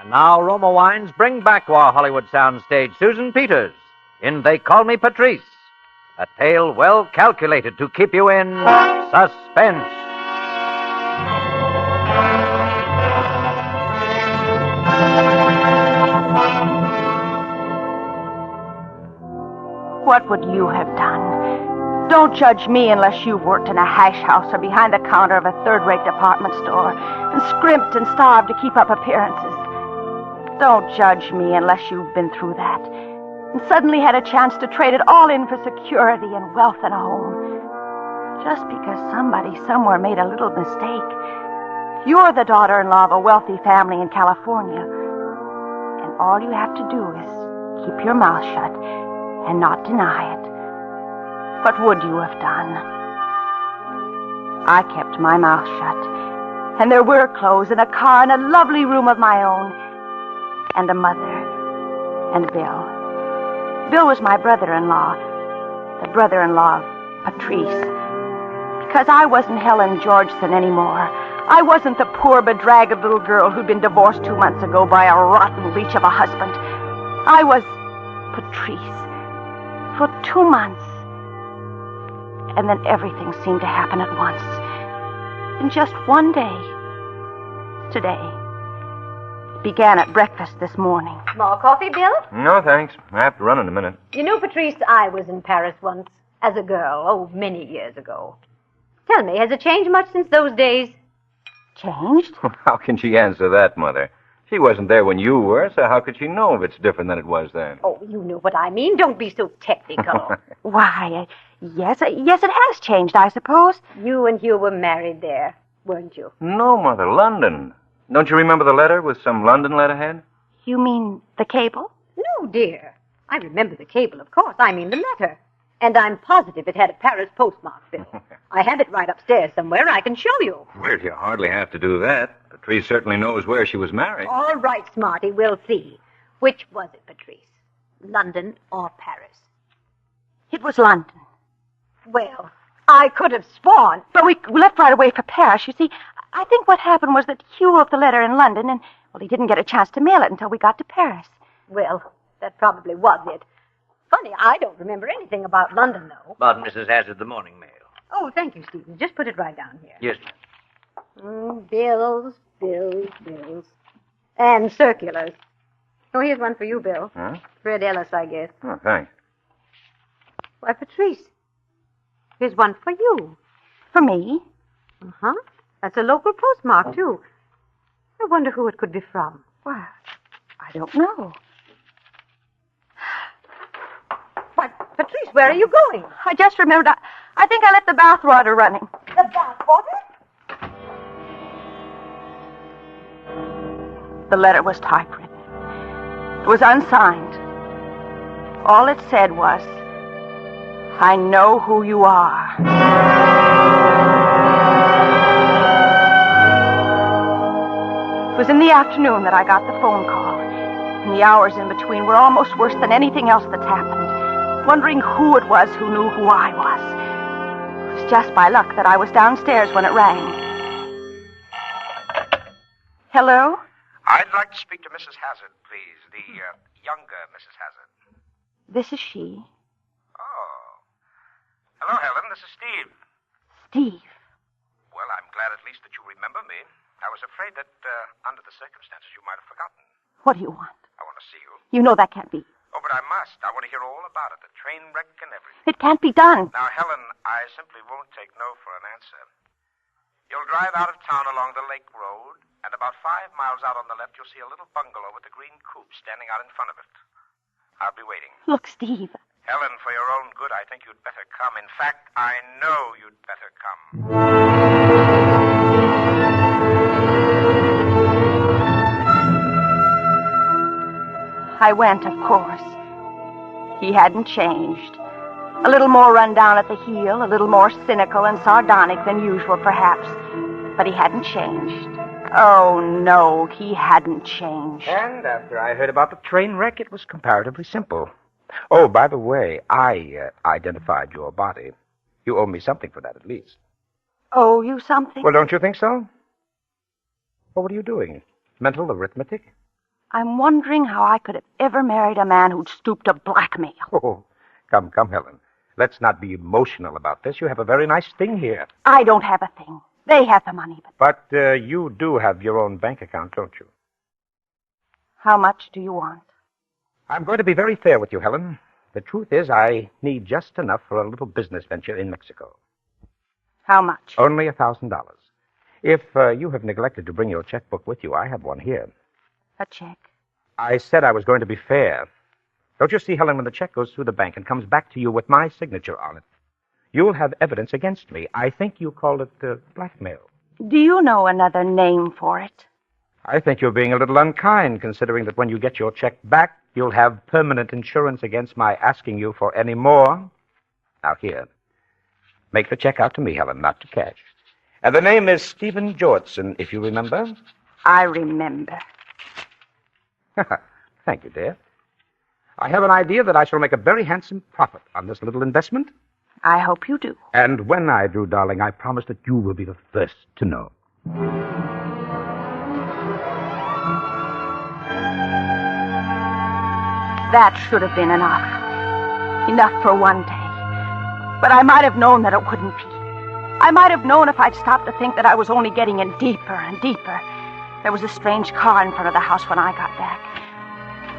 And now Roma Wines bring back to our Hollywood soundstage Susan Peters in They Call Me Patrice, a tale well calculated to keep you in suspense. What would you have done? Don't judge me unless you've worked in a hash house or behind the counter of a third-rate department store and scrimped and starved to keep up appearances. Don't judge me unless you've been through that and suddenly had a chance to trade it all in for security and wealth and a home. Just because somebody somewhere made a little mistake. You're the daughter-in-law of a wealthy family in California, and all you have to do is keep your mouth shut and not deny it. What would you have done? I kept my mouth shut, and there were clothes and a car and a lovely room of my own, and a mother, and Bill. Bill was my brother-in-law, the brother-in-law of Patrice. Because I wasn't Helen Georgeson anymore. I wasn't the poor, bedraggled little girl who'd been divorced 2 months ago by a rotten leech of a husband. I was Patrice. For 2 months. And then everything seemed to happen at once. In just one day. Today. It began at breakfast this morning. More coffee, Bill? No, thanks. I have to run in a minute. You know, Patrice, I was in Paris once, as a girl, many years ago. Tell me, has it changed much since those days? Changed? How can she answer that, Mother? She wasn't there when you were, so how could she know if it's different than it was then? Oh, you know what I mean. Don't be so technical. Why, yes, it has changed, I suppose. You and Hugh were married there, weren't you? No, Mother, London. Don't you remember the letter with some London letterhead? You mean the cable? No, dear. I remember the cable, of course. I mean the letter. And I'm positive it had a Paris postmark, Bill. I have it right upstairs somewhere. I can show you. Well, you hardly have to do that. Patrice certainly knows where she was married. All right, Smarty, we'll see. Which was it, Patrice? London or Paris? It was London. Well, I could have sworn. But we left right away for Paris. You see, I think what happened was that Hugh wrote the letter in London, and, well, he didn't get a chance to mail it until we got to Paris. Well, that probably was it. Funny, I don't remember anything about London, though. About Mrs. Hazard, the morning mail. Oh, thank you, Stephen. Just put it right down here. Yes, ma'am. Bills. And circulars. Oh, here's one for you, Bill. Huh? Fred Ellis, I guess. Oh, thanks. Why, Patrice, here's one for you. For me? Uh-huh. That's a local postmark, too. I wonder who it could be from. Well, I don't know. Why, Patrice, where are you going? I just remembered. I think I left the bath water running. The bath water? The letter was typewritten. It was unsigned. All it said was, I know who you are. It was in the afternoon that I got the phone call. And the hours in between were almost worse than anything else that's happened. Wondering who it was who knew who I was. It was just by luck that I was downstairs when it rang. Hello? I'd like to speak to Mrs. Hazard, please. The younger Mrs. Hazard. This is she. Oh. Hello, Helen. This is Steve. Steve. Well, I'm glad at least that you remember me. I was afraid that, under the circumstances, you might have forgotten. What do you want? I want to see you. You know that can't be. Oh, but I must. I want to hear all about it. The train wreck and everything. It can't be done. Now, Helen, I simply won't take no for an answer. You'll drive out of town along the lake road, and about 5 miles out on the left, you'll see a little bungalow with a green coupe standing out in front of it. I'll be waiting. Look, Steve, Helen, for your own good, I think you'd better come. In fact, I know you'd better come. I went, of course. He hadn't changed. A little more run down at the heel, a little more cynical and sardonic than usual, perhaps. But he hadn't changed. Oh, no, he hadn't changed. And after I heard about the train wreck, it was comparatively simple. Oh, by the way, I identified your body. You owe me something for that, at least. Oh, you something? Well, don't you think so? Well, what are you doing? Mental arithmetic? I'm wondering how I could have ever married a man who'd stooped to blackmail. Oh, come, Helen. Let's not be emotional about this. You have a very nice thing here. I don't have a thing. They have the money, but... But you do have your own bank account, don't you? How much do you want? I'm going to be very fair with you, Helen. The truth is, I need just enough for a little business venture in Mexico. How much? Only $1,000. If you have neglected to bring your checkbook with you, I have one here. A check? I said I was going to be fair. Don't you see, Helen, when the check goes through the bank and comes back to you with my signature on it, you'll have evidence against me. I think you call it blackmail. Do you know another name for it? I think you're being a little unkind, considering that when you get your check back, you'll have permanent insurance against my asking you for any more. Now, here. Make the check out to me, Helen, not to cash. And the name is Stephen Jortson, if you remember. I remember. Thank you, dear. I have an idea that I shall make a very handsome profit on this little investment. I hope you do. And when I do, darling, I promise that you will be the first to know. That should have been enough. Enough for one day. But I might have known that it wouldn't be. I might have known if I'd stopped to think that I was only getting in deeper and deeper. There was a strange car in front of the house when I got back.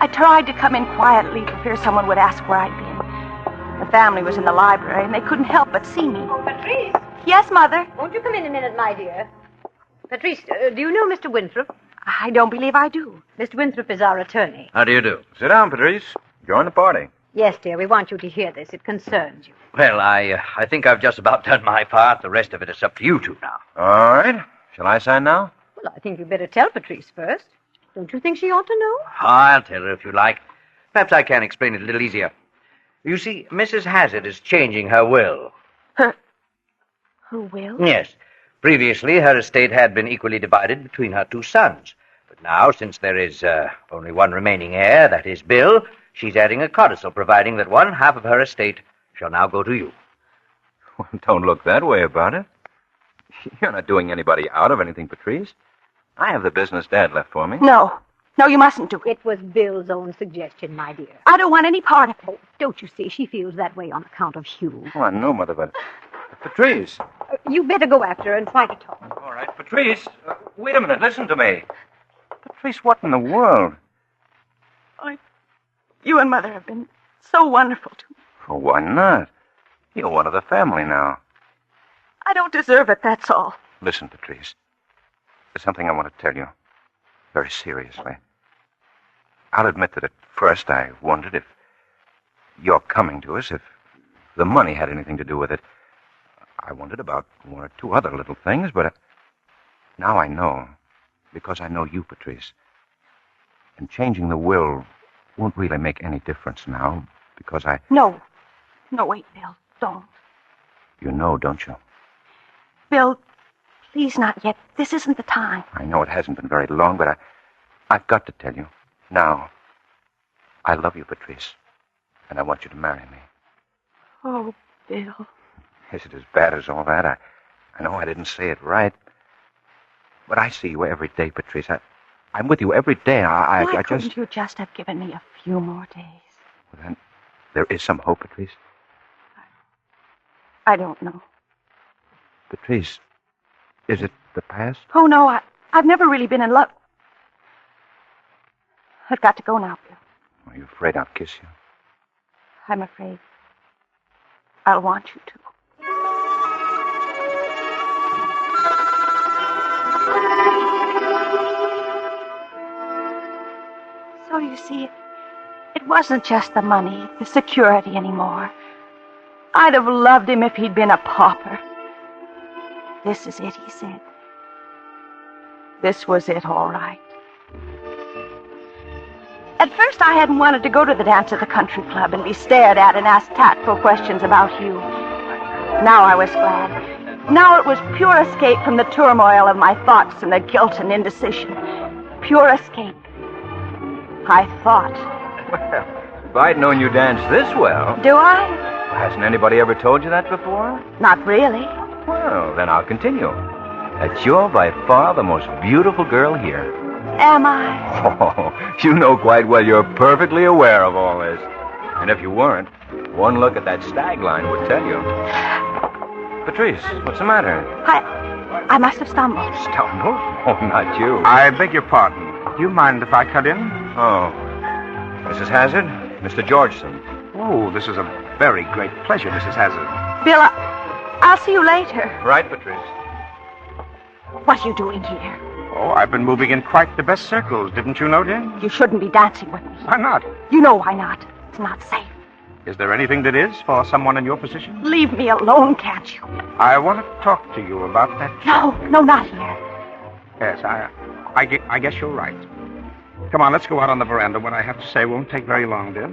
I tried to come in quietly for fear someone would ask where I'd been. The family was in the library, and they couldn't help but see me. Patrice! Yes, Mother? Won't you come in a minute, my dear? Patrice, do you know Mr. Winthrop? I don't believe I do. Mr. Winthrop is our attorney. How do you do? Sit down, Patrice. Join the party. Yes, dear, we want you to hear this. It concerns you. Well, I think I've just about done my part. The rest of it is up to you two now. All right. Shall I sign now? Well, I think you'd better tell Patrice first. Don't you think she ought to know? I'll tell her if you like. Perhaps I can explain it a little easier. You see, Mrs. Hazard is changing her will. Her will? Yes. Previously, her estate had been equally divided between her two sons. But now, since there is only one remaining heir, that is Bill, she's adding a codicil providing that one half of her estate shall now go to you. Well, don't look that way about it. You're not doing anybody out of anything, Patrice. I have the business Dad left for me. No. No, you mustn't do it. It was Bill's own suggestion, my dear. I don't want any part of it. Oh, don't you see? She feels that way on account of Hugh. Oh, I know, Mother, but... Patrice! You better go after her and try to talk. All right, Patrice, wait a minute. Listen to me. Patrice, what in the world? You and Mother have been so wonderful to me. Oh, why not? You're one of the family now. I don't deserve it, that's all. Listen, Patrice. There's something I want to tell you. Very seriously. I'll admit that at first I wondered if your coming to us, if the money had anything to do with it. I wondered about one or two other little things, but now I know. Because I know you, Patrice. And changing the will won't really make any difference now, because I... No. No, wait, Bill. Don't. You know, don't you? Bill, please not yet. This isn't the time. I know it hasn't been very long, but I've got to tell you. Now, I love you, Patrice. And I want you to marry me. Oh, Bill. Is it as bad as all that? I know I didn't say it right. But I see you every day, Patrice. I'm with you every day. Why couldn't you just have given me a few more days? Well, then, there is some hope, Patrice. I don't know. Patrice, is it the past? Oh, no, I've never really been in love. I've got to go now, Bill. Are you afraid I'll kiss you? I'm afraid I'll want you to. So you see, It wasn't just the money, the security anymore. I'd have loved him if he'd been a pauper. This is it, he said. This was it, all right. At first, I hadn't wanted to go to the dance at the country club and be stared at and asked tactful questions about Hugh. Now I was glad. Now it was pure escape from the turmoil of my thoughts and the guilt and indecision. Pure escape. I thought. Well, if I'd known you danced this well... Do I? Hasn't anybody ever told you that before? Not really. Well, then I'll continue. That you're by far the most beautiful girl here. Am I? Oh, you know quite well you're perfectly aware of all this. And if you weren't, one look at that stag line would tell you. Patrice, what's the matter? I must have stumbled. Stumbled? Oh, not you. I beg your pardon. Do you mind if I cut in? Oh. Mrs. Hazard, Mr. Georgeson. Oh, this is a very great pleasure, Mrs. Hazard. Bill, I'll see you later. Right, Patrice. What are you doing here? Oh, I've been moving in quite the best circles. Didn't you know, dear? You shouldn't be dancing with me. Why not? You know why not. It's not safe. Is there anything that is for someone in your position? Leave me alone, can't you? I want to talk to you about that. No, not here. Yes, I guess you're right. Come on, let's go out on the veranda. What I have to say won't take very long, dear.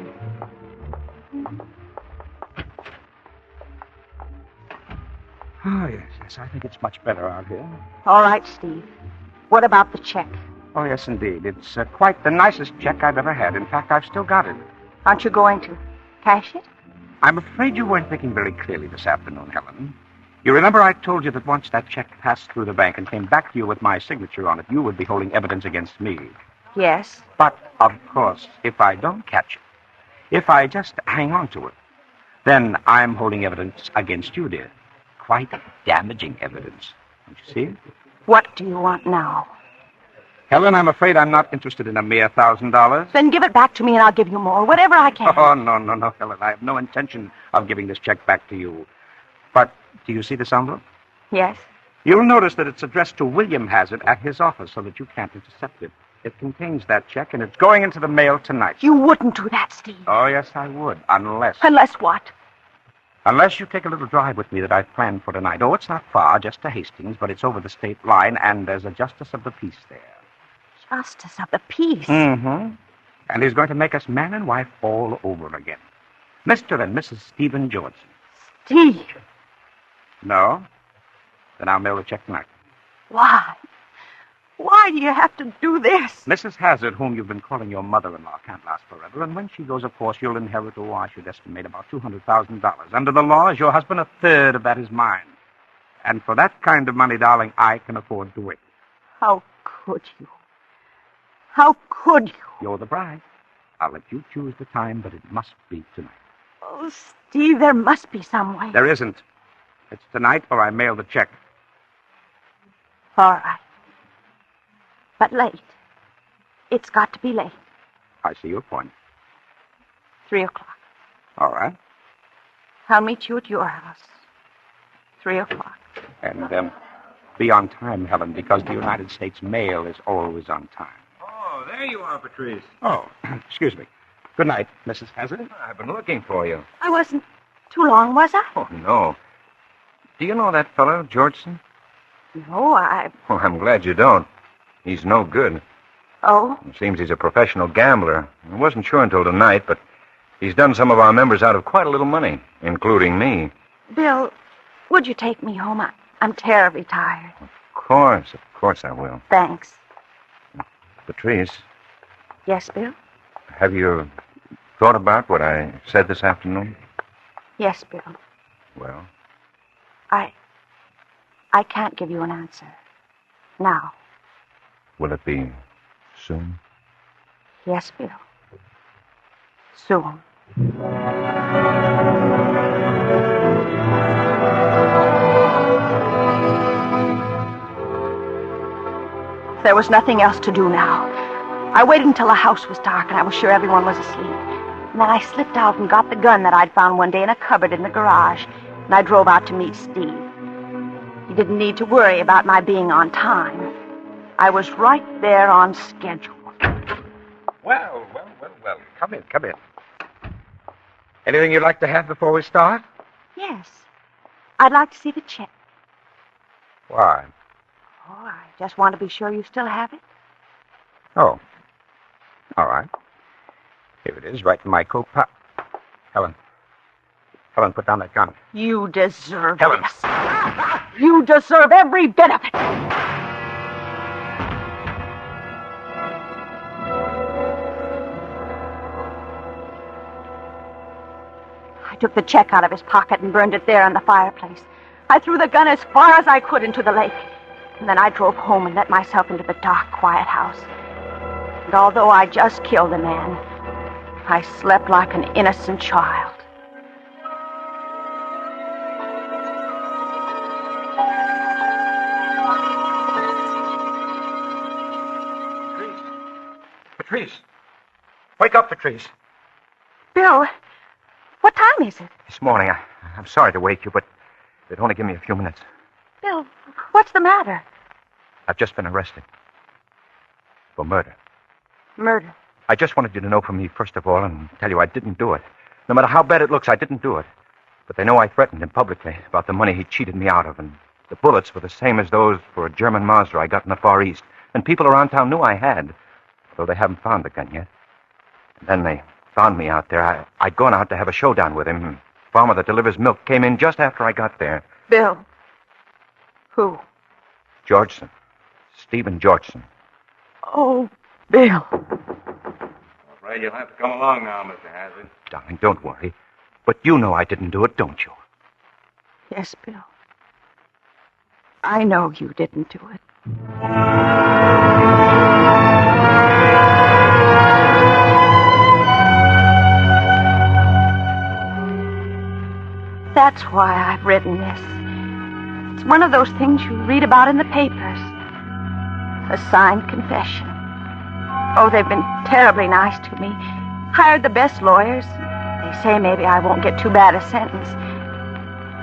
Oh, yes, I think it's much better out here. All right, Steve. What about the check? Oh, yes, indeed. It's quite the nicest check I've ever had. In fact, I've still got it. Aren't you going to cash it? I'm afraid you weren't thinking very clearly this afternoon, Helen. You remember I told you that once that check passed through the bank and came back to you with my signature on it, you would be holding evidence against me. Yes. But, of course, if I don't catch it, if I just hang on to it, then I'm holding evidence against you, dear. Quite damaging evidence. Don't you see? What do you want now? Helen, I'm afraid I'm not interested in a mere $1,000. Then give it back to me and I'll give you more, whatever I can. Oh, no, Helen. I have no intention of giving this check back to you. But do you see this envelope? Yes. You'll notice that it's addressed to William Hazard at his office so that you can't intercept it. It contains that check, and it's going into the mail tonight. You wouldn't do that, Steve. Oh, yes, I would, unless... Unless what? Unless you take a little drive with me that I've planned for tonight. Oh, it's not far, just to Hastings, but it's over the state line, and there's a justice of the peace there. Justice of the peace? Mm-hmm. And he's going to make us man and wife all over again. Mr. and Mrs. Stephen Georgeson. Steve? No? Then I'll mail the check tonight. Why? Why do you have to do this? Mrs. Hazard, whom you've been calling your mother-in-law, can't last forever, and when she goes, of course, you'll inherit, I should estimate, about $200,000. Under the law, as your husband, a third of that is mine. And for that kind of money, darling, I can afford to wait. How could you? How could you? You're the bride. I'll let you choose the time, but it must be tonight. Oh, Steve, there must be some way. There isn't. It's tonight or I mail the check. All right. But late. It's got to be late. I see your point. 3 o'clock. All right. I'll meet you at your house. 3 o'clock. And be on time, Helen, because the United States mail is always on time. Oh, there you are, Patrice. Oh, excuse me. Good night, Mrs. Hazard. I've been looking for you. I wasn't too long, was I? Oh, no. Do you know that fellow, Georgeson? No, Oh, I'm glad you don't. He's no good. Oh? It seems he's a professional gambler. I wasn't sure until tonight, but he's done some of our members out of quite a little money, including me. Bill, would you take me home? I'm terribly tired. Of course I will. Thanks. Patrice, Yes, Bill? have you thought about what I said this afternoon? Yes, Bill. Well, I can't give you an answer. Now. will it be soon? Yes, Bill. Soon. There was nothing else to do now. I waited until the house was dark and I was sure everyone was asleep. And then I slipped out and got the gun that I'd found one day in a cupboard in the garage. And I drove out to meet Steve. He didn't need to worry about my being on time. I was right there on schedule. Well, Well, come in, come in. Anything you'd like to have before we start? Yes. I'd like to see the check. Why? Oh, I just want to be sure you still have it. Oh. All right. Here it is, right in my coat pocket. Helen, put down that gun. You deserve Helen. this. You deserve every bit of it. I took the check out of his pocket and burned it there in the fireplace. I threw the gun as far as I could into the lake. And then I drove home and let myself into the dark, quiet house. And although I just killed a man, I slept like an innocent child. Patrice. Wake up, Patrice. Bill, what time is it? This morning, I'm sorry to wake you, but they'd only give me a few minutes. Bill, what's the matter? I've just been arrested. For murder. Murder. I just wanted you to know from me, first of all, and tell you I didn't do it. No matter how bad it looks, I didn't do it. But they know I threatened him publicly about the money he cheated me out of, and the bullets were the same as those for a German Mazda I got in the Far East. And people around town knew I had, although they haven't found the gun yet. And then they found me out there. I'd gone out to have a showdown with him. The farmer that delivers milk came in just after I got there. Bill. Who? Georgeson. Stephen Georgeson. Oh, Bill. Afraid you'll have to come along now, Mr. Hazard. Darling, don't worry. But you know I didn't do it, don't you? Yes, Bill. I know you didn't do it. That's why I've written this. It's one of those things you read about in the papers. A signed confession. Oh, they've been terribly nice to me. Hired the best lawyers. They say maybe I won't get too bad a sentence.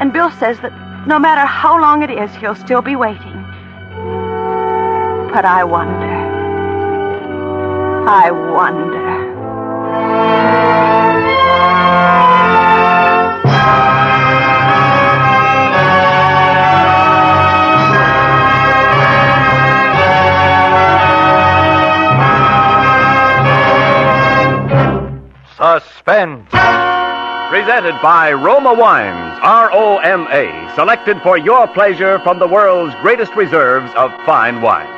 And Bill says that no matter how long it is, he'll still be waiting. But I wonder. I wonder. Suspense. Presented by Roma Wines, R-O-M-A, selected for your pleasure from the world's greatest reserves of fine wines.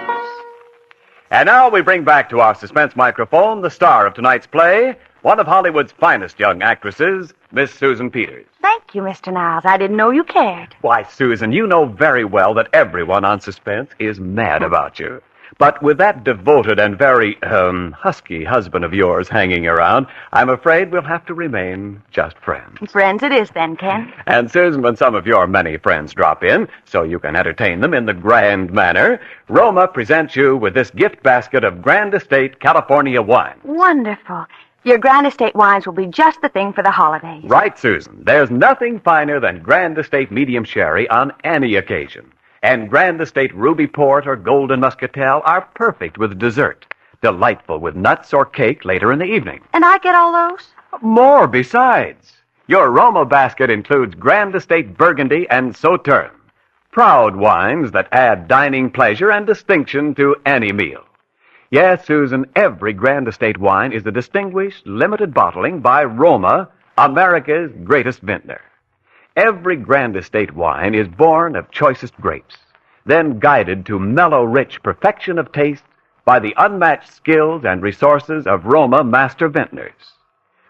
And now we bring back to our suspense microphone the star of tonight's play, one of Hollywood's finest young actresses, Miss Susan Peters. Thank you, Mr. Niles. I didn't know you cared. Why, Susan, you know very well that everyone on Suspense is mad about you. But with that devoted and very, husky husband of yours hanging around, I'm afraid we'll have to remain just friends. Friends it is then, Ken. And Susan, when some of your many friends drop in, so you can entertain them in the grand manner, Roma presents you with this gift basket of Grand Estate California wine. Wonderful. Your Grand Estate wines will be just the thing for the holidays. Right, Susan. There's nothing finer than Grand Estate Medium Sherry on any occasion. And Grand Estate Ruby Port or Golden Muscatel are perfect with dessert. Delightful with nuts or cake later in the evening. And I get all those? More besides. Your Roma basket includes Grand Estate Burgundy and Sauterne. Proud wines that add dining pleasure and distinction to any meal. Yes, Susan, every Grand Estate wine is a distinguished, limited bottling by Roma, America's greatest vintner. Every Grand Estate wine is born of choicest grapes, then guided to mellow, rich perfection of taste by the unmatched skills and resources of Roma master vintners.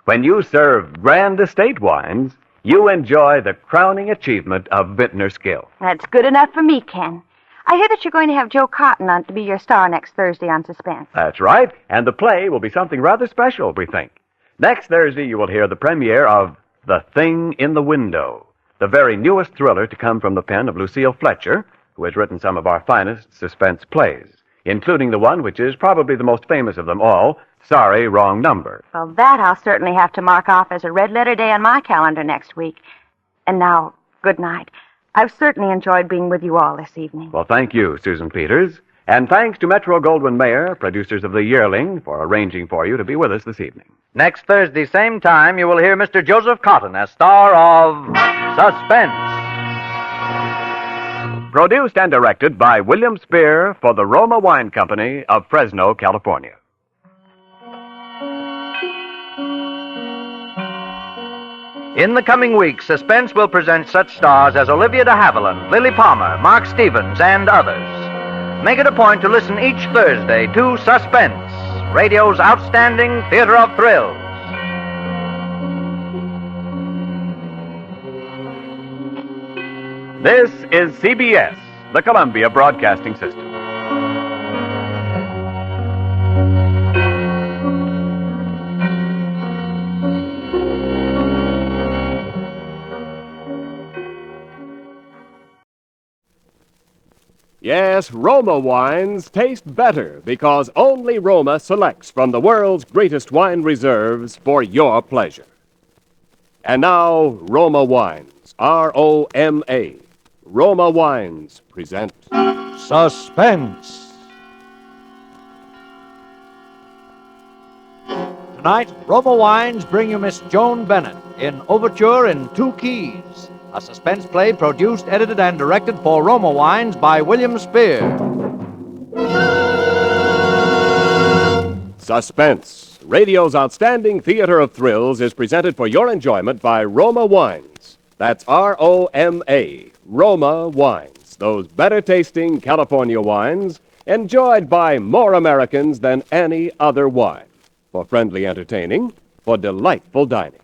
When you serve Grand Estate wines, you enjoy the crowning achievement of vintner skill. That's good enough for me, Ken. I hear that you're going to have Joe Cotton on to be your star next Thursday on Suspense. That's right, and the play will be something rather special, we think. Next Thursday, you will hear the premiere of The Thing in the Window, the very newest thriller to come from the pen of Lucille Fletcher, who has written some of our finest suspense plays, including the one which is probably the most famous of them all, Sorry, Wrong Number. Well, that I'll certainly have to mark off as a red-letter day on my calendar next week. And now, good night. I've certainly enjoyed being with you all this evening. Well, thank you, Susan Peters. And thanks to Metro-Goldwyn-Mayer, producers of The Yearling, for arranging for you to be with us this evening. Next Thursday, same time, you will hear Mr. Joseph Cotton as star of Suspense. Produced and directed by William Spear for the Roma Wine Company of Fresno, California. In the coming weeks, Suspense will present such stars as Olivia de Havilland, Lily Palmer, Mark Stevens, and others. Make it a point to listen each Thursday to Suspense, radio's outstanding theater of thrills. This is CBS, the Columbia Broadcasting System. Yes, Roma wines taste better because only Roma selects from the world's greatest wine reserves for your pleasure. And now, Roma Wines, R-O-M-A. Roma Wines present Suspense. Tonight, Roma Wines bring you Miss Joan Bennett in Overture in 2 Keys, a suspense play produced, edited, and directed for Roma Wines by William Spear. Suspense, radio's outstanding theater of thrills, is presented for your enjoyment by Roma Wines. That's R-O-M-A, Roma Wines, those better-tasting California wines enjoyed by more Americans than any other wine. For friendly entertaining, for delightful dining.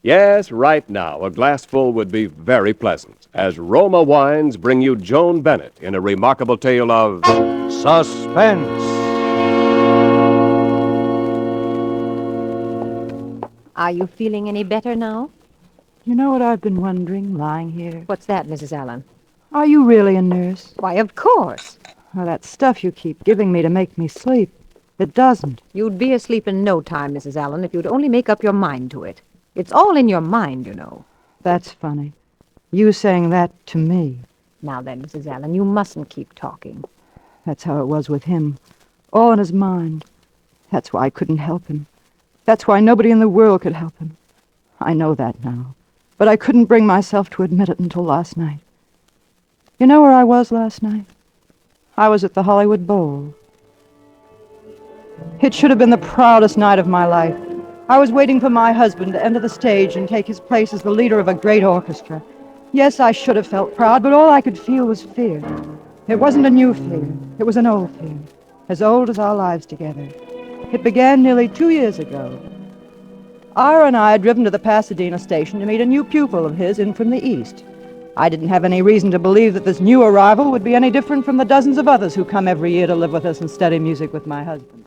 Yes, right now, a glassful would be very pleasant, as Roma Wines bring you Joan Bennett in a remarkable tale of Suspense. Are you feeling any better now? You know what I've been wondering, lying here? What's that, Mrs. Allen? Are you really a nurse? Why, of course. Well, that stuff you keep giving me to make me sleep, it doesn't. You'd be asleep in no time, Mrs. Allen, if you'd only make up your mind to it. It's all in your mind, you know. That's funny. You saying that to me. Now then, Mrs. Allen, you mustn't keep talking. That's how it was with him. All in his mind. That's why I couldn't help him. That's why nobody in the world could help him. I know that now. But I couldn't bring myself to admit it until last night. You know where I was last night? I was at the Hollywood Bowl. It should have been the proudest night of my life. I was waiting for my husband to enter the stage and take his place as the leader of a great orchestra. Yes, I should have felt proud, but all I could feel was fear. It wasn't a new fear. It was an old fear, as old as our lives together. It began nearly 2 years ago. Ira and I had driven to the Pasadena station to meet a new pupil of his in from the east. I didn't have any reason to believe that this new arrival would be any different from the dozens of others who come every year to live with us and study music with my husband.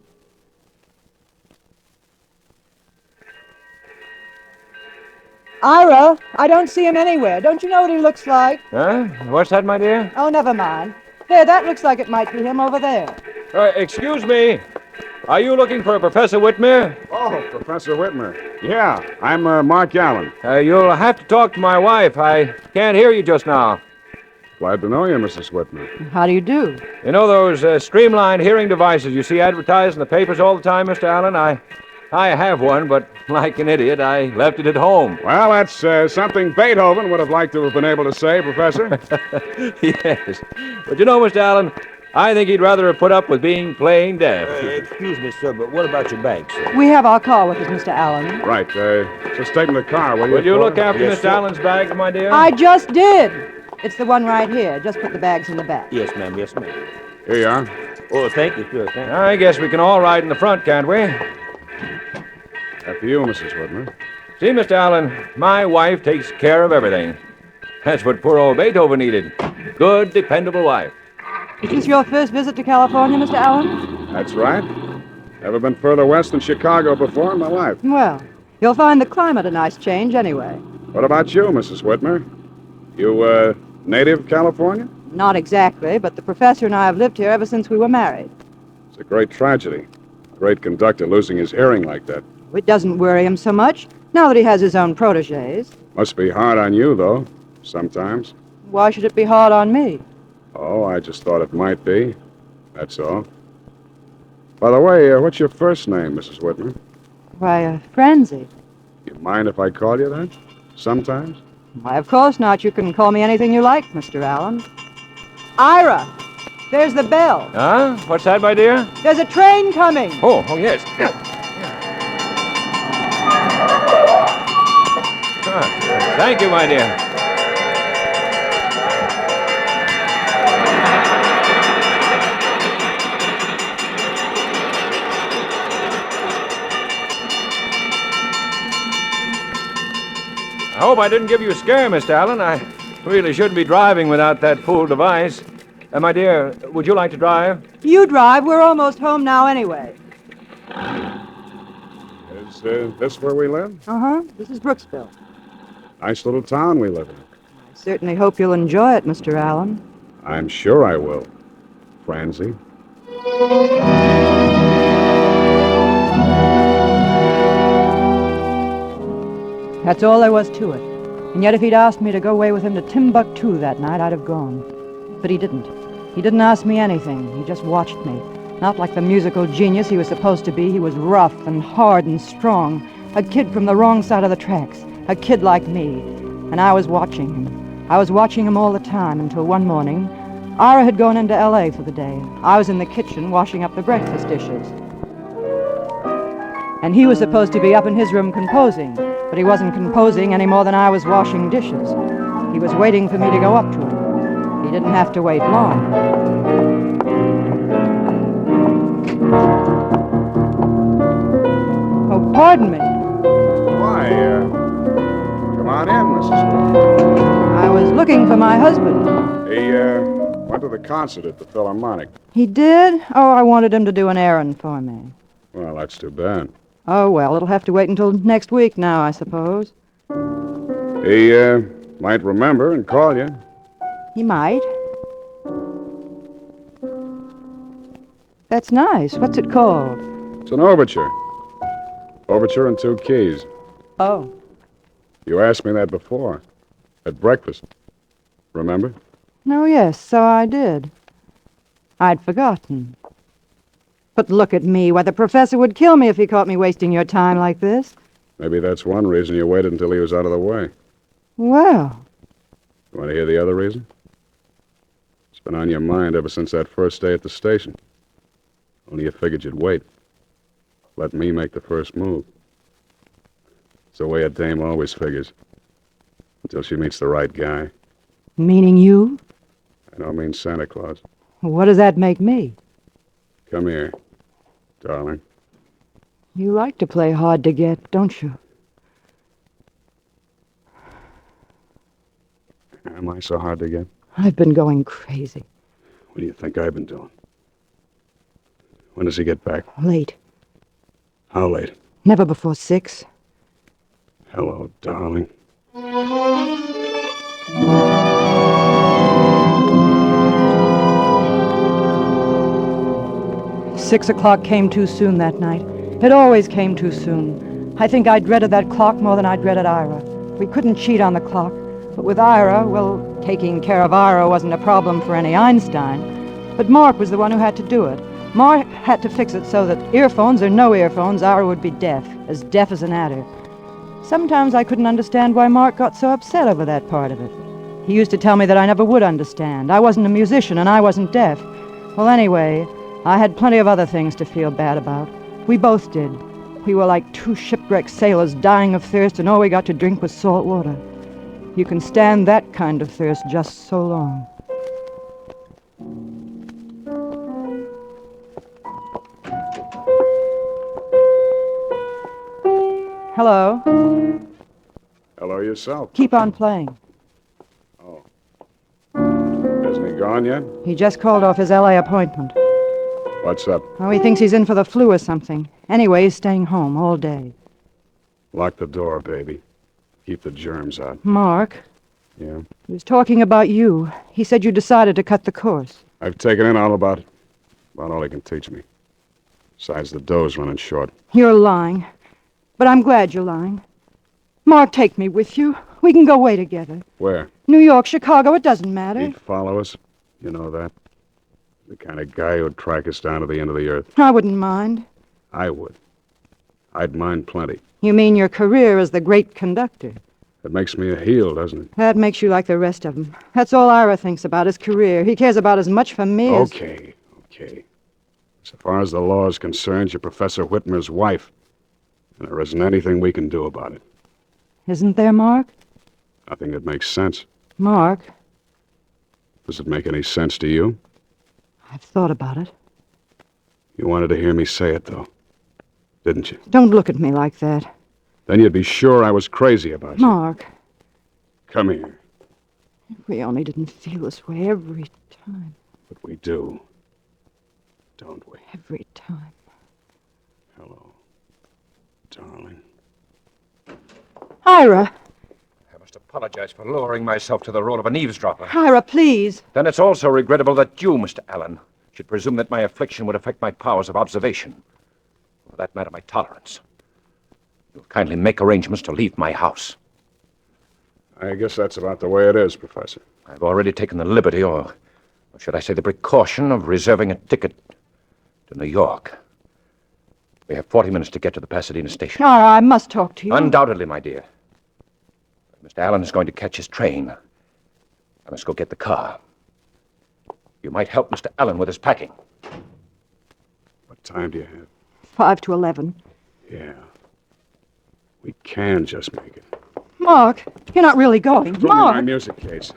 Ira, I don't see him anywhere. Don't you know what he looks like? Huh? What's that, my dear? Oh, never mind. There, that looks like it might be him over there. Excuse me. Are you looking for Professor Whitmer? Oh, Professor Whitmer. Yeah, I'm Mark Allen. You'll have to talk to my wife. I can't hear you just now. Glad to know you, Mrs. Whitmer. How do you do? You know those streamlined hearing devices you see advertised in the papers all the time, Mr. Allen? I have one, but like an idiot, I left it at home. Well, that's something Beethoven would have liked to have been able to say, Professor. Yes. But you know, Mr. Allen, I think he'd rather have put up with being plain deaf. Excuse me, sir, but what about your bag, sir? We have our car with us, Mr. Allen. Right. Just take in the car, will you? Would you look after Yes, Mr. sir. Allen's bags, my dear? I just did. It's the one right here. Just put the bags in the back. Yes, ma'am, yes, ma'am. Here you are. Oh, thank you, sir, thank you. I guess we can all ride in the front, can't we? After you, Mrs. Whitmer. See, Mr. Allen, my wife takes care of everything. That's what poor old Beethoven needed. Good, dependable wife. Is this your first visit to California, Mr. Allen? That's right. Never been further west than Chicago before in my life. Well, you'll find the climate a nice change anyway. What about you, Mrs. Whitmer? You, native California? Not exactly, but the professor and I have lived here ever since we were married. It's a great tragedy. A great conductor losing his hearing like that. It doesn't worry him so much, now that he has his own protégés. Must be hard on you, though, sometimes. Why should it be hard on me? Oh, I just thought it might be. That's all. By the way, what's your first name, Mrs. Whitman? Why, Francie. You mind if I call you that? Sometimes? Why, of course not. You can call me anything you like, Mr. Allen. Ira, there's the bell. Huh? What's that, my dear? There's a train coming. Oh, yes. Thank you, my dear. I hope I didn't give you a scare, Mr. Allen. I really shouldn't be driving without that fool device. My dear, would you like to drive? You drive. We're almost home now anyway. Is this where we live? Uh-huh. This is Brooksville. Nice little town we live in. I certainly hope you'll enjoy it, Mr. Allen. I'm sure I will. Francie. That's all there was to it. And yet if he'd asked me to go away with him to Timbuktu that night, I'd have gone. But he didn't. He didn't ask me anything. He just watched me. Not like the musical genius he was supposed to be. He was rough and hard and strong. A kid from the wrong side of the tracks. A kid like me. And I was watching him. I was watching him all the time until one morning, Ira had gone into L.A. for the day. I was in the kitchen washing up the breakfast dishes. And he was supposed to be up in his room composing, but he wasn't composing any more than I was washing dishes. He was waiting for me to go up to him. He didn't have to wait long. Oh, pardon me. Why, come on in, Mrs. Whitman. I was looking for my husband. He, went to the concert at the Philharmonic. He did? Oh, I wanted him to do an errand for me. Well, that's too bad. Oh, well, it'll have to wait until next week now, I suppose. He, might remember and call you. He might. That's nice. What's it called? It's an overture. Overture in 2 keys. Oh. You asked me that before. At breakfast. Remember? Oh, yes, so I did. I'd forgotten. But look at me. Why, the professor would kill me if he caught me wasting your time like this. Maybe that's one reason you waited until he was out of the way. Well. You want to hear the other reason? It's been on your mind ever since that first day at the station. Only you figured you'd wait. Let me make the first move. It's the way a dame always figures. Until she meets the right guy. Meaning you? I don't mean Santa Claus. What does that make me? Come here, darling. You like to play hard to get, don't you? Am I so hard to get? I've been going crazy. What do you think I've been doing? When does he get back? Late. How late? Never before 6. Hello, darling. 6 o'clock came too soon that night. It always came too soon. I think I dreaded that clock more than I dreaded Ira. We couldn't cheat on the clock. But with Ira, well, taking care of Ira wasn't a problem for any Einstein. But Mark was the one who had to do it. Mark had to fix it so that earphones or no earphones, Ira would be deaf as an adder. Sometimes I couldn't understand why Mark got so upset over that part of it. He used to tell me that I never would understand. I wasn't a musician and I wasn't deaf. Well, anyway, I had plenty of other things to feel bad about. We both did. We were like 2 shipwrecked sailors dying of thirst, and all we got to drink was salt water. You can stand that kind of thirst just so long. Hello? Hello yourself. Keep on playing. Oh. Isn't he gone yet? He just called off his L.A. appointment. What's up? Oh, he thinks he's in for the flu or something. Anyway, he's staying home all day. Lock the door, baby. Keep the germs out. Mark? Yeah? He was talking about you. He said you decided to cut the course. I've taken in all about all he can teach me. Besides, the dough's running short. You're lying. But I'm glad you're lying. Mark, take me with you. We can go away together. Where? New York, Chicago, it doesn't matter. He'd follow us. You know that. The kind of guy who'd track us down to the end of the earth. I wouldn't mind. I would. I'd mind plenty. You mean your career as the great conductor? That makes me a heel, doesn't it? That makes you like the rest of them. That's all Ira thinks about, his career. He cares about as much for me as... Okay. So far as the law is concerned, you're Professor Whitmer's wife. And there isn't anything we can do about it. Isn't there, Mark? Nothing that makes sense. Mark, Does it make any sense to you? I've thought about it. You wanted to hear me say it, though, didn't you? Don't look at me like that. Then you'd be sure I was crazy about you. Mark, Come here. if we only didn't feel this way every time. But we do. Don't we? Every time. Hello, darling. Ira! I must apologize for lowering myself to the role of an eavesdropper. Ira, please. Then it's also regrettable that you, Mr. Allen, should presume that my affliction would affect my powers of observation. For that matter, my tolerance. You'll kindly make arrangements to leave my house. I guess that's about the way it is, Professor. I've already taken the liberty, or should I say the precaution, of reserving a ticket to New York. We have 40 minutes to get to the Pasadena station. Ira, I must talk to you. Undoubtedly, my dear. Mr. Allen is going to catch his train. I must go get the car. You might help Mr. Allen with his packing. What time do you have? 5 to 11. Yeah. We can just make it. Mark, you're not really going. Throw me my Mark! music case.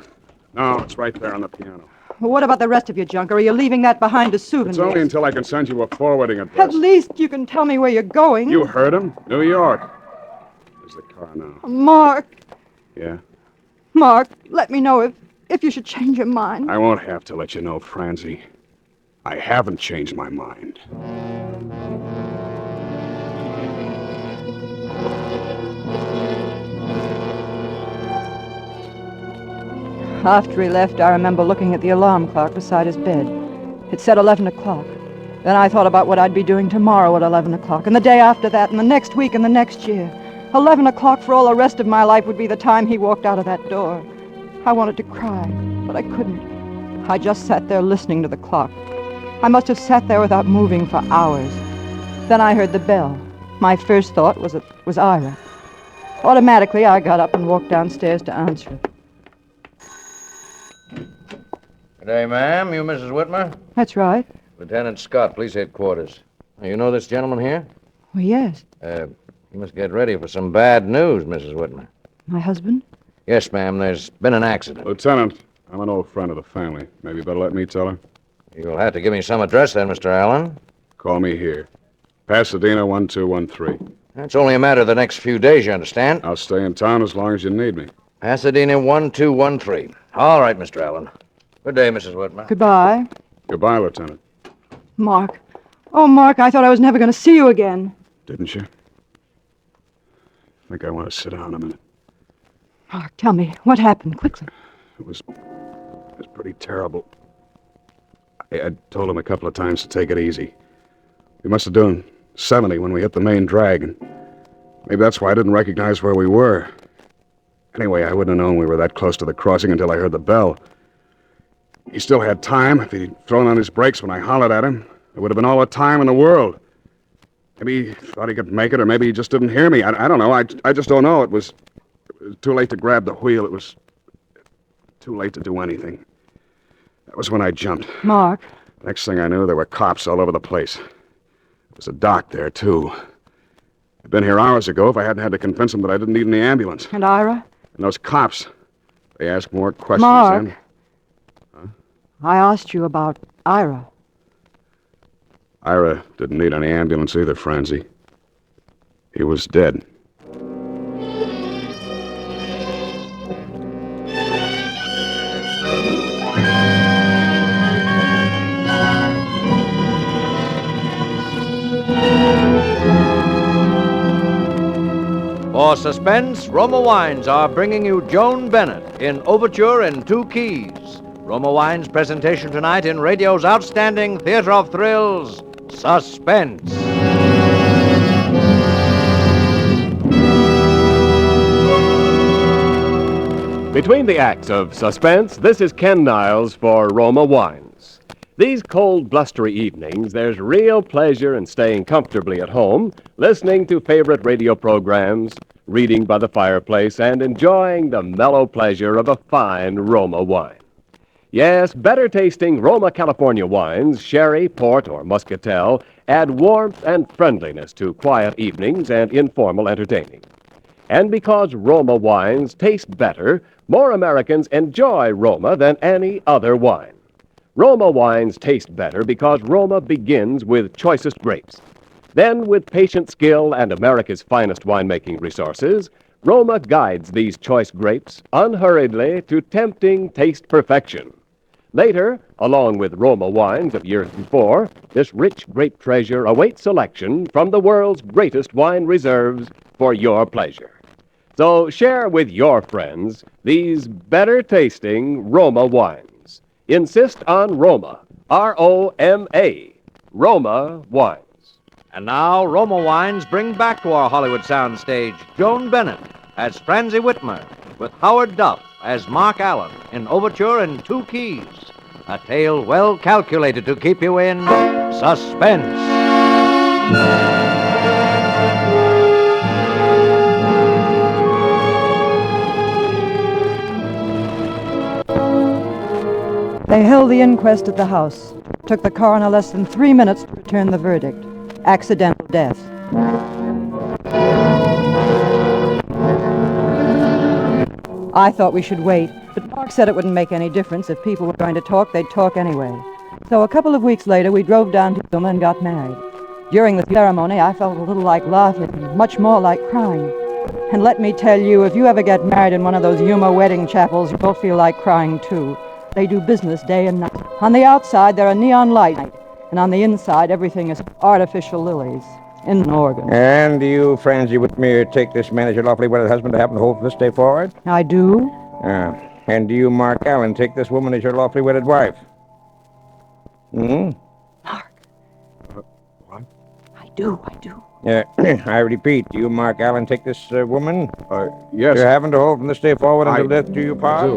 No, it's right there on the piano. Well, what about the rest of your junk? Or are you leaving that behind as souvenirs? It's only until I can send you a forwarding address. At least you can tell me where you're going. You heard him. New York. There's the car now. Mark, Yeah? Mark, let me know if you should change your mind. I won't have to let you know, Francie. I haven't changed my mind. After he left, I remember looking at the alarm clock beside his bed. It said 11 o'clock. Then I thought about what I'd be doing tomorrow at 11 o'clock, and the day after that, and the next week, and the next year. 11 o'clock for all the rest of my life would be the time he walked out of that door. I wanted to cry, but I couldn't. I just sat there listening to the clock. I must have sat there without moving for hours. Then I heard the bell. My first thought was it was Ira. Automatically, I got up and walked downstairs to answer it. Good day, ma'am. You Mrs. Whitmer? That's right. Lieutenant Scott, police headquarters. You know this gentleman here? Well, yes. You must get ready for some bad news, Mrs. Whitmer. My husband? Yes, ma'am. There's been an accident. Lieutenant, I'm an old friend of the family. Maybe you better let me tell her. You'll have to give me some address then, Mr. Allen. Call me here. Pasadena 1213. It's only a matter of the next few days, you understand? I'll stay in town as long as you need me. Pasadena 1213. All right, Mr. Allen. Good day, Mrs. Whitmer. Goodbye. Goodbye, Lieutenant. Mark. Oh, Mark, I thought I was never going to see you again. Didn't you? I think I want to sit down a minute. Mark, tell me, what happened? Quickly. It was pretty terrible. I told him a couple of times to take it easy. We must have done 70 when we hit the main drag, and maybe that's why I didn't recognize where we were. Anyway, I wouldn't have known we were that close to the crossing until I heard the bell. He still had time. If he'd thrown on his brakes when I hollered at him, there would have been all the time in the world. Maybe he thought he could make it, or maybe he just didn't hear me. I don't know. I just don't know. It was too late to grab the wheel. It was too late to do anything. That was when I jumped. Mark. Next thing I knew, there were cops all over the place. There was a doc there, too. I'd been here hours ago if I hadn't had to convince him that I didn't need any ambulance. And Ira? And those cops, they asked more questions Mark. then. I asked you about Ira. Ira didn't need any ambulance either, Francie. He was dead. For Suspense, Roma Wines are bringing you Joan Bennett in Overture in 2 keys. Roma Wines' presentation tonight in radio's outstanding theater of thrills, Suspense. Between the acts of Suspense, this is Ken Niles for Roma Wines. These cold, blustery evenings, there's real pleasure in staying comfortably at home, listening to favorite radio programs, reading by the fireplace, and enjoying the mellow pleasure of a fine Roma wine. Yes, better-tasting Roma California wines, sherry, port, or muscatel, add warmth and friendliness to quiet evenings and informal entertaining. And because Roma wines taste better, more Americans enjoy Roma than any other wine. Roma wines taste better because Roma begins with choicest grapes. Then, with patient skill and America's finest winemaking resources, Roma guides these choice grapes unhurriedly to tempting taste perfection. Later, along with Roma wines of years before, this rich grape treasure awaits selection from the world's greatest wine reserves for your pleasure. So share with your friends these better-tasting Roma wines. Insist on Roma, R-O-M-A, Roma wines. And now, Roma Wines bring back to our Hollywood soundstage Joan Bennett as Francie Whitmer, with Howard Duff as Mark Allen in Overture in 2 keys. A tale well calculated to keep you in suspense. They held the inquest at the house. Took the coroner less than 3 minutes to return the verdict. Accidental death. I thought we should wait, but Mark said it wouldn't make any difference. If people were going to talk, they'd talk anyway. So a couple of weeks later, we drove down to Yuma and got married. During the ceremony, I felt a little like laughing, and much more like crying. And let me tell you, if you ever get married in one of those Yuma wedding chapels, you'll feel like crying too. They do business day and night. On the outside, there are neon lights, and on the inside, everything is artificial lilies in an organ. And do you, Francie Whitmer, take this man as your lawfully wedded husband to happen to hold from this day forward? I do. And do you, Mark Allen, take this woman as your lawfully wedded wife? Mark. What? I do. I repeat, do you, Mark Allen, take this woman? Yes. You're having to hold from this day forward until death do you part?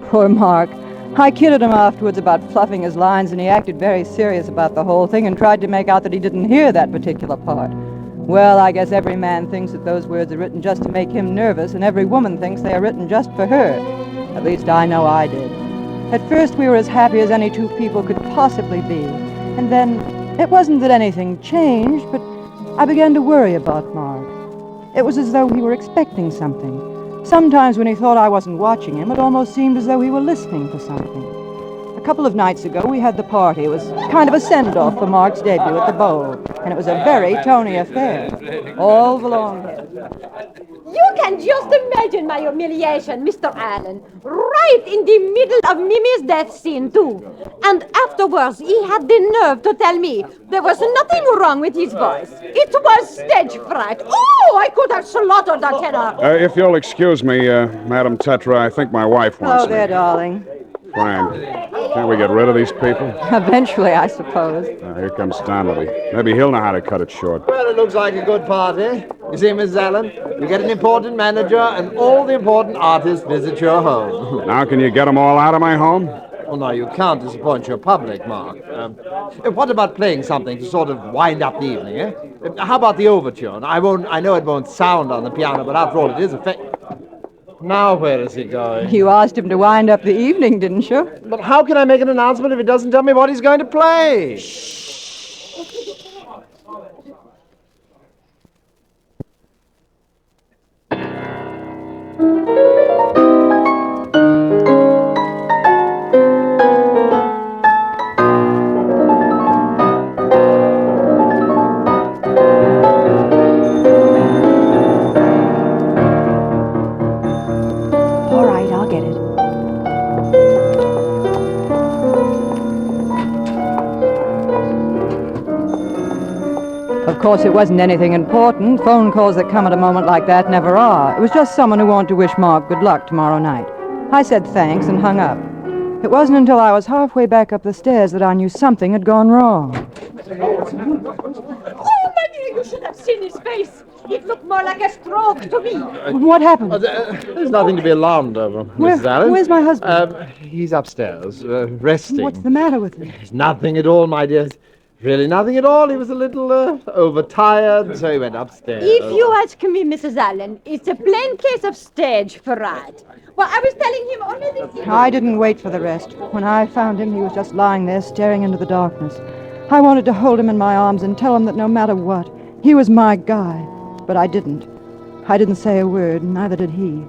Poor Mark. I kidded him afterwards about fluffing his lines, and he acted very serious about the whole thing and tried to make out that he didn't hear that particular part. Well, I guess every man thinks that those words are written just to make him nervous, and every woman thinks they are written just for her. At least I know I did. At first we were as happy as any two people could possibly be. And then, it wasn't that anything changed, but I began to worry about Mark. It was as though he were expecting something. Sometimes when he thought I wasn't watching him, it almost seemed as though he were listening for something. A couple of nights ago, we had the party. It was kind of a send-off for Mark's debut at the Bowl, and it was a very Tony affair. All the long... You can just imagine my humiliation, Mr. Allen. Right in the middle of Mimi's death scene, too. And afterwards, he had the nerve to tell me there was nothing wrong with his voice. It was stage fright. Oh, I could have slaughtered the tenor. If you'll excuse me, Madam Tetra, I think my wife wants Oh, there, darling. Fine. Can't we get rid of these people? Eventually, I suppose. Here comes Donnelly. Maybe he'll know how to cut it short. Well, it looks like a good party. You see, Mrs. Allen, you get an important manager, and all the important artists visit your home. Now can you get them all out of my home? Well, no, you can't disappoint your public, Mark. What about playing something to sort of wind up the evening, eh? How about the overture? I know it won't sound on the piano, but after all, it is a Now where is he going? You asked him to wind up the evening, didn't you? But how can I make an announcement if he doesn't tell me what he's going to play? All right, I'll get it. Of course, it wasn't anything important. Phone calls that come at a moment like that never are. It was just someone who wanted to wish Mark good luck tomorrow night. I said thanks and hung up. It wasn't until I was halfway back up the stairs that I knew something had gone wrong. Oh, my dear, you should have seen his face. It looked more like a stroke to me. What happened? There's nothing to be alarmed over, Mrs. Allen. Where's my husband? He's upstairs, resting. What's the matter with him? There's nothing at all, my dear. Really nothing at all. He was a little overtired, so he went upstairs. If you ask me, Mrs. Allen, it's a plain case of stage fright. Well, I was telling him only this... I didn't wait for the rest. When I found him, he was just lying there staring into the darkness. I wanted to hold him in my arms and tell him that no matter what, he was my guy. But I didn't. I didn't say a word, and neither did he.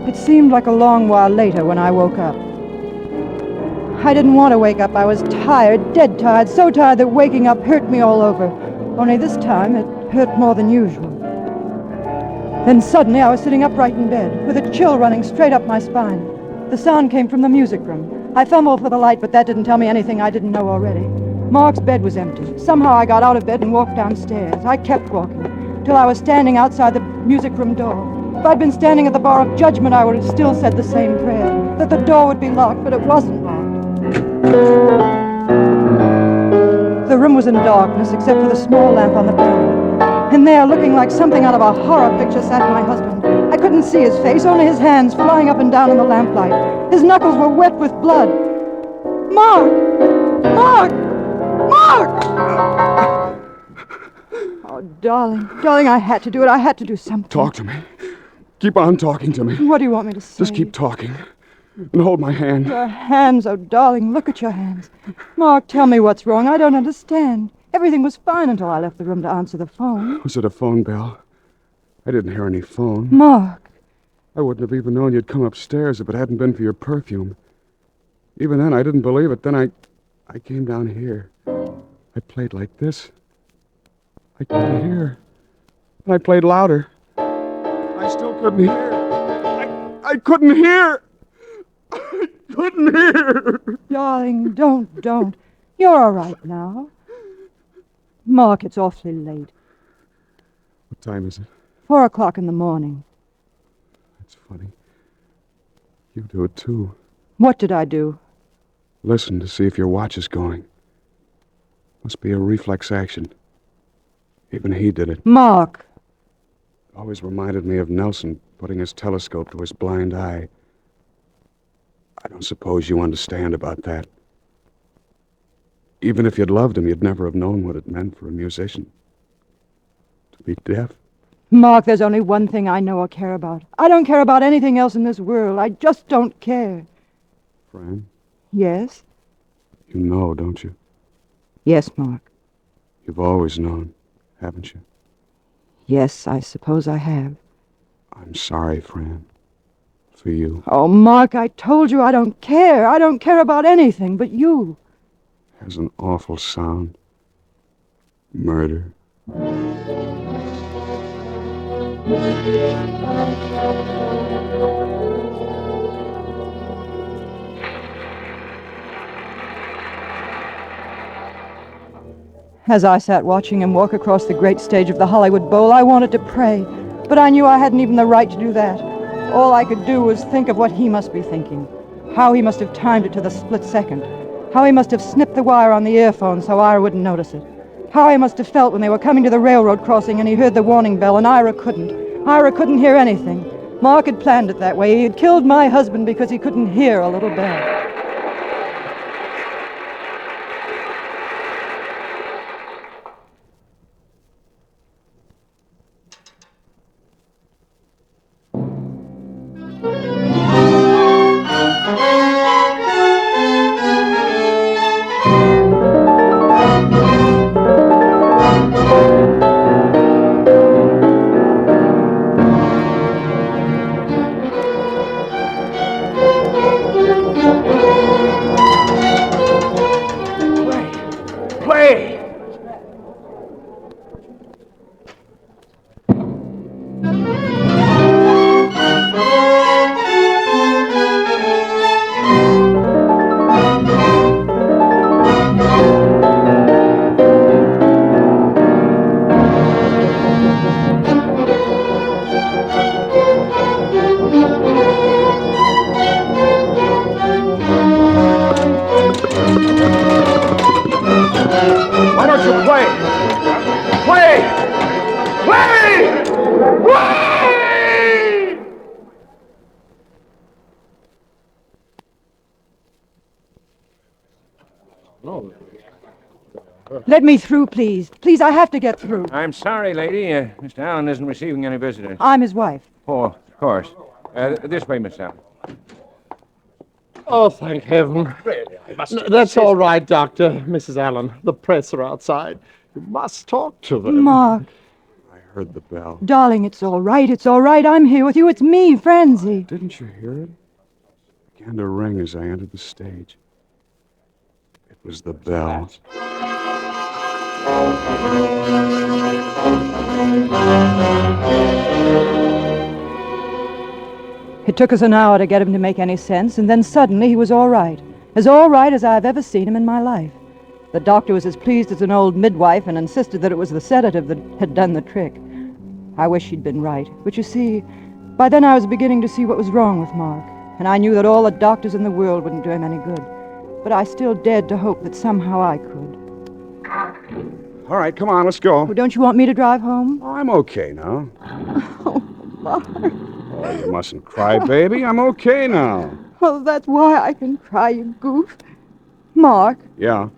It seemed like a long while later when I woke up. I didn't want to wake up. I was tired, dead tired, so tired that waking up hurt me all over. Only this time it hurt more than usual. Then suddenly I was sitting upright in bed, with a chill running straight up my spine. The sound came from the music room. I fumbled for the light, but that didn't tell me anything I didn't know already. Mark's bed was empty. Somehow I got out of bed and walked downstairs. I kept walking, till I was standing outside the music room door. If I'd been standing at the bar of judgment, I would have still said the same prayer, that the door would be locked, but it wasn't locked. The room was in darkness, except for the small lamp on the piano. And there, looking like something out of a horror picture, sat my husband. I couldn't see his face, only his hands flying up and down in the lamplight. His knuckles were wet with blood. Mark! Mark! Mark! Oh, darling, I had to do it. I had to do something. Talk to me. Keep on talking to me. What do you want me to say? Just keep talking. And hold my hand. Your hands, oh, darling, look at your hands. Mark, tell me what's wrong. I don't understand. Everything was fine until I left the room to answer the phone. Was it a phone bell? I didn't hear any phone. Mark. I wouldn't have even known you'd come upstairs if it hadn't been for your perfume. Even then, I didn't believe it. Then I came down here. I played like this. I couldn't hear. And I played louder. I still couldn't hear. I couldn't hear. I couldn't hear. Darling, don't. You're all right now. Mark, it's awfully late. What time is it? 4 o'clock in the morning. That's funny. You do it, too. What did I do? Listen to see if your watch is going. Must be a reflex action. Even he did it. Mark! Always reminded me of Nelson putting his telescope to his blind eye. I don't suppose you understand about that. Even if you'd loved him, you'd never have known what it meant for a musician. To be deaf. Mark, there's only one thing I know or care about. I don't care about anything else in this world. I just don't care. Fran? Yes? You know, don't you? Yes, Mark. You've always known, haven't you? Yes, I suppose I have. I'm sorry, Fran. For you. Oh, Mark, I told you I don't care. I don't care about anything but you. Has an awful sound. Murder. As I sat watching him walk across the great stage of the Hollywood Bowl, I wanted to pray, but I knew I hadn't even the right to do that. All I could do was think of what he must be thinking, how he must have timed it to the split second, how he must have snipped the wire on the earphone so Ira wouldn't notice it, how he must have felt when they were coming to the railroad crossing and he heard the warning bell and Ira couldn't. Ira couldn't hear anything. Mark had planned it that way. He had killed my husband because he couldn't hear a little bell. Let me through, please. Please, I have to get through. I'm sorry, lady. Mr. Allen isn't receiving any visitors. I'm his wife. Oh, of course. This way, Miss Allen. Oh, thank heaven. That's all right, Doctor. Mrs. Allen. The press are outside. You must talk to them. Mark. I heard the bell. Darling, it's all right. It's all right. I'm here with you. It's me, Frenzy. Didn't you hear it? It began to ring as I entered the stage. It was the bell. It took us an hour to get him to make any sense, and then suddenly he was all right as I've ever seen him in my life. The doctor was as pleased as an old midwife and insisted that it was the sedative that had done the trick. I wish she'd been right, but you see, by then I was beginning to see what was wrong with Mark, and I knew that all the doctors in the world wouldn't do him any good. But I still dared to hope that somehow I could. All right, come on, let's go. Well, don't you want me to drive home? I'm okay now. Oh, Mark. Oh, you mustn't cry, baby. I'm okay now. Oh, that's why I can cry, you goof. Mark, Yeah.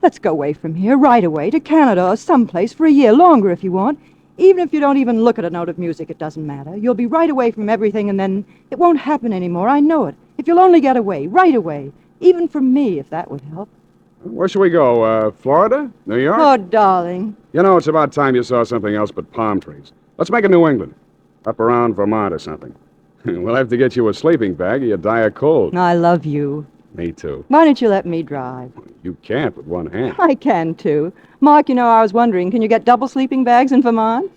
let's go away from here, right away, to Canada or someplace for a year longer if you want. Even if you don't even look at a note of music, it doesn't matter. You'll be right away from everything, and then it won't happen anymore. I know it. If you'll only get away, right away. Even from me, if that would help. Where should we go? Florida? New York? Oh, darling. You know, it's about time you saw something else but palm trees. Let's make it New England. Up around Vermont or something. We'll have to get you a sleeping bag or you die of cold. I love you. Me too. Why don't you let me drive? You can't with one hand. I can, too. Mark, you know, I was wondering, can you get double sleeping bags in Vermont?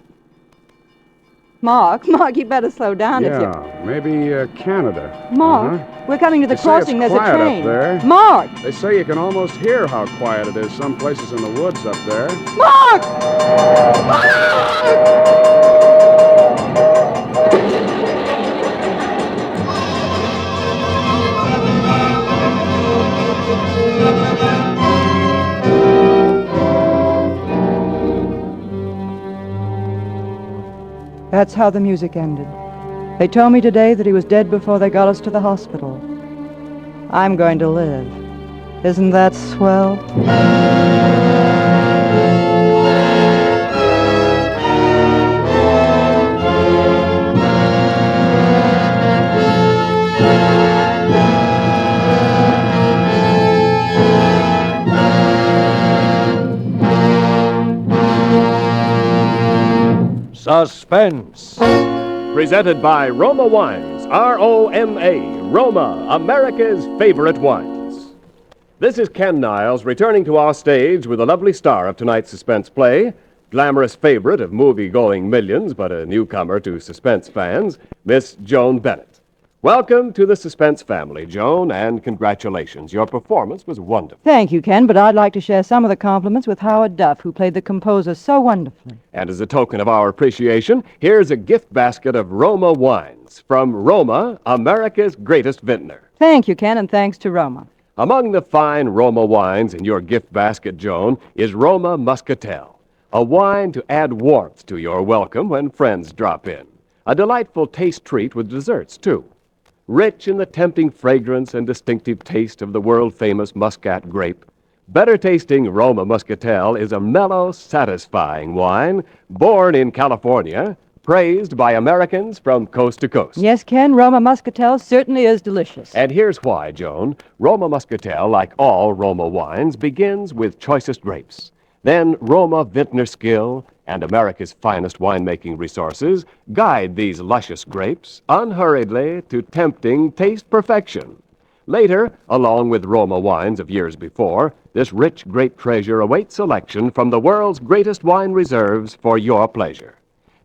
Mark, you better slow down if you... Yeah, maybe Canada. Mark, we're coming to the They say crossing. it's There's a quiet train. up there. Mark! They say you can almost hear how quiet it is some places in the woods up there. Mark! That's how the music ended. They told me today that he was dead before they got us to the hospital. I'm going to live. Isn't that swell? Suspense. Presented by Roma Wines, R-O-M-A, Roma, America's favorite wines. This is Ken Niles returning to our stage with a lovely star of tonight's suspense play, glamorous favorite of movie-going millions, but a newcomer to suspense fans, Miss Joan Bennett. Welcome to the Suspense family, Joan, and congratulations. Your performance was wonderful. Thank you, Ken, but I'd like to share some of the compliments with Howard Duff, who played the composer so wonderfully. And as a token of our appreciation, here's a gift basket of Roma wines from Roma, America's greatest vintner. Thank you, Ken, and thanks to Roma. Among the fine Roma wines in your gift basket, Joan, is Roma Muscatel, a wine to add warmth to your welcome when friends drop in. A delightful taste treat with desserts, too. Rich in the tempting fragrance and distinctive taste of the world-famous Muscat grape, better-tasting Roma Muscatel is a mellow, satisfying wine born in California, praised by Americans from coast to coast. Yes, Ken, Roma Muscatel certainly is delicious. And here's why, Joan. Roma Muscatel, like all Roma wines, begins with choicest grapes. Then Roma vintner skill and America's finest winemaking resources guide these luscious grapes unhurriedly to tempting taste perfection. Later, along with Roma wines of years before, this rich grape treasure awaits selection from the world's greatest wine reserves for your pleasure.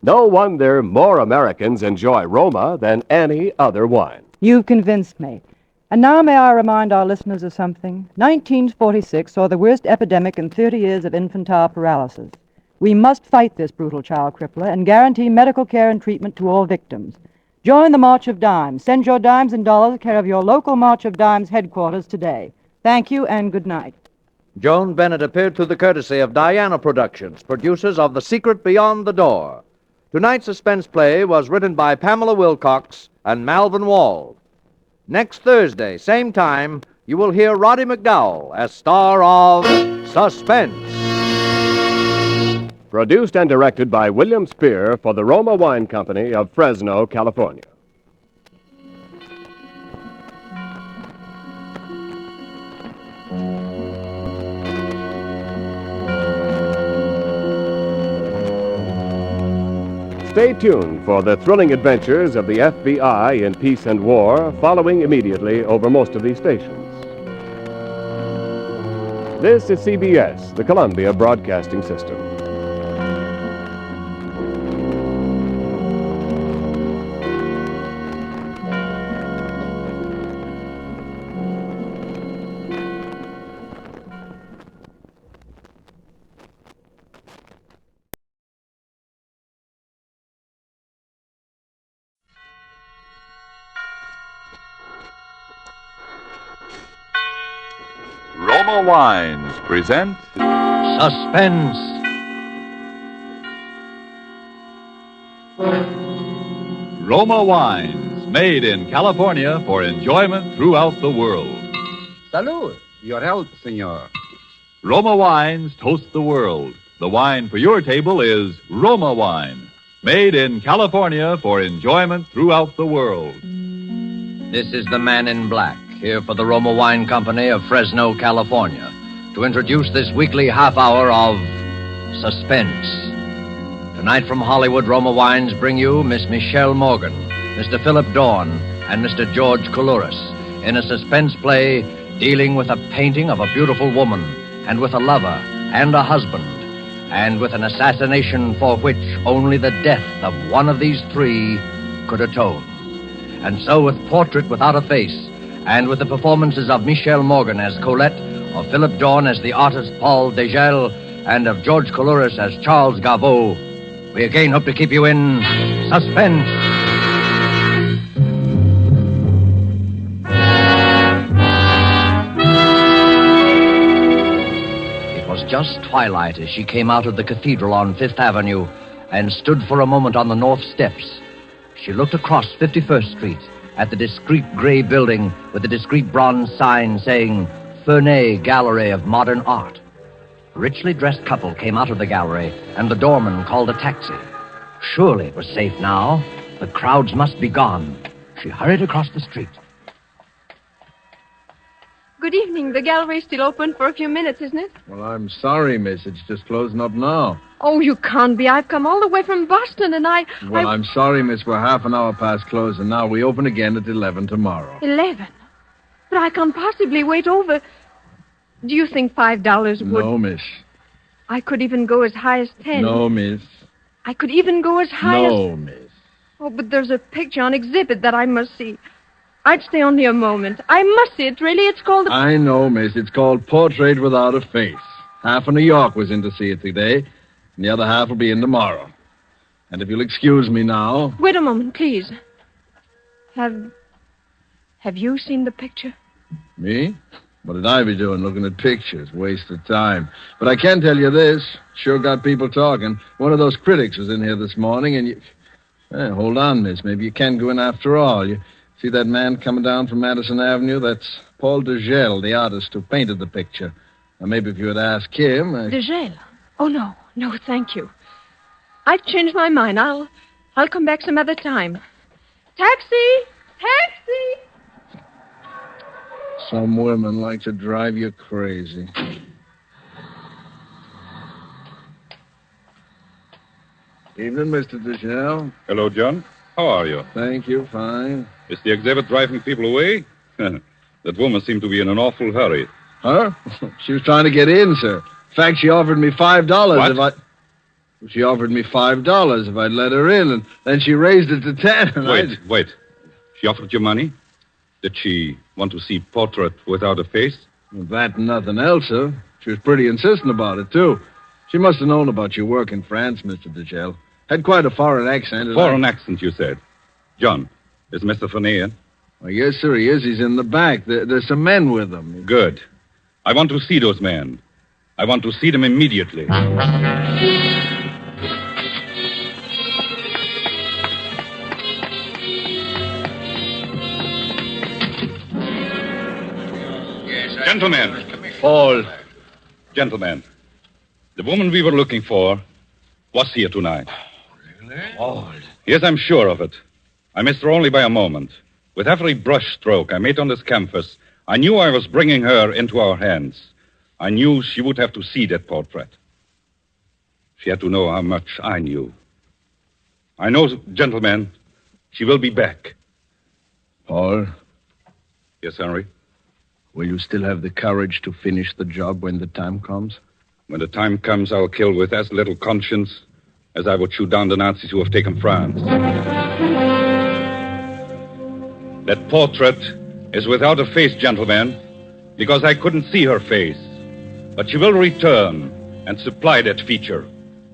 No wonder more Americans enjoy Roma than any other wine. You've convinced me. And now may I remind our listeners of something? 1946 saw the worst epidemic in 30 years of infantile paralysis. We must fight this brutal child crippler and guarantee medical care and treatment to all victims. Join the March of Dimes. Send your dimes and dollars care of your local March of Dimes headquarters today. Thank you and good night. Joan Bennett appeared through the courtesy of Diana Productions, producers of The Secret Beyond the Door. Tonight's suspense play was written by Pamela Wilcox and Malvin Wald. Next Thursday, same time, you will hear Roddy McDowell as star of Suspense. Produced and directed by William Spear for the Roma Wine Company of Fresno, California. Stay tuned for the thrilling adventures of the FBI in peace and war, following immediately over most of these stations. This is CBS, the Columbia Broadcasting System. Roma Wines present Suspense. Roma Wines, made in California for enjoyment throughout the world. Salud. Your health, senor. Roma Wines toast the world. The wine for your table is Roma Wine, made in California for enjoyment throughout the world. This is the Man in Black, here for the Roma Wine Company of Fresno, California, to introduce this weekly half hour of Suspense. Tonight from Hollywood, Roma Wines bring you Miss Michelle Morgan, Mr. Philip Dorn, and Mr. George Coulouris in a suspense play dealing with a painting of a beautiful woman, and with a lover, and a husband, and with an assassination for which only the death of one of these three could atone. And so with Portrait Without a Face, and with the performances of Michelle Morgan as Colette, of Philip Dorn as the artist Paul Degel, and of George Coulouris as Charles Garveau, we again hope to keep you in suspense. It was just twilight as she came out of the cathedral on Fifth Avenue and stood for a moment on the north steps. She looked across 51st Street at the discreet gray building with the discreet bronze sign saying Fernet Gallery of Modern Art. A richly dressed couple came out of the gallery, and the doorman called a taxi. Surely it was safe now. The crowds must be gone. She hurried across the street. Good evening. The gallery's still open for a few minutes, isn't it? Well, I'm sorry, miss. It's just closing up now. Oh, you can't be. I've come all the way from Boston, and Well, I'm sorry, miss. We're half an hour past closing now. We open again at 11 tomorrow. 11? But I can't possibly wait over. Do you think $5 would... No, miss. I could even go as high as 10. No, miss. I could even go as high as... No, miss. Oh, but there's a picture on exhibit that I must see. I'd stay only a moment. I must see it, really. It's called... I know, miss. It's called Portrait Without a Face. Half of New York was in to see it today, and the other half will be in tomorrow. And if you'll excuse me now... Wait a moment, please. Have you seen the picture? Me? What did I be doing looking at pictures? Waste of time. But I can tell you this. Sure got people talking. One of those critics was in here this morning, and you... hold on, miss. Maybe you can go in after all. You see that man coming down from Madison Avenue? That's Paul Degel, the artist who painted the picture. Now, maybe if you would ask him... Degel? Oh, no. No, thank you. I've changed my mind. I'll come back some other time. Taxi! Taxi! Some women like to drive you crazy. Evening, Mr. Degel. Hello, John. How are you? Thank you, fine. Is the exhibit driving people away? That woman seemed to be in an awful hurry. Huh? She was trying to get in, sir. In fact, she offered me $5 What? She offered me $5 if I'd let her in, and then she raised it to 10. And Wait. She offered you money? Did she want to see Portrait Without a Face? That and nothing else, sir. She was pretty insistent about it, too. She must have known about your work in France, Mr. Degel. Had quite a foreign accent. and Foreign accent, you said. John, is Mr. Fernet in? Well, yes, sir, he is. He's in the back. There's some men with him. Good. I want to see those men. I want to see them immediately. Gentlemen. Paul. Gentlemen, the woman we were looking for was here tonight. Really? Yes, I'm sure of it. I missed her only by a moment. With every brush stroke I made on this canvas, I knew I was bringing her into our hands. I knew she would have to see that portrait. She had to know how much I knew. I know, gentlemen, she will be back. Paul? Yes, Henry? Will you still have the courage to finish the job when the time comes? When the time comes, I'll kill with as little conscience as I would shoot down the Nazis who have taken France. That portrait is without a face, gentlemen, because I couldn't see her face. But she will return and supply that feature.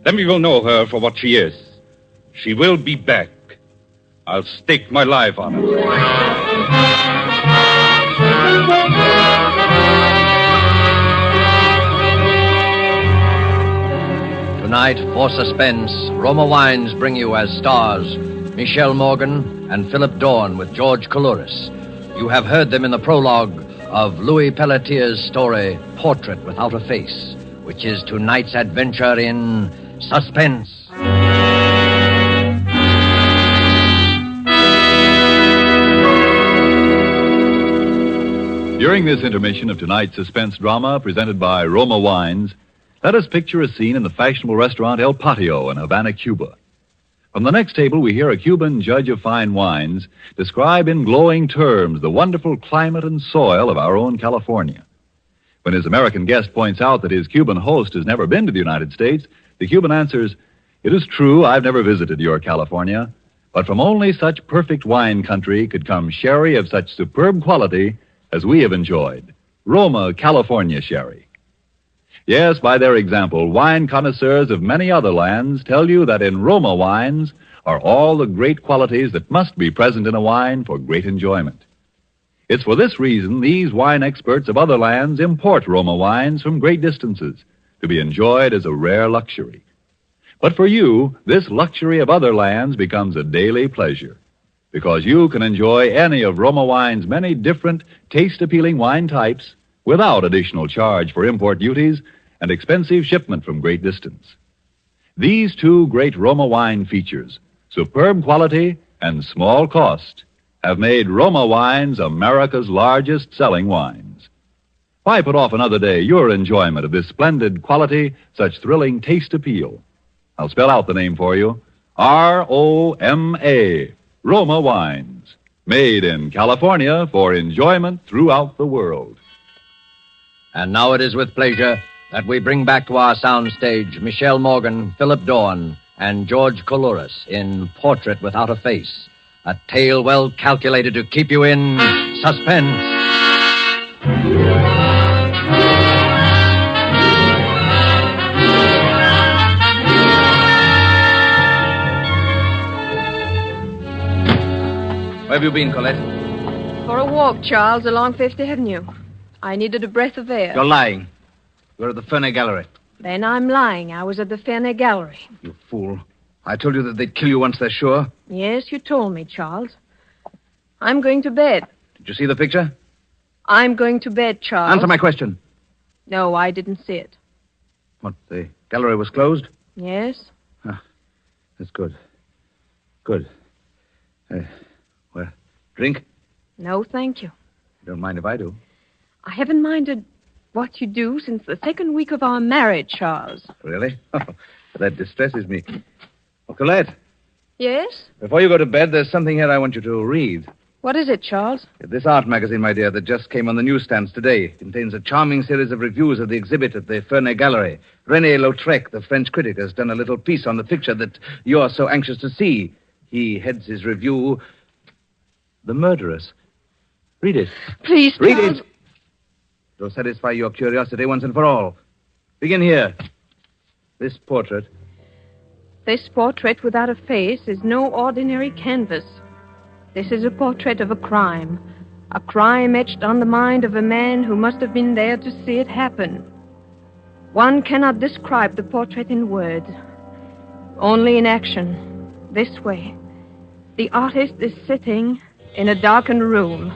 Then we will know her for what she is. She will be back. I'll stake my life on it. Tonight, for Suspense, Roma Wines bring you as stars Michelle Morgan and Philip Dorn with George Coulouris. You have heard them in the prologue of Louis Pelletier's story, Portrait Without a Face, which is tonight's adventure in Suspense. During this intermission of tonight's suspense drama presented by Roma Wines, let us picture a scene in the fashionable restaurant El Patio in Havana, Cuba. From the next table, we hear a Cuban judge of fine wines describe in glowing terms the wonderful climate and soil of our own California. When his American guest points out that his Cuban host has never been to the United States, the Cuban answers, "It is true, I've never visited your California, but from only such perfect wine country could come sherry of such superb quality as we have enjoyed. Roma, California sherry." Yes, by their example, wine connoisseurs of many other lands tell you that in Roma wines are all the great qualities that must be present in a wine for great enjoyment. It's for this reason these wine experts of other lands import Roma wines from great distances to be enjoyed as a rare luxury. But for you, this luxury of other lands becomes a daily pleasure, because you can enjoy any of Roma wine's many different, taste-appealing wine types without additional charge for import duties and expensive shipment from great distance. These two great Roma wine features, superb quality and small cost, have made Roma wines America's largest selling wines. Why put off another day your enjoyment of this splendid quality, such thrilling taste appeal? I'll spell out the name for you. R-O-M-A, Roma Wines, made in California for enjoyment throughout the world. And now it is with pleasure that we bring back to our soundstage Michelle Morgan, Philip Dorn, and George Coulouris in Portrait Without a Face, a tale well calculated to keep you in suspense. Where have you been, Colette? For a walk, Charles, along Fifth Avenue. I needed a breath of air. You're lying. You're at the Ferney Gallery. Then I'm lying. I was at the Ferney Gallery. You fool. I told you that they'd kill you once they're sure. Yes, you told me, Charles. I'm going to bed. Did you see the picture? I'm going to bed, Charles. Answer my question. No, I didn't see it. What, the gallery was closed? Yes? That's good. Good. Well, drink? No, thank you. You don't mind if I do. I haven't minded what you do since the second week of our marriage, Charles. Really? That distresses me. Oh, Colette, Yes? before you go to bed, there's something here I want you to read. What is it, Charles? This art magazine, my dear, that just came on the newsstands today, contains a charming series of reviews of the exhibit at the Ferney Gallery. René Lautrec, the French critic, has done a little piece on the picture that you're so anxious to see. He heads his review, The Murderess. Read it. Please, Read Charles. it. It'll satisfy your curiosity once and for all. Begin here. This portrait. This portrait without a face is no ordinary canvas. This is a portrait of a crime etched on the mind of a man who must have been there to see it happen. One cannot describe the portrait in words, only in action. This way. The artist is sitting in a darkened room,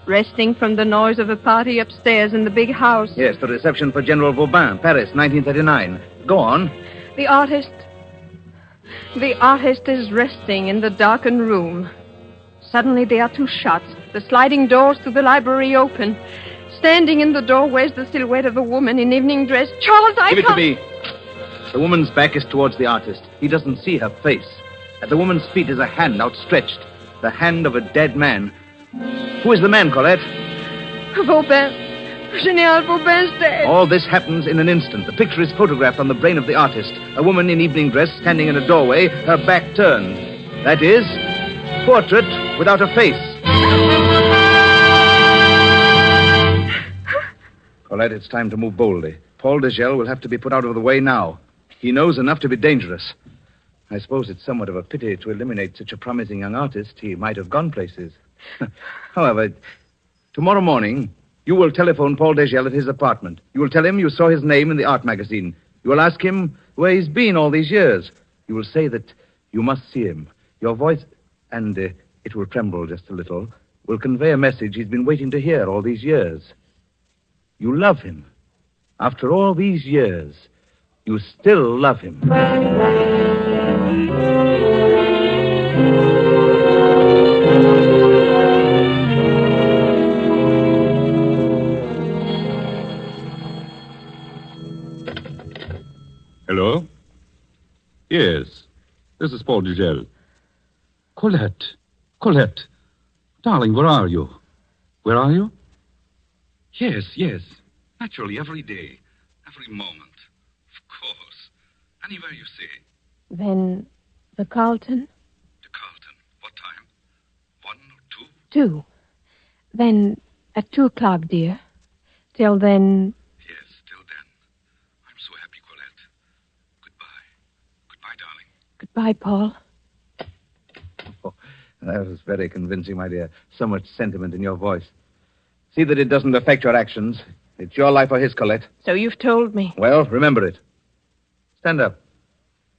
resting from the noise of a party upstairs in the big house. Yes, the reception for General Vauban, Paris, 1939. Go on. The artist The artist is resting in the darkened room. Suddenly there are two shots. The sliding doors to the library open. Standing in the doorway is the silhouette of a woman in evening dress. Charles, I Give it can't... to me. The woman's back is towards the artist. He doesn't see her face. At the woman's feet is a hand outstretched. The hand of a dead man. Who is the man, Colette? Vauban. General Vauban's dead. All this happens in an instant. The picture is photographed on the brain of the artist. A woman in evening dress standing in a doorway, her back turned. That is, portrait without a face. Colette, it's time to move boldly. Paul Degel will have to be put out of the way now. He knows enough to be dangerous. I suppose it's somewhat of a pity to eliminate such a promising young artist. He might have gone places. However, tomorrow morning, you will telephone Paul Degel at his apartment. You will tell him you saw his name in the art magazine. You will ask him where he's been all these years. You will say that you must see him. Your voice, and it will tremble just a little, will convey a message he's been waiting to hear all these years. You love him. After all these years, you still love him. Hello? Yes, this is Paul Dugel. Colette. Colette. Darling, where are you? Where are you? Yes, yes. Naturally, every day. Every moment. Of course. Anywhere you say. Then the Carlton? The Carlton. What time? 1 or 2? 2. Then at 2 o'clock, dear. Till then... Yes, till then. I'm so happy, Colette. Goodbye. Goodbye, darling. Goodbye, Paul. Oh, that was very convincing, my dear. So much sentiment in your voice. See that it doesn't affect your actions. It's your life or his, Colette. So you've told me. Well, remember it. Stand up.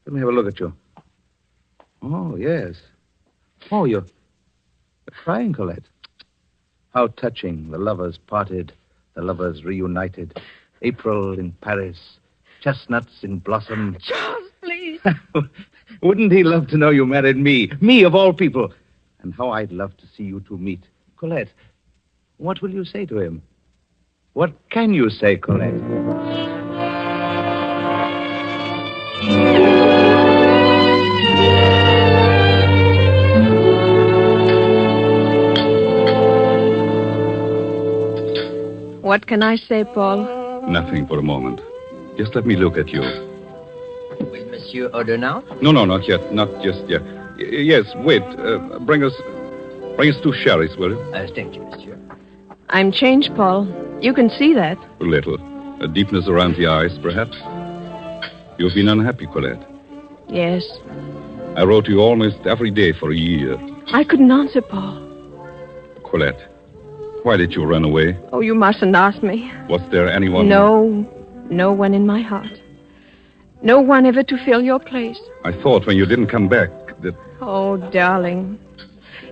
Let me have a look at you. Oh, yes. Oh, you're crying, Colette. How touching. The lovers parted. The lovers reunited. April in Paris. Chestnuts in blossom. Charles, please. Wouldn't he love to know you married me? Me, of all people. And how I'd love to see you two meet. Colette, what will you say to him? What can you say, Colette? What can I say, Paul? Nothing for a moment. Just let me look at you. Will Monsieur order now? No, not yet. Not just yet. Yes, wait. Bring us 2 sherries, will you? Thank you, Monsieur. I'm changed, Paul. You can see that. A little. A deepness around the eyes, perhaps. You've been unhappy, Colette. Yes. I wrote to you almost every day for a year. I couldn't answer, Paul. Colette, why did you run away? Oh, you mustn't ask me. Was there anyone... No one in my heart. No one ever to fill your place. I thought when you didn't come back that... Oh, darling.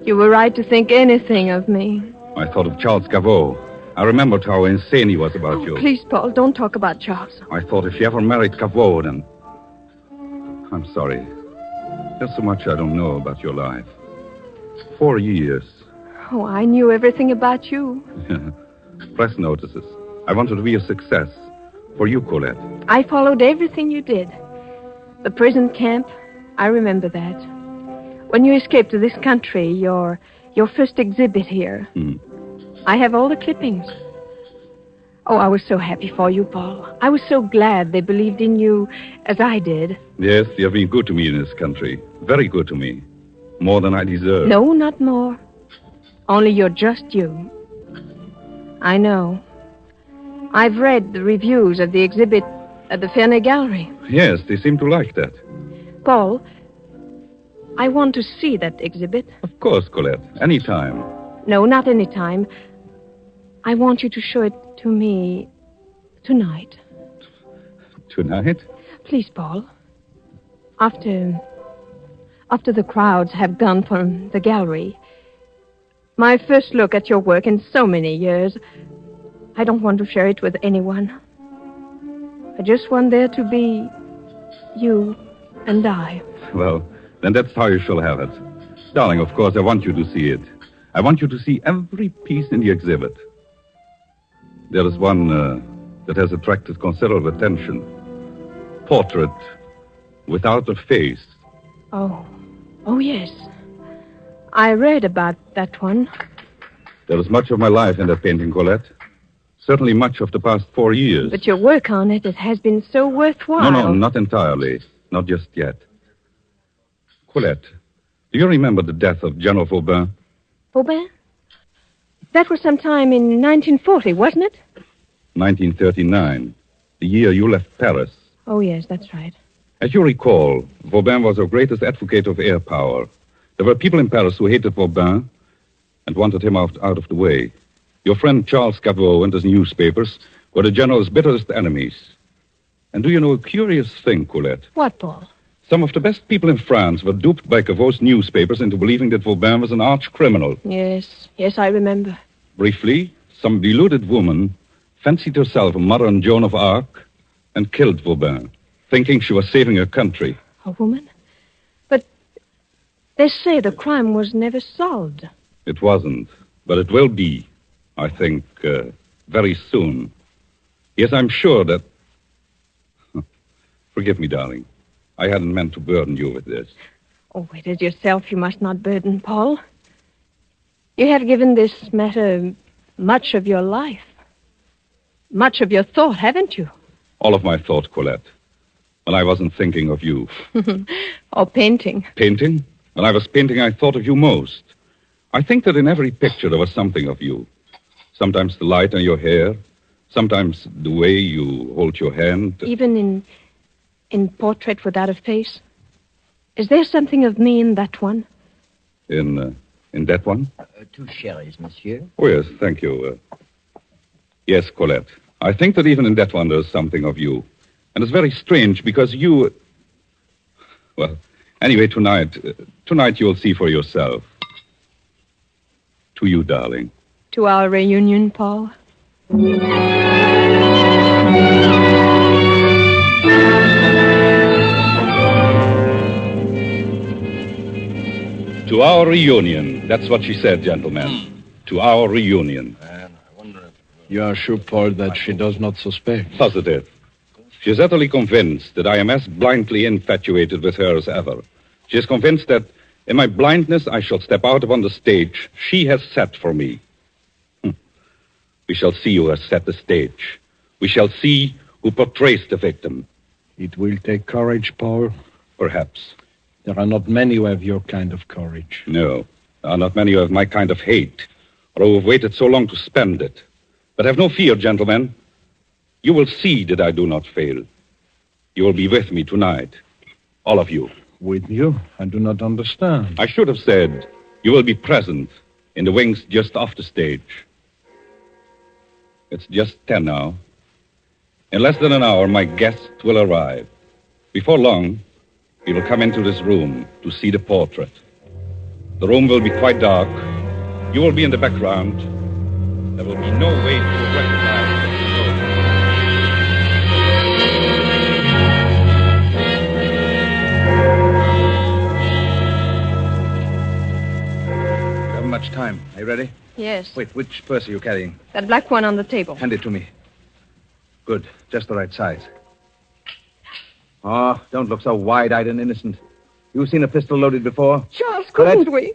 You were right to think anything of me. I thought of Charles Gaveau. I remembered how insane he was about you. Please, Paul, don't talk about Charles. I thought if you ever married Gaveau, then... I'm sorry. There's so much I don't know about your life. 4 years. Oh, I knew everything about you. Press notices. I wanted to be a success. For you, Colette. I followed everything you did. The prison camp, I remember that. When you escaped to this country, your first exhibit here. I have all the clippings. Oh, I was so happy for you, Paul. I was so glad they believed in you as I did. Yes, you have been good to me in this country. Very good to me. More than I deserve. No, not more. Only you're just you. I know. I've read the reviews of the exhibit at the Ferney Gallery. Yes, they seem to like that. Paul, I want to see that exhibit. Of course, Colette. Anytime. No, not any time. I want you to show it to me tonight. Tonight? Please, Paul. After the crowds have gone from the gallery. My first look at your work in so many years. I don't want to share it with anyone. I just want there to be you And I. Well, then that's how you shall have it. Darling, of course, I want you to see it. I want you to see every piece in the exhibit. There is one that has attracted considerable attention. Portrait without a face. Oh. Oh, yes. I read about that one. There is much of my life in that painting, Colette. Certainly much of the past 4 years. But your work on it has been so worthwhile. No, not entirely. Not just yet. Colette, do you remember the death of General Vauban? Vauban? That was sometime in 1940, wasn't it? 1939, the year you left Paris. Oh, yes, that's right. As you recall, Vauban was our greatest advocate of air power. There were people in Paris who hated Vauban and wanted him out of the way. Your friend Charles Caveau and his newspapers were the general's bitterest enemies. And do you know a curious thing, Colette? What, Paul? Some of the best people in France were duped by Cavau's newspapers into believing that Vauban was an arch criminal. Yes, I remember. Briefly, some deluded woman fancied herself a modern Joan of Arc and killed Vauban, thinking she was saving her country. A woman? But they say the crime was never solved. It wasn't, but it will be, I think, very soon. Yes, I'm sure that... Forgive me, darling. I hadn't meant to burden you with this. Oh, it is yourself you must not burden, Paul. You have given this matter much of your life. Much of your thought, haven't you? All of my thought, Colette. When I wasn't thinking of you. Or painting. Painting? When I was painting, I thought of you most. I think that in every picture there was something of you. Sometimes the light on your hair. Sometimes the way you hold your hand. Even in Portrait Without a Face? Is there something of me in that one? In that one? 2 sherries, monsieur. Oh, yes, thank you. Yes, Colette. I think that even in that one there's something of you. And it's very strange because you... Well, anyway, tonight you'll see for yourself. To you, darling. To our reunion, Paul? To our reunion. That's what she said, gentlemen. To our reunion. You are sure, Paul, that she does not suspect? Positive. She is utterly convinced that I am as blindly infatuated with her as ever. She is convinced that in my blindness I shall step out upon the stage she has set for me. We shall see who has set the stage. We shall see who portrays the victim. It will take courage, Paul. Perhaps. There are not many who have your kind of courage. No, there are not many who have my kind of hate, or who have waited so long to spend it. But have no fear, gentlemen. You will see that I do not fail. You will be with me tonight. All of you. With you? I do not understand. I should have said, you will be present in the wings just off the stage. It's just 10 now. In less than an hour, my guest will arrive. Before long, he will come into this room to see the portrait. The room will be quite dark. You will be in the background. There will be no way to recognize the You haven't much time. Are you ready? Yes. Wait, which purse are you carrying? That black one on the table. Hand it to me. Good. Just the right size. Oh, don't look so wide-eyed and innocent. You've seen a pistol loaded before? Charles, couldn't we?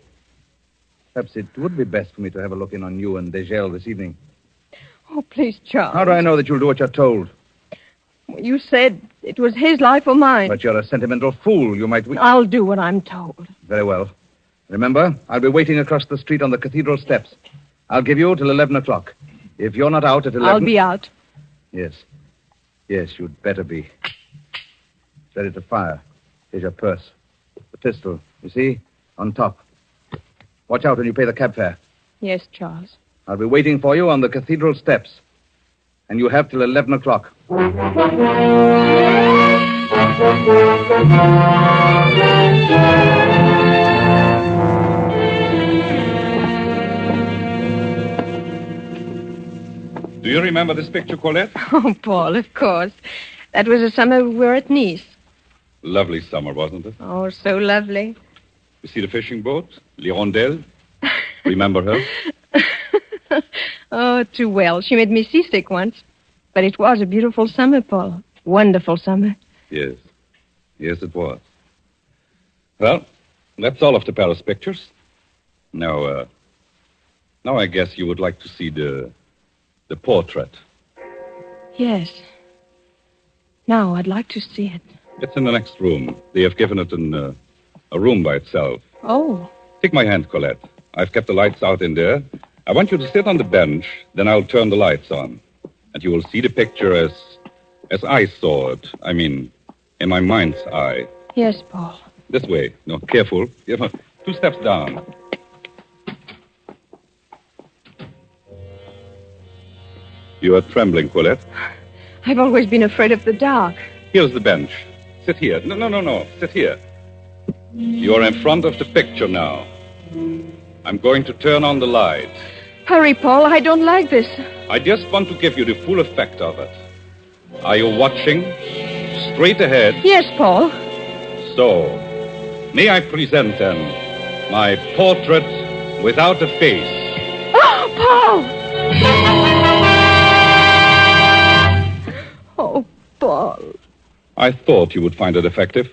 Perhaps it would be best for me to have a look in on you and Degel this evening. Oh, please, Charles. How do I know that you'll do what you're told? You said it was his life or mine. But you're a sentimental fool. You might... I'll do what I'm told. Very well. Remember, I'll be waiting across the street on the cathedral steps. I'll give you till 11 o'clock. If you're not out at 11... I'll be out. Yes. Yes, you'd better be. Ready to fire. Here's your purse. The pistol, you see? On top. Watch out when you pay the cab fare. Yes, Charles. I'll be waiting for you on the cathedral steps. And you have till 11 o'clock. Do you remember this picture, Colette? Oh, Paul, of course. That was the summer we were at Nice. Lovely summer, wasn't it? Oh, so lovely. You see the fishing boat? L'Hirondelle? Remember her? Oh, too well. She made me seasick once. But it was a beautiful summer, Paul. Wonderful summer. Yes. Yes, it was. Well, that's all of the Paris pictures. Now I guess you would like to see the portrait. Yes. Now, I'd like to see it. It's in the next room. They have given it a room by itself. Oh. Take my hand, Colette. I've kept the lights out in there. I want you to sit on the bench, then I'll turn the lights on. And you will see the picture as I saw it. I mean, in my mind's eye. Yes, Paul. This way. No, careful. 2 steps down. You are trembling, Colette. I've always been afraid of the dark. Here's the bench. Sit here. No. Sit here. You're in front of the picture now. I'm going to turn on the light. Hurry, Paul. I don't like this. I just want to give you the full effect of it. Are you watching? Straight ahead. Yes, Paul. So, may I present then my portrait without a face? Oh, Paul! Oh, Paul. I thought you would find it effective.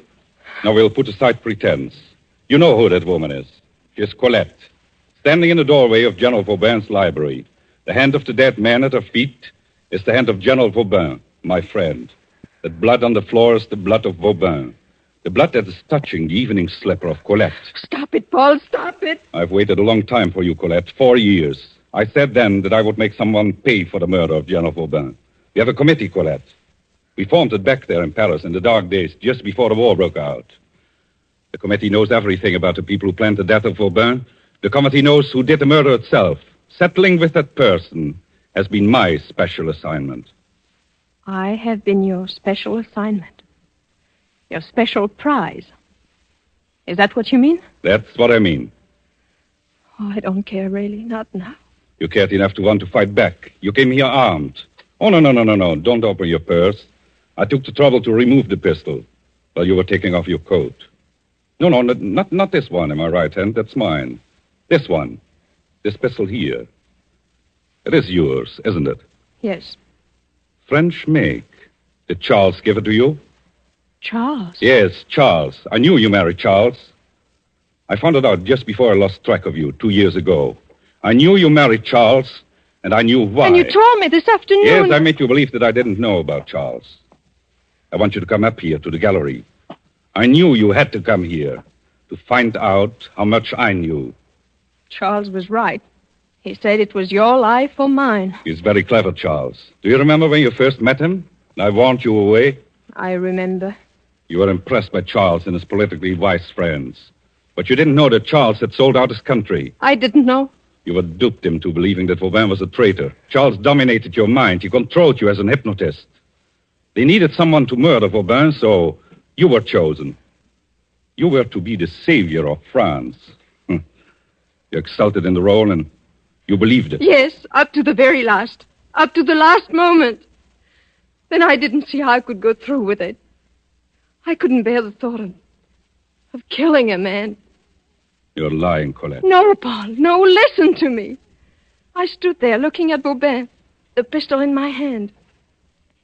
Now we'll put aside pretense. You know who that woman is. She's Colette, standing in the doorway of General Vauban's library. The hand of the dead man at her feet is the hand of General Vauban, my friend. That blood on the floor is the blood of Vauban. The blood that is touching the evening slipper of Colette. Stop it, Paul. Stop it. I've waited a long time for you, Colette. 4 years. I said then that I would make someone pay for the murder of General Vauban. We have a committee, Colette. We formed it back there in Paris in the dark days, just before the war broke out. The committee knows everything about the people who planned the death of Vauban. The committee knows who did the murder itself. Settling with that person has been my special assignment. I have been your special assignment. Your special prize. Is that what you mean? That's what I mean. Oh, I don't care, really. Not now. You cared enough to want to fight back. You came here armed. Oh, no. Don't open your purse. I took the trouble to remove the pistol while you were taking off your coat. No, not this one in my right hand. That's mine. This one. This pistol here. It is yours, isn't it? Yes. French make. Did Charles give it to you? Charles? Yes, Charles. I knew you married Charles. I found it out just before I lost track of you 2 years ago. I knew you married Charles, and I knew why. And you told me this afternoon. Yes, I made you believe that I didn't know about Charles. I want you to come up here to the gallery. I knew you had to come here to find out how much I knew. Charles was right. He said it was your life or mine. He's very clever, Charles. Do you remember when you first met him? I warned you away. I remember. You were impressed by Charles and his politically wise friends. But you didn't know that Charles had sold out his country. I didn't know. You had duped him to believing that Vauban was a traitor. Charles dominated your mind. He controlled you as an hypnotist. They needed someone to murder Vauban, so you were chosen. You were to be the savior of France. You exulted in the role, and you believed it. Yes, up to the very last. Up to the last moment. Then I didn't see how I could go through with it. I couldn't bear the thought of killing a man. You're lying, Colette. No, Paul, no, listen to me. I stood there looking at Vauban, the pistol in my hand.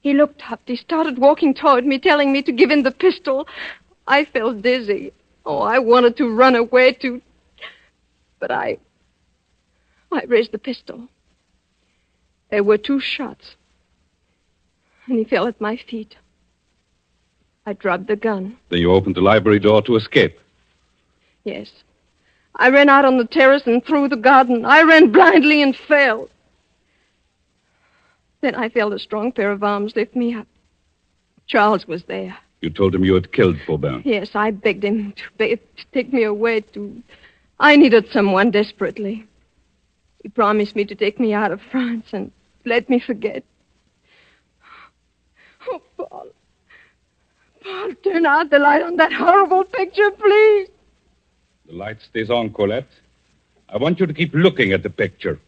He looked up. He started walking toward me, telling me to give him the pistol. I felt dizzy. Oh, I wanted to run away But I raised the pistol. There were 2 shots. And he fell at my feet. I dropped the gun. Then you opened the library door to escape. Yes. I ran out on the terrace and through the garden. I ran blindly and fell. Then I felt a strong pair of arms lift me up. Charles was there. You told him you had killed Vauban. Yes, I begged him to take me away I needed someone desperately. He promised me to take me out of France and let me forget. Oh, Paul. Paul, turn out the light on that horrible picture, please. The light stays on, Colette. I want you to keep looking at the picture.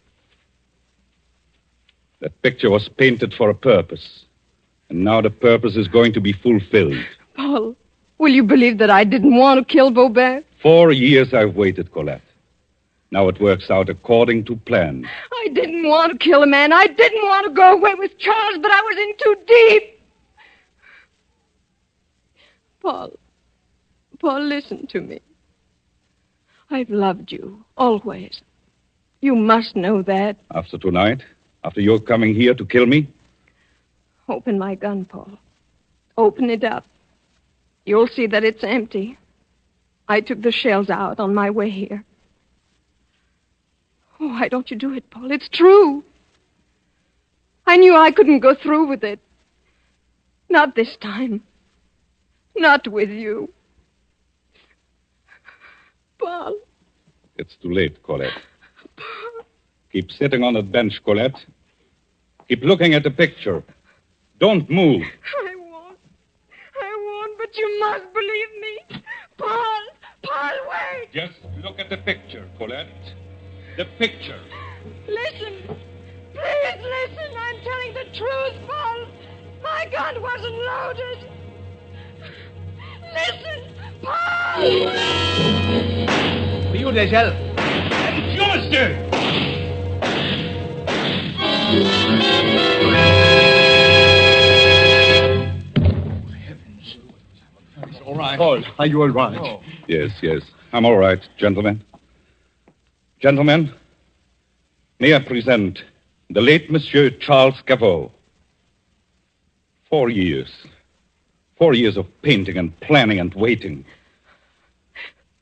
That picture was painted for a purpose. And now the purpose is going to be fulfilled. Paul, Will you believe that I didn't want to kill Vauban? 4 years I've waited, Colette. Now it works out according to plan. I didn't want to kill a man. I didn't want to go away with Charles, but I was in too deep. Paul, listen to me. I've loved you, always. You must know that. After tonight? After your coming here to kill me? Open my gun, Paul. Open it up. You'll see that it's empty. I took the shells out on my way here. Oh, why don't you do it, Paul? It's true. I knew I couldn't go through with it. Not this time. Not with you. Paul. It's too late, Colette. Keep sitting on that bench, Colette. Keep looking at the picture. Don't move. I won't, but you must believe me. Paul, wait. Just look at the picture, Colette. The picture. Listen. Please listen. I'm telling the truth, Paul. My gun wasn't loaded. Listen, Paul! For you, Deschelles. It's yours, sir. All right. Paul, are you all right? Oh. Yes. I'm all right, gentlemen. Gentlemen, may I present the late Monsieur Charles Cavot. 4 years. 4 years of painting and planning and waiting.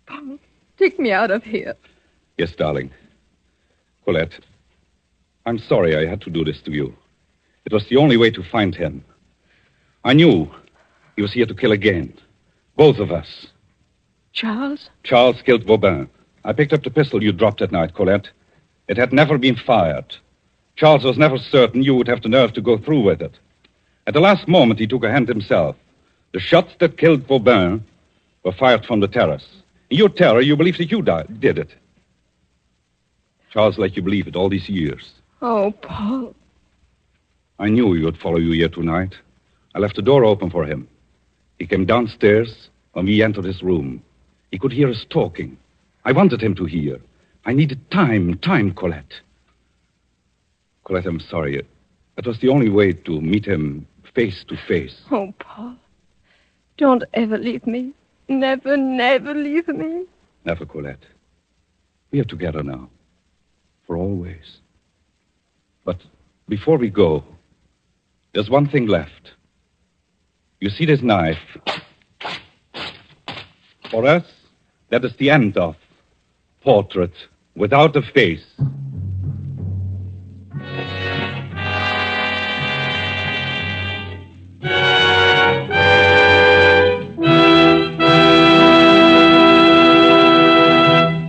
Paul, take me out of here. Yes, darling. Colette, I'm sorry I had to do this to you. It was the only way to find him. I knew he was here to kill again. Both of us. Charles? Charles killed Vauban. I picked up the pistol you dropped that night, Colette. It had never been fired. Charles was never certain you would have the nerve to go through with it. At the last moment, he took a hand himself. The shots that killed Vauban were fired from the terrace. In your terror, you believed that you did it. Charles let you believe it all these years. Oh, Paul. I knew he would follow you here tonight. I left the door open for him. He came downstairs when we entered his room. He could hear us talking. I wanted him to hear. I needed time, Colette. Colette, I'm sorry. That was the only way to meet him face to face. Oh, Paul. Don't ever leave me. Never leave me. Never, Colette. We are together now. For always. But before we go, there's one thing left. You see this knife? For us, that is the end of Portrait Without a Face.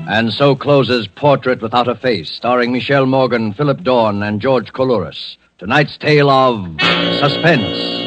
And so closes Portrait Without a Face, starring Michelle Morgan, Philip Dorn, and George Coulouris. Tonight's tale of Suspense.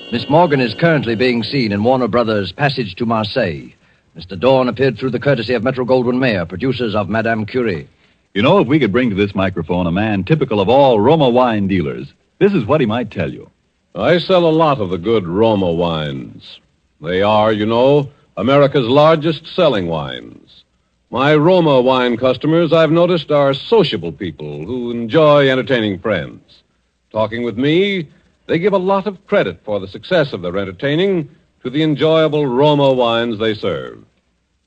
Miss Morgan is currently being seen in Warner Brothers' Passage to Marseille. Mr. Dorn appeared through the courtesy of Metro-Goldwyn-Mayer, producers of Madame Curie. You know, if we could bring to this microphone a man typical of all Roma wine dealers, this is what he might tell you. I sell a lot of the good Roma wines. They are, you know, America's largest selling wines. My Roma wine customers, I've noticed, are sociable people who enjoy entertaining friends. Talking with me, they give a lot of credit for the success of their entertaining to the enjoyable Roma wines they serve.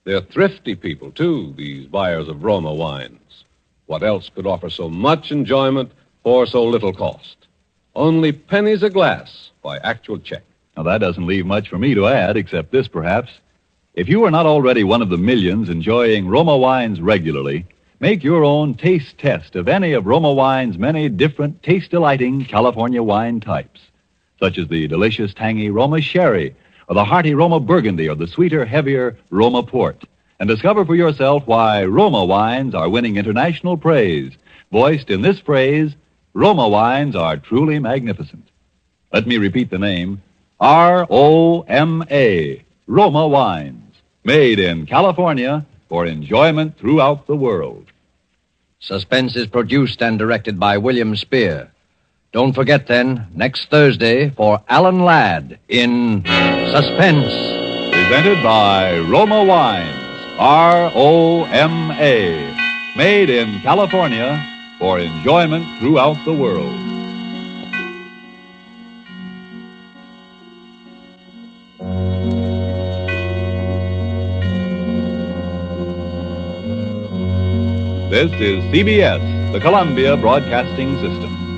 They're thrifty people, too, these buyers of Roma wines. What else could offer so much enjoyment for so little cost? Only pennies a glass by actual check. Now, that doesn't leave much for me to add, except this, perhaps. If you are not already one of the millions enjoying Roma wines regularly, make your own taste test of any of Roma wine's many different taste-delighting California wine types, such as the delicious, tangy Roma Sherry, or the hearty Roma Burgundy, or the sweeter, heavier Roma Port, and discover for yourself why Roma wines are winning international praise, voiced in this phrase, Roma wines are truly magnificent. Let me repeat the name, R-O-M-A, Roma wines, made in California for enjoyment throughout the world. Suspense is produced and directed by William Spear. Don't forget then, next Thursday for Alan Ladd in Suspense. Presented by Roma Wines, R-O-M-A. Made in California for enjoyment throughout the world. This is CBS, the Columbia Broadcasting System.